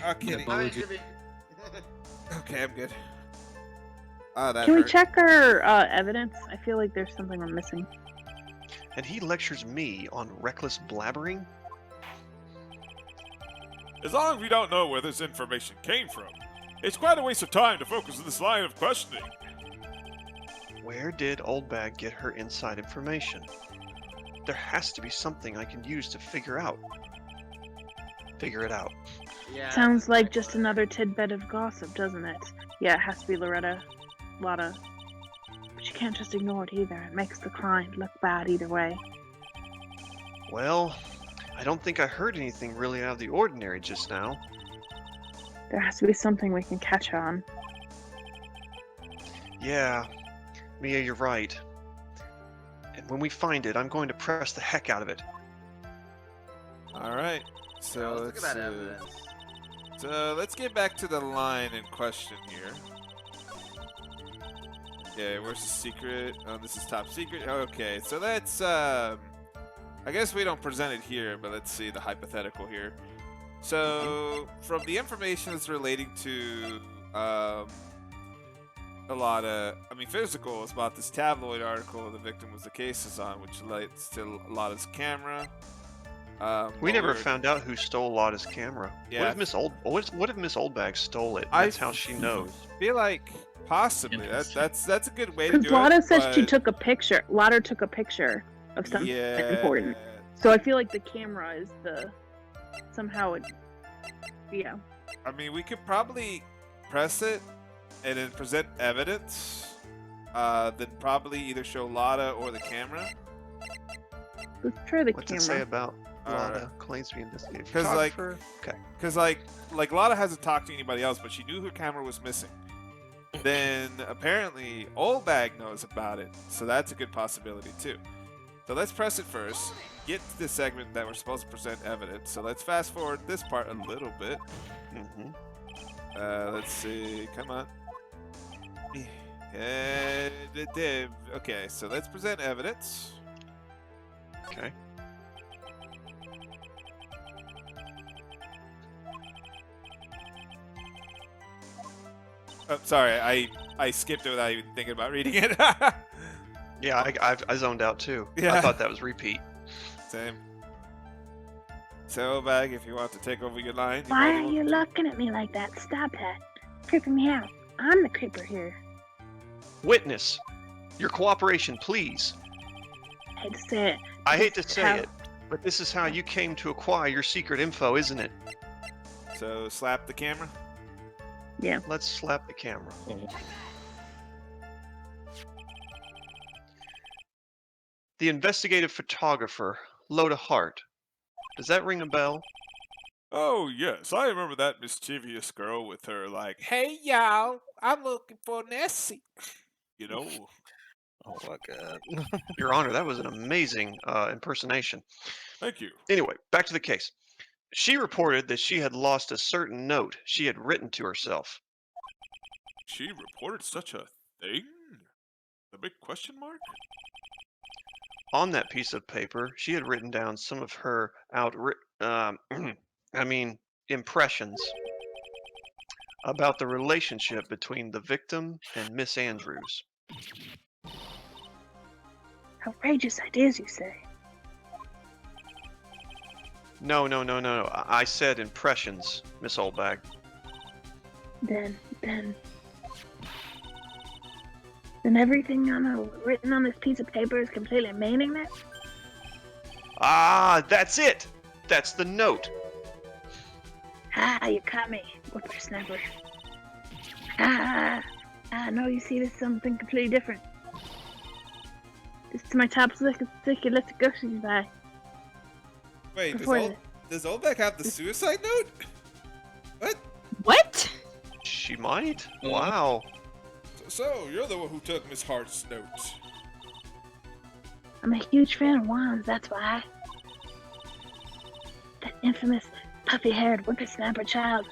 Oh, kidding. Apology. Okay, I'm good. Ah, that Can we hurt. check our evidence? I feel like there's something we're missing. And he lectures me on reckless blabbering? As long as we don't know where this information came from, it's quite a waste of time to focus on this line of questioning. Where did Oldbag get her inside information? There has to be something I can use to figure it out. Yeah. Sounds like just another tidbit of gossip, doesn't it? Yeah, it has to be Lada. But you can't just ignore it either. It makes the client look bad either way. Well, I don't think I heard anything really out of the ordinary just now. There has to be something we can catch on. Yeah, Mia, you're right. And when we find it, I'm going to press the heck out of it. All right. So Look at that evidence. So let's get back to the line in question here. Okay, where's the secret? Oh, this is top secret. Okay, so that's I guess we don't present it here, but let's see the hypothetical here. So from the information that's relating to a lot of, physical is about this tabloid article the victim was the case is on, which relates to Lotta's camera. We never found out who stole Lotta's camera. Yeah. What if Miss Oldbag stole it? That's how she knows. Feel like possibly that's a good way to Because do Lotta it. said she but- took a picture. Lotta took a picture of something important. So I feel like the camera is somehow it. Yeah. We could probably press it and then present evidence. Then probably either show Lotta or the camera. Let's try the What's camera. it say about Lotta Alright. claims to be investigated? Because Okay. like Lotta hasn't talked to anybody else, but she knew her camera was missing. Then apparently Oldbag knows about it, so that's a good possibility too. So let's press it first. Get to the segment that we're supposed to present evidence. So let's fast forward this part a little bit. Let's see. Come on. Okay, so let's present evidence. Okay. Oh, sorry, I skipped it without even thinking about reading it. Yeah, I zoned out too. Yeah. I thought that was repeat. Same. So, Bag, if you want to take over your line. Why are you looking at me like that? Stop that. Creeping me out. I'm the creeper here. Witness, your cooperation, please. I hate to say it. I hate to This is say how- it, but this is how you came to acquire your secret info, isn't it? So, slap the camera. Yeah. Let's slap the camera. The investigative photographer, Lotta Hart. Does that ring a bell? Oh, yes, I remember that mischievous girl with her, like, Hey, y'all, I'm looking for Nessie. you know. Oh my god. Your Honor, that was an amazing impersonation. Thank you. Anyway, back to the case. She reported that she had lost a certain note she had written to herself. She reported such a thing? The big question mark? On that piece of paper, she had written down some of her impressions about the relationship between the victim and Miss Andrews. Outrageous ideas, you say? No. I said impressions, Miss Oldbag. Then everything written on this piece of paper is completely meaningless? Ah, that's it! That's the note. Ah, you caught me, whippersnapper. No, you see, this is something completely different. This is my top secret groceries buy. Wait, Before does Oldbag have the suicide note? What? What? She might? Wow. So, you're the one who took Miss Hart's notes. I'm a huge fan of wands, that's why. That infamous, puffy-haired whippersnapper child.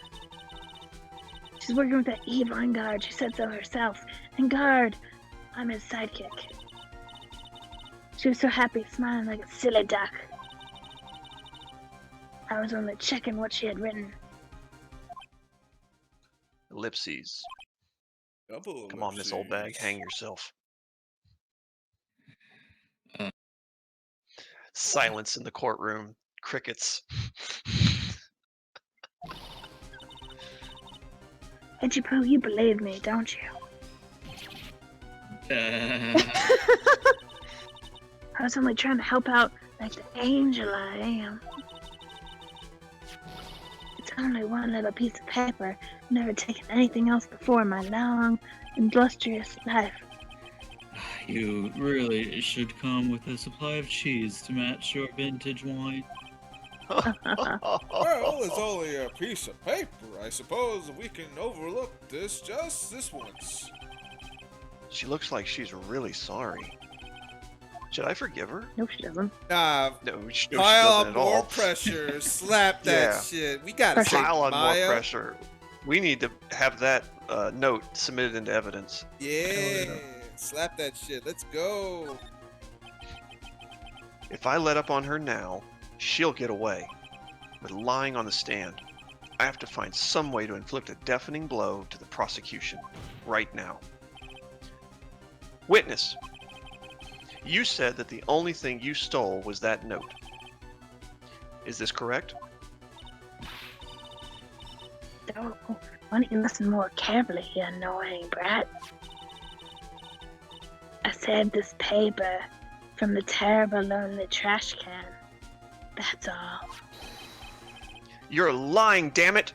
She's working with that evil Ungard. She said so herself. Ungard, I'm his sidekick. She was so happy, smiling like a silly duck. I was only checking what she had written. Ellipses. Double Come on, Miss Oldbag, hang yourself. Silence in the courtroom. Crickets. Edgewood, you believe me, don't you? I was only trying to help out like the angel I am. It's only one little piece of paper. Never taken anything else before in my long, illustrious life. You really should come with a supply of cheese to match your vintage wine. Well, it's only a piece of paper. I suppose we can overlook this just this once. She looks like she's really sorry. Should I forgive her? No, she doesn't. Nah, No, she pile doesn't on at more all. pressure. Slap that Yeah. shit. We gotta say Pile on Maya. more pressure. We need to have that note submitted into evidence. Yeah. Slap that shit. Let's go. If I let up on her now, she'll get away with lying on the stand. I have to find some way to inflict a deafening blow to the prosecution right now. Witness, you said that the only thing you stole was that note. Is this correct? Oh, why don't you listen more carefully, you annoying brat? I saved this paper from the terrible lonely trash can. That's all. You're lying, damn it!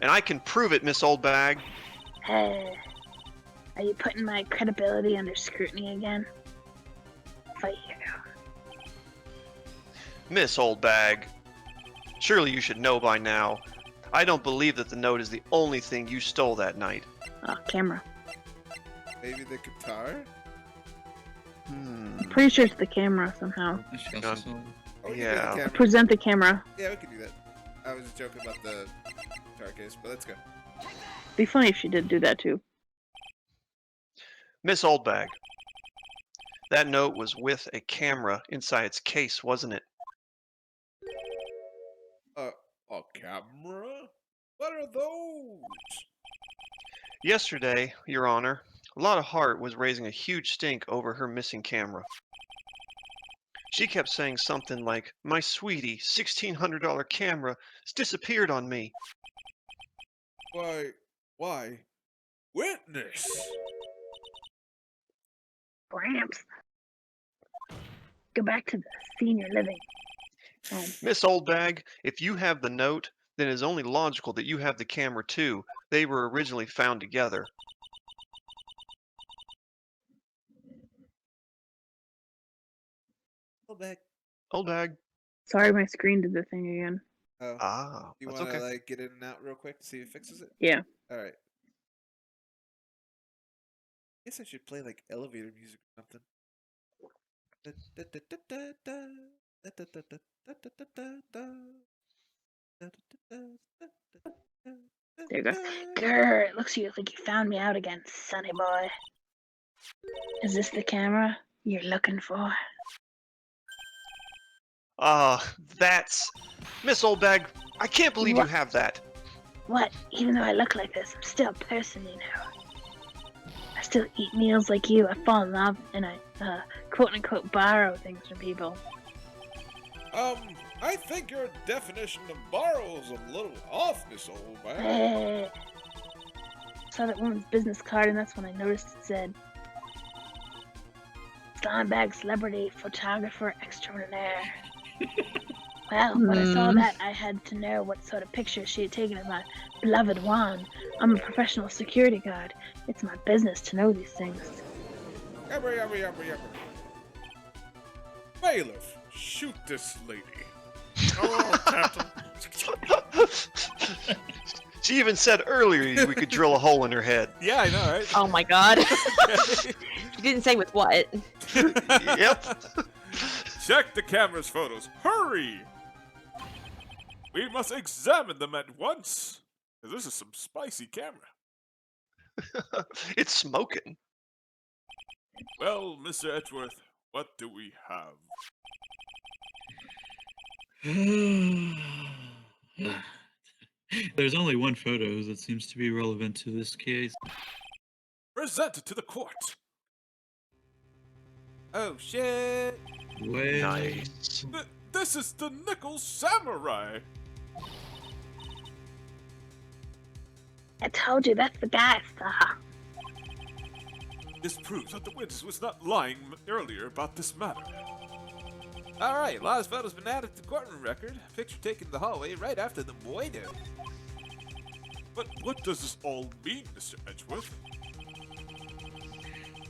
And I can prove it, Miss Oldbag. Hey, are you putting my credibility under scrutiny again? Fight you. Miss Oldbag, surely you should know by now. I don't believe that the note is the only thing you stole that night. Oh, camera. Maybe the guitar? Hmm. I'm pretty sure it's the camera somehow. She also saw it. Oh, we can do Yeah. the camera. Present the camera. Yeah, we can do that. I was just joking about the guitar case, but let's go. Be funny if she did do that too. Miss Oldbag, that note was with a camera inside its case, wasn't it? A camera? What are those? Yesterday, Your Honor, a lot of heart was raising a huge stink over her missing camera. She kept saying something like, "My sweetie, $1,600 camera has disappeared on me." Why? Witness! Gramps. Go back to the senior living. Miss Oldbag, if you have the note, then it is only logical that you have the camera too. They were originally found together. Oldbag. Sorry, my screen did the thing again. Oh. Ah, You that's want to okay. like get in and out real quick to see if it fixes it? Yeah. All right. I guess I should play like elevator music or something. There you go. Grr, it looks like you found me out again, sonny boy. Is this the camera you're looking for? That's... Miss Oldbag, I can't believe you What? have that. What? Even though I look like this, I'm still a person, you know. I still eat meals like you. I fall in love, and I, quote-unquote, borrow things from people. I think your definition of borrow is a little off, Miss Oldbag. Hey. Saw that woman's business card, and that's when I noticed it said, Slimebag Celebrity Photographer Extraordinaire. Well, when I saw that, I had to know what sort of picture she had taken of my beloved Juan. I'm a professional security guard. It's my business to know these things. Yabba. Bailiff, shoot this lady. Oh, Captain. She even said earlier we could drill a hole in her head. Yeah, I know, right? Oh my god. You didn't say with what. Yep. Check the camera's photos. Hurry! We must examine them at once. This is some spicy camera. It's smoking. Well, Mr. Edgeworth, what do we have? There's only one photo that seems to be relevant to this case. Present it to the court. Oh shit! Well, Nice. This is the Nickel Samurai. I told you that's the guy I saw. This proves that the witness was not lying earlier about this matter. All right, Law's photo's been added to the courtroom record. Picture taken in the hallway right after the moido. But what does this all mean, Mr. Edgeworth?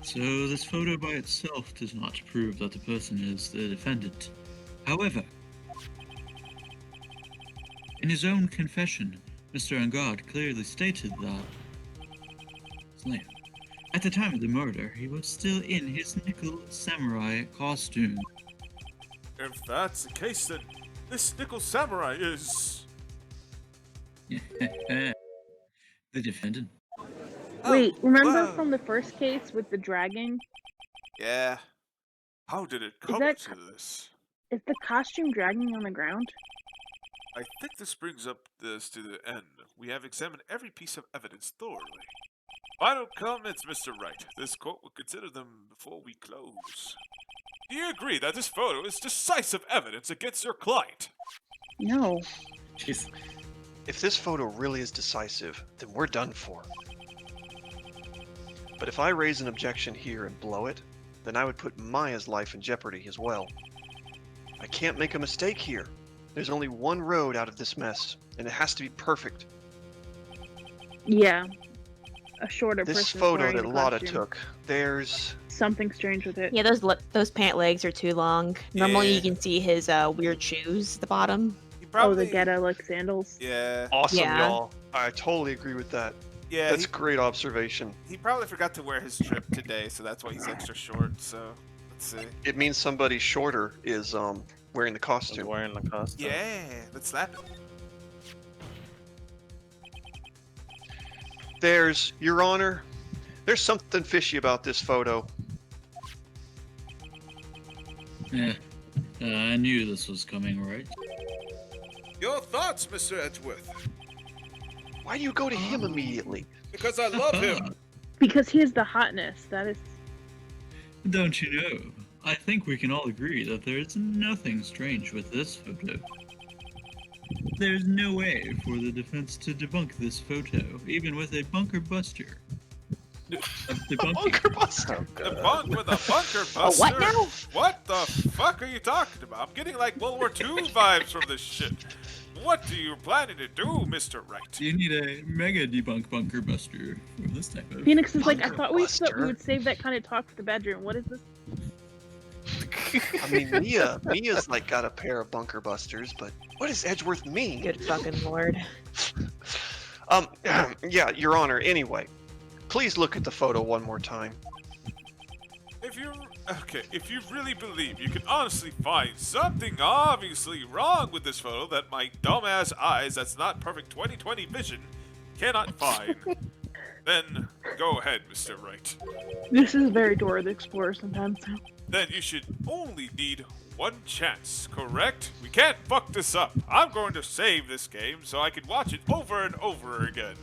so this photo by itself does not prove that the person is the defendant. However, in his own confession, Mr. Ungard clearly stated that At the time of the murder, he was still in his nickel samurai costume. If that's the case, then this nickel samurai is... The defendant. Wait, remember whoa. from the first case with the dragging? Yeah. How did it come that to this? Is the costume dragging on the ground? I think this brings up this to the end. We have examined every piece of evidence thoroughly. Final comments, Mr. Wright. This court will consider them before we close. Do you agree that this photo is decisive evidence against your client? No. Jeez. If this photo really is decisive, then we're done for. But if I raise an objection here and blow it, then I would put Maya's life in jeopardy as well. I can't make a mistake here. There's only one road out of this mess, and it has to be perfect. Yeah. A shorter This person photo wearing that the Lotta costume. took, there's... Something strange with it. Yeah, those pant legs are too long. Normally, Yeah. you can see his weird shoes at the bottom. He Oh, probably... the Geta like sandals. Yeah. Awesome, Yeah. y'all. I totally agree with that. Yeah, That's a great observation. he probably forgot to wear his strip today, so that's why he's extra short, so... Let's see. It means somebody shorter is wearing the costume. Wearing the costume. Yeah, let's slap it. There's, Your Honor, there's something fishy about this photo. I knew this was coming, right? Your thoughts, Mr. Edgewood? Why do you go to him immediately? Because I love him. Because he has the hotness. That is. Don't you know? I think we can all agree that there is nothing strange with this photo. There's no way for the defense to debunk this photo, even with a bunker buster. Bunker buster. The bunk with a bunker buster. what now? What the fuck are you talking about? I'm getting like World War II vibes from this shit. What are you planning to do, Mr. Wright? You need a mega debunk bunker buster for this type of... Phoenix is like, I Bunker thought we buster. would save that kind of talk for the bedroom. What is this? I mean, Mia's like got a pair of bunker busters, but what does Edgeworth mean? Good fucking lord. Yeah, Your Honor, anyway. Please look at the photo one more time. If you really believe you can honestly find something obviously wrong with this photo that my dumbass eyes that's not perfect 20/20 vision cannot find, then go ahead, Mr. Wright. This is very Dora the Explorer sometimes. Then you should only need one chance, correct? We can't fuck this up. I'm going to save this game so I can watch it over and over again.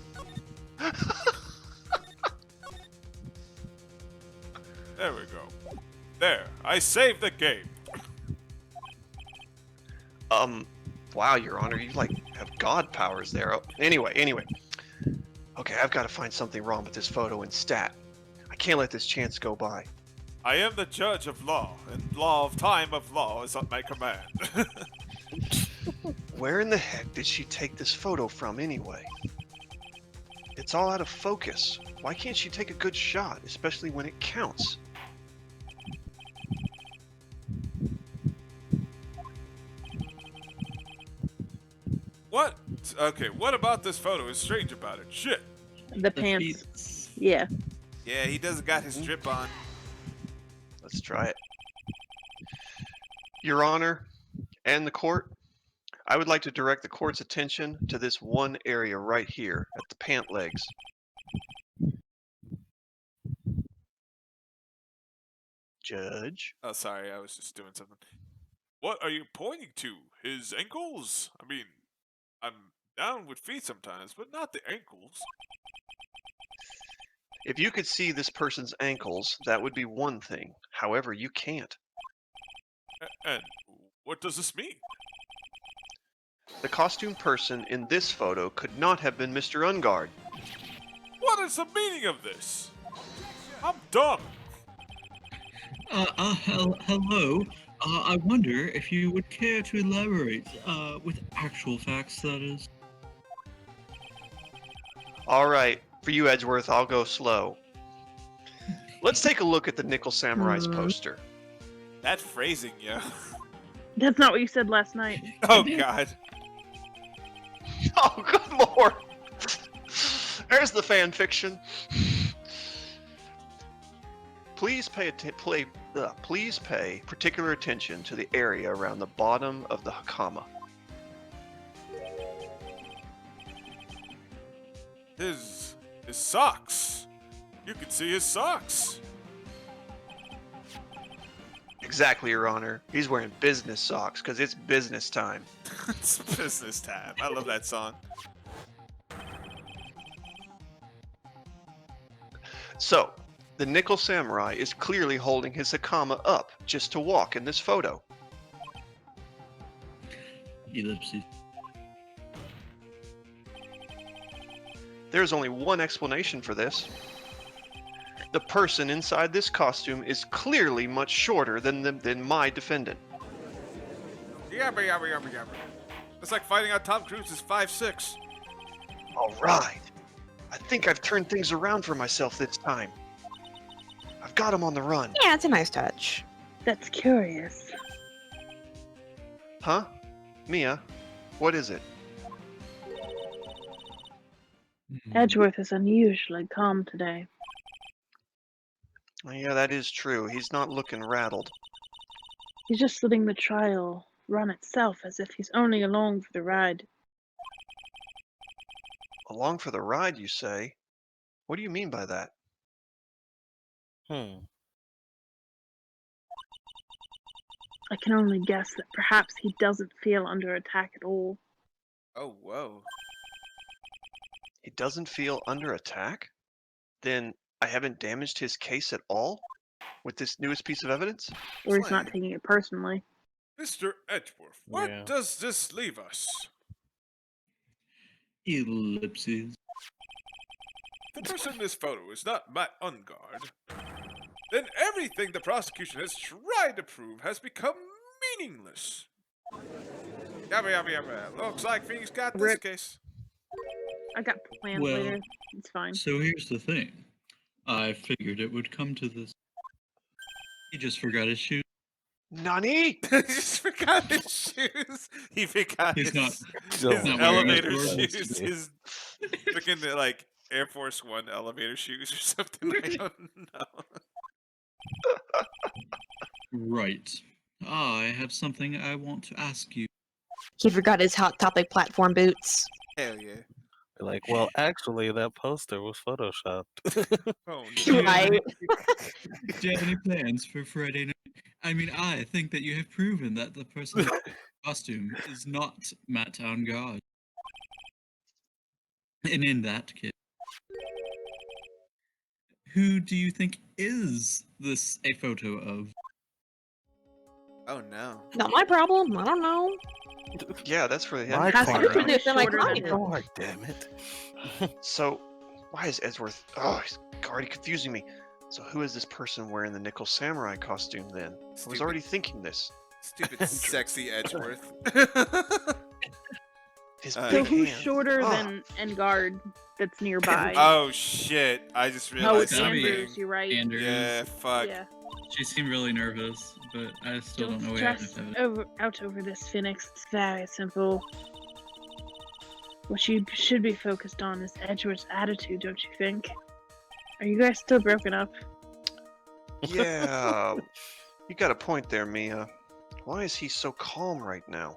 There we go. There, I saved the game. Wow, Your Honor, you like have god powers there. Oh, anyway. Okay, I've got to find something wrong with this photo and stat. I can't let this chance go by. I am the judge of law, and law of time of law is at my command. Where in the heck did she take this photo from anyway? It's all out of focus. Why can't she take a good shot, especially when it counts? What? Okay, what about this photo is strange about it? Shit. The pants. Yeah. Yeah, he doesn't got his strip on. Let's try it. Your Honor, and the court, I would like to direct the court's attention to this one area right here at the pant legs. Judge? Oh, sorry, I was just doing something. What are you pointing to? His ankles? I mean, I'm down with feet sometimes, but not the ankles. If you could see this person's ankles, that would be one thing. However, you can't. And what does this mean? The costume person in this photo could not have been Mr. Ungard. What is the meaning of this? I'm dumb. Hello. I wonder if you would care to elaborate, with actual facts, that is. Alright, for you, Edgeworth, I'll go slow. Let's take a look at the Nickel Samurai's poster. That phrasing, yo. That's not what you said last night. Oh, God. Oh, good lord! There's the fan fiction. Please pay particular attention to the area around the bottom of the hakama. His socks. You can see his socks. Exactly, Your Honor. He's wearing business socks because it's business time. It's business time. I love that song. So, the Nickel Samurai is clearly holding his hakama up just to walk in this photo. Ellipses. There's only one explanation for this. The person inside this costume is clearly much shorter than my defendant. Yabba yabba yabba yabba. It's like finding out Tom Cruise is 5'6". All right. I think I've turned things around for myself this time. I've got him on the run. Yeah, it's a nice touch. That's curious. Huh? Mia, what is it? Edgeworth is unusually calm today. Yeah, that is true. He's not looking rattled. He's just letting the trial run itself as if he's only along for the ride. Along for the ride, you say? What do you mean by that? Hmm. I can only guess that perhaps he doesn't feel under attack at all. Oh, whoa. He doesn't feel under attack? Then I haven't damaged his case at all? With this newest piece of evidence? Or he's not taking it personally. Mr. Edgeworth, what Yeah. does this leave us? Ellipses. The person in this photo is not Matt Ungard. Then everything the prosecution has tried to prove has become meaningless. Yabba yabba yabba. Looks like Phoenix got this Rip. case. I got plans Well, later. It's fine. So here's the thing. I figured it would come to this. He just forgot his shoes. Nani? He just forgot his shoes. He forgot He's his, not his wearing elevator his clothes shoes. today. His freaking like Air Force One elevator shoes or something. I don't know. Right. I have something I want to ask you. He forgot his Hot Topic platform boots. Hell yeah. Like, well, actually, that poster was photoshopped. Oh Do you no. have any- Right. Do you have any plans for Friday night? I mean, I think that you have proven that the person in the costume is not Matt Ungard. And in that case, who do you think is this a photo of? Oh no. Not my problem. I don't know. Yeah, that's for him. My Has to corner. be It's in my shorter than client. him. God damn it. So, why is Edgeworth... Oh, he's already confusing me. So who is this person wearing the Nickel Samurai costume then? I was Stupid. already thinking this. Stupid sexy Edgeworth. His So So big who's hands. shorter Oh, than Ungard that's nearby? Oh shit. I just Oh, realized it's that'd be something. Andrews, you're right. Andrews. Yeah, fuck. Yeah. She seemed really nervous, but I still don't know what stress happened. out over this, Phoenix. It's very simple. What you should be focused on is Edgeworth's attitude, don't you think? Are you guys still broken up? yeah. You got a point there, Mia. Why is he so calm right now?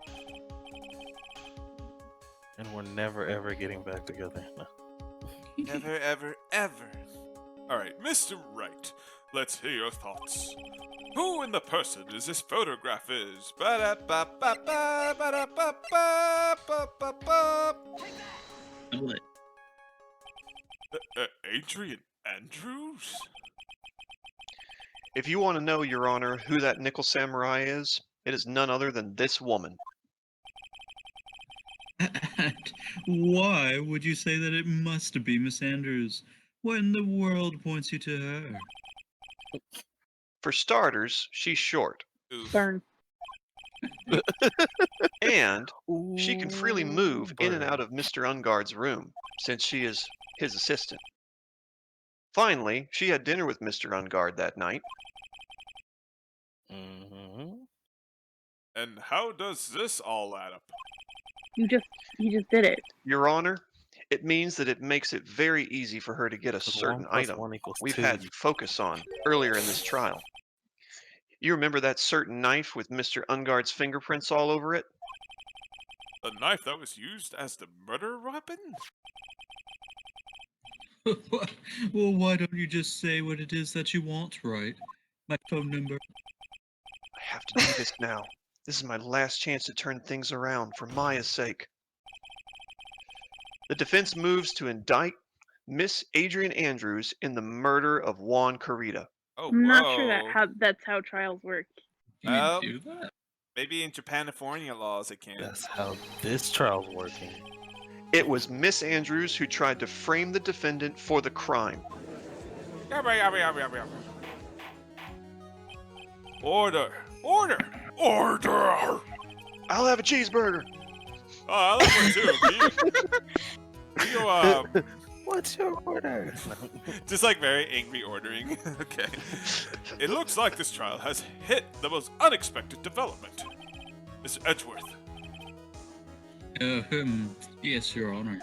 And we're never ever getting back together. No. Never, ever, ever. Alright, Mr. Wright, let's hear your thoughts. Who in the person is this photograph is? Ba-da-ba-ba-ba, ba-da-ba-ba, ba-ba-ba. What? Adrian Andrews? If you want to know, Your Honor, who that Nickel Samurai is, it is none other than this woman. And why would you say that it must be Miss Andrews? What in the world points you to her? For starters, she's short, Oof. Burn. and she can freely move in and burn. out of Mr. Ungard's room, since she is his assistant. Finally, she had dinner with Mr. Ungard that night. Mm-hmm. And how does this all add up? He just did it. Your Honor, It means that it makes it very easy for her to get a Because certain 1 + item 1 = we've 2. had focus on earlier in this trial. You remember that certain knife with Mr. Ungard's fingerprints all over it? The knife that was used as the murder weapon? Well, why don't you just say what it is that you want, right? My phone number. I have to do this now. This is my last chance to turn things around for Maya's sake. The defense moves to indict Miss Adrian Andrews in the murder of Juan Carita. Oh, I'm not sure whoa. that's how trials work. Can you Um, do that? Maybe in Japanifornia laws it can. That's how this trial's working. It was Miss Andrews who tried to frame the defendant for the crime. Order! Order! Order! I'll have a cheeseburger. Oh, I like one too. Can you, What's your order? just like very angry ordering. Okay. It looks like this trial has hit the most unexpected development. Mr. Edgeworth, Yes, Your Honor.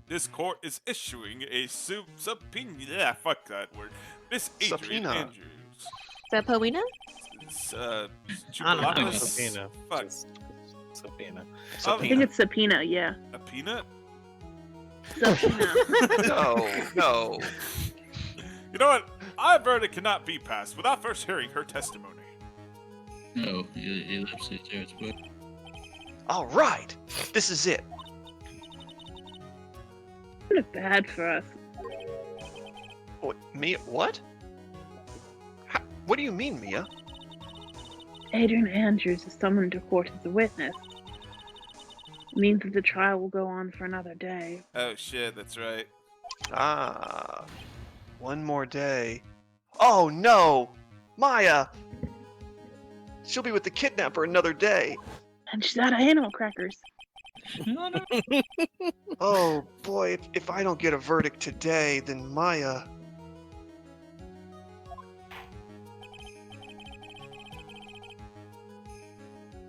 this court is issuing a subpoena. Yeah, fuck that word. Miss Adrian Subpoena. Andrews. Sapoina? I don't know. Subpoena. Fuck. Just subpoena. I think it's subpoena, yeah. A peanut? Subpoena. No. You know what? Our verdict cannot be passed without first hearing her testimony. No, you left it there, but All right. This is it. Kind of bad for us. What, Mia? What? What do you mean, Mia? Adrian Andrews is summoned to court as a witness. It means that the trial will go on for another day. Oh shit, that's right. Ah. One more day. Oh no! Maya! She'll be with the kidnapper another day. And she's out of animal crackers. no. Oh boy, if I don't get a verdict today, then Maya.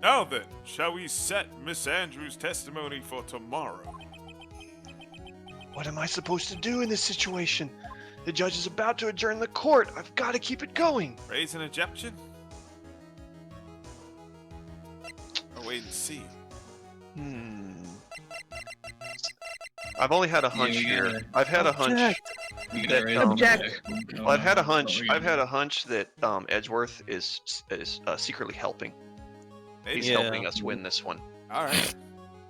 Now then, shall we set Miss Andrews' testimony for tomorrow? What am I supposed to do in this situation? The judge is about to adjourn the court. I've got to keep it going. Raise an objection? Or wait and see? I've only had a hunch we here. gotta- I've had a hunch. You That, gotta raise Object. the- Well, I've had a Oh, hunch. yeah. I've had a hunch that Edgeworth is secretly helping. He's Maybe. helping us win this one. Alright.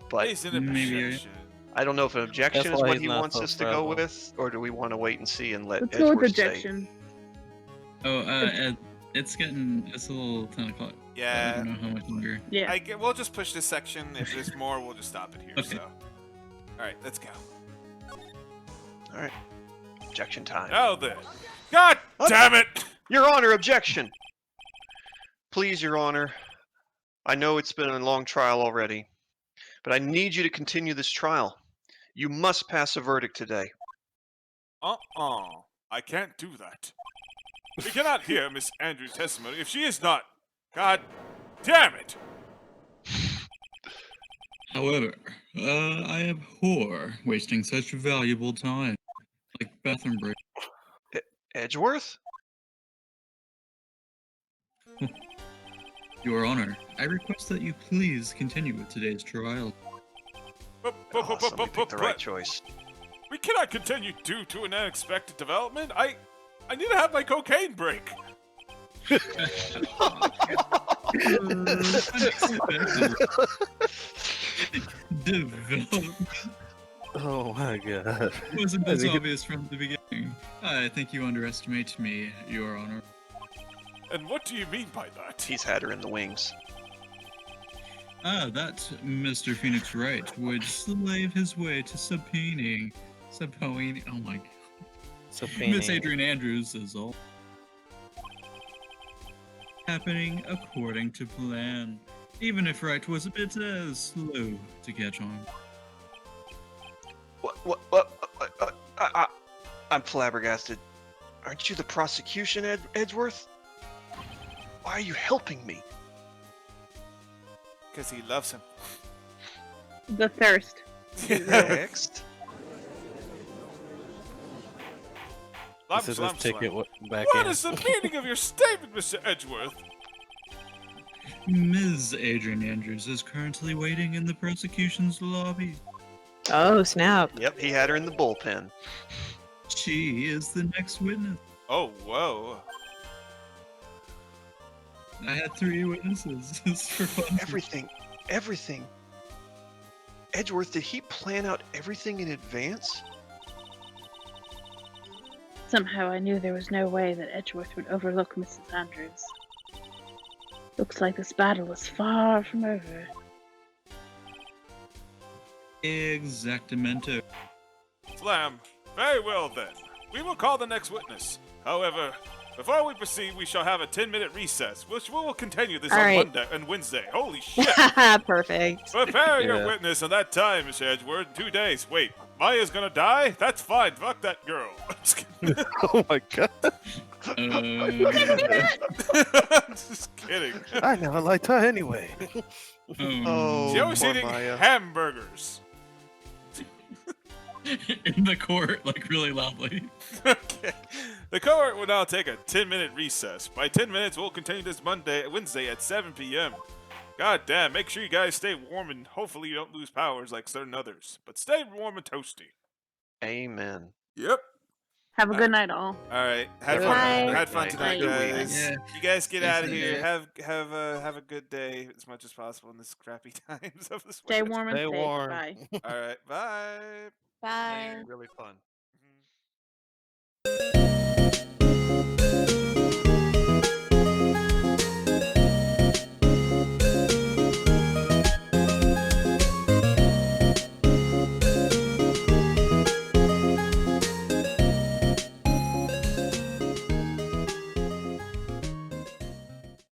But Raise an maybe- objection. I don't know if an objection That's is why what he's he not wants so us to go fragile. with, or do we want to wait and see and let Let's go with Edgeworth say? objection. Oh, it's a little 10 o'clock. I Yeah. don't know how much longer. Yeah. We'll just push this section. If there's more, we'll just stop it here. Okay. So. Alright, let's go. All right. Objection time. Now then. God damn it! Your Honor, objection. Please, Your Honor. I know it's been a long trial already, but I need you to continue this trial. You must pass a verdict today. I can't do that. We cannot hear Miss Andrews' testimony if she is not. God damn it! However, I abhor wasting such valuable time, like bathroom break. Edgeworth? Your Honor, I request that you please continue with today's trial. Oh, somebody picked the right choice. We cannot continue due to an unexpected development. I need to have my cocaine break. Development Oh my god. wasn't as obvious from the beginning. I think you underestimate me, Your Honor. And what do you mean by that? He's had her in the wings. That Mr. Phoenix Wright would slave his way to subpoenaing, oh my god. Miss Adrian Andrews is all happening according to plan, even if Wright was a bit slow to catch on. What? I'm flabbergasted. Aren't you the prosecution, Edgeworth? Why are you helping me? Because he loves him. The thirst. Next. Slum, This is slum, his ticket slum. back What in. is the meaning of your statement, Mr. Edgeworth? Ms. Adrian Andrews is currently waiting in the prosecution's lobby. Oh, snap. Yep, he had her in the bullpen. She is the next witness. Oh, whoa. I had 3 witnesses. It's for fun. Everything. Edgeworth, did he plan out everything in advance? Somehow I knew there was no way that Edgeworth would overlook Mrs. Andrews. Looks like this battle is far from over. Exactamento. Slam. Very well then. We will call the next witness. However, before we proceed, we shall have a 10-minute recess, which we will continue this All on right. Monday and Wednesday. Holy shit! Perfect. Prepare your Yeah. witness on that time, Mr. Edgeworth. In 2 days. Wait, Maya's gonna die? That's fine. Fuck that girl. Just kidding. Oh my god. Just kidding. I never liked her anyway. Oh, She always poor eating Maya. hamburgers. In the court, like really loudly. Okay. The court will now take a 10-minute recess. By 10 minutes, we'll continue this Wednesday at 7 p.m. God damn, make sure you guys stay warm and hopefully you don't lose powers like certain others. But stay warm and toasty. Amen. Yep. Have a good night, all. All right. Had Good fun. night. Had fun Night. tonight, Night. guys. Yeah. You guys get Stay out of safe. here. Have a good day as much as possible in this crappy times of this. Stay warm and Stay safe. warm. Bye. All right. Bye. Bye. Really fun.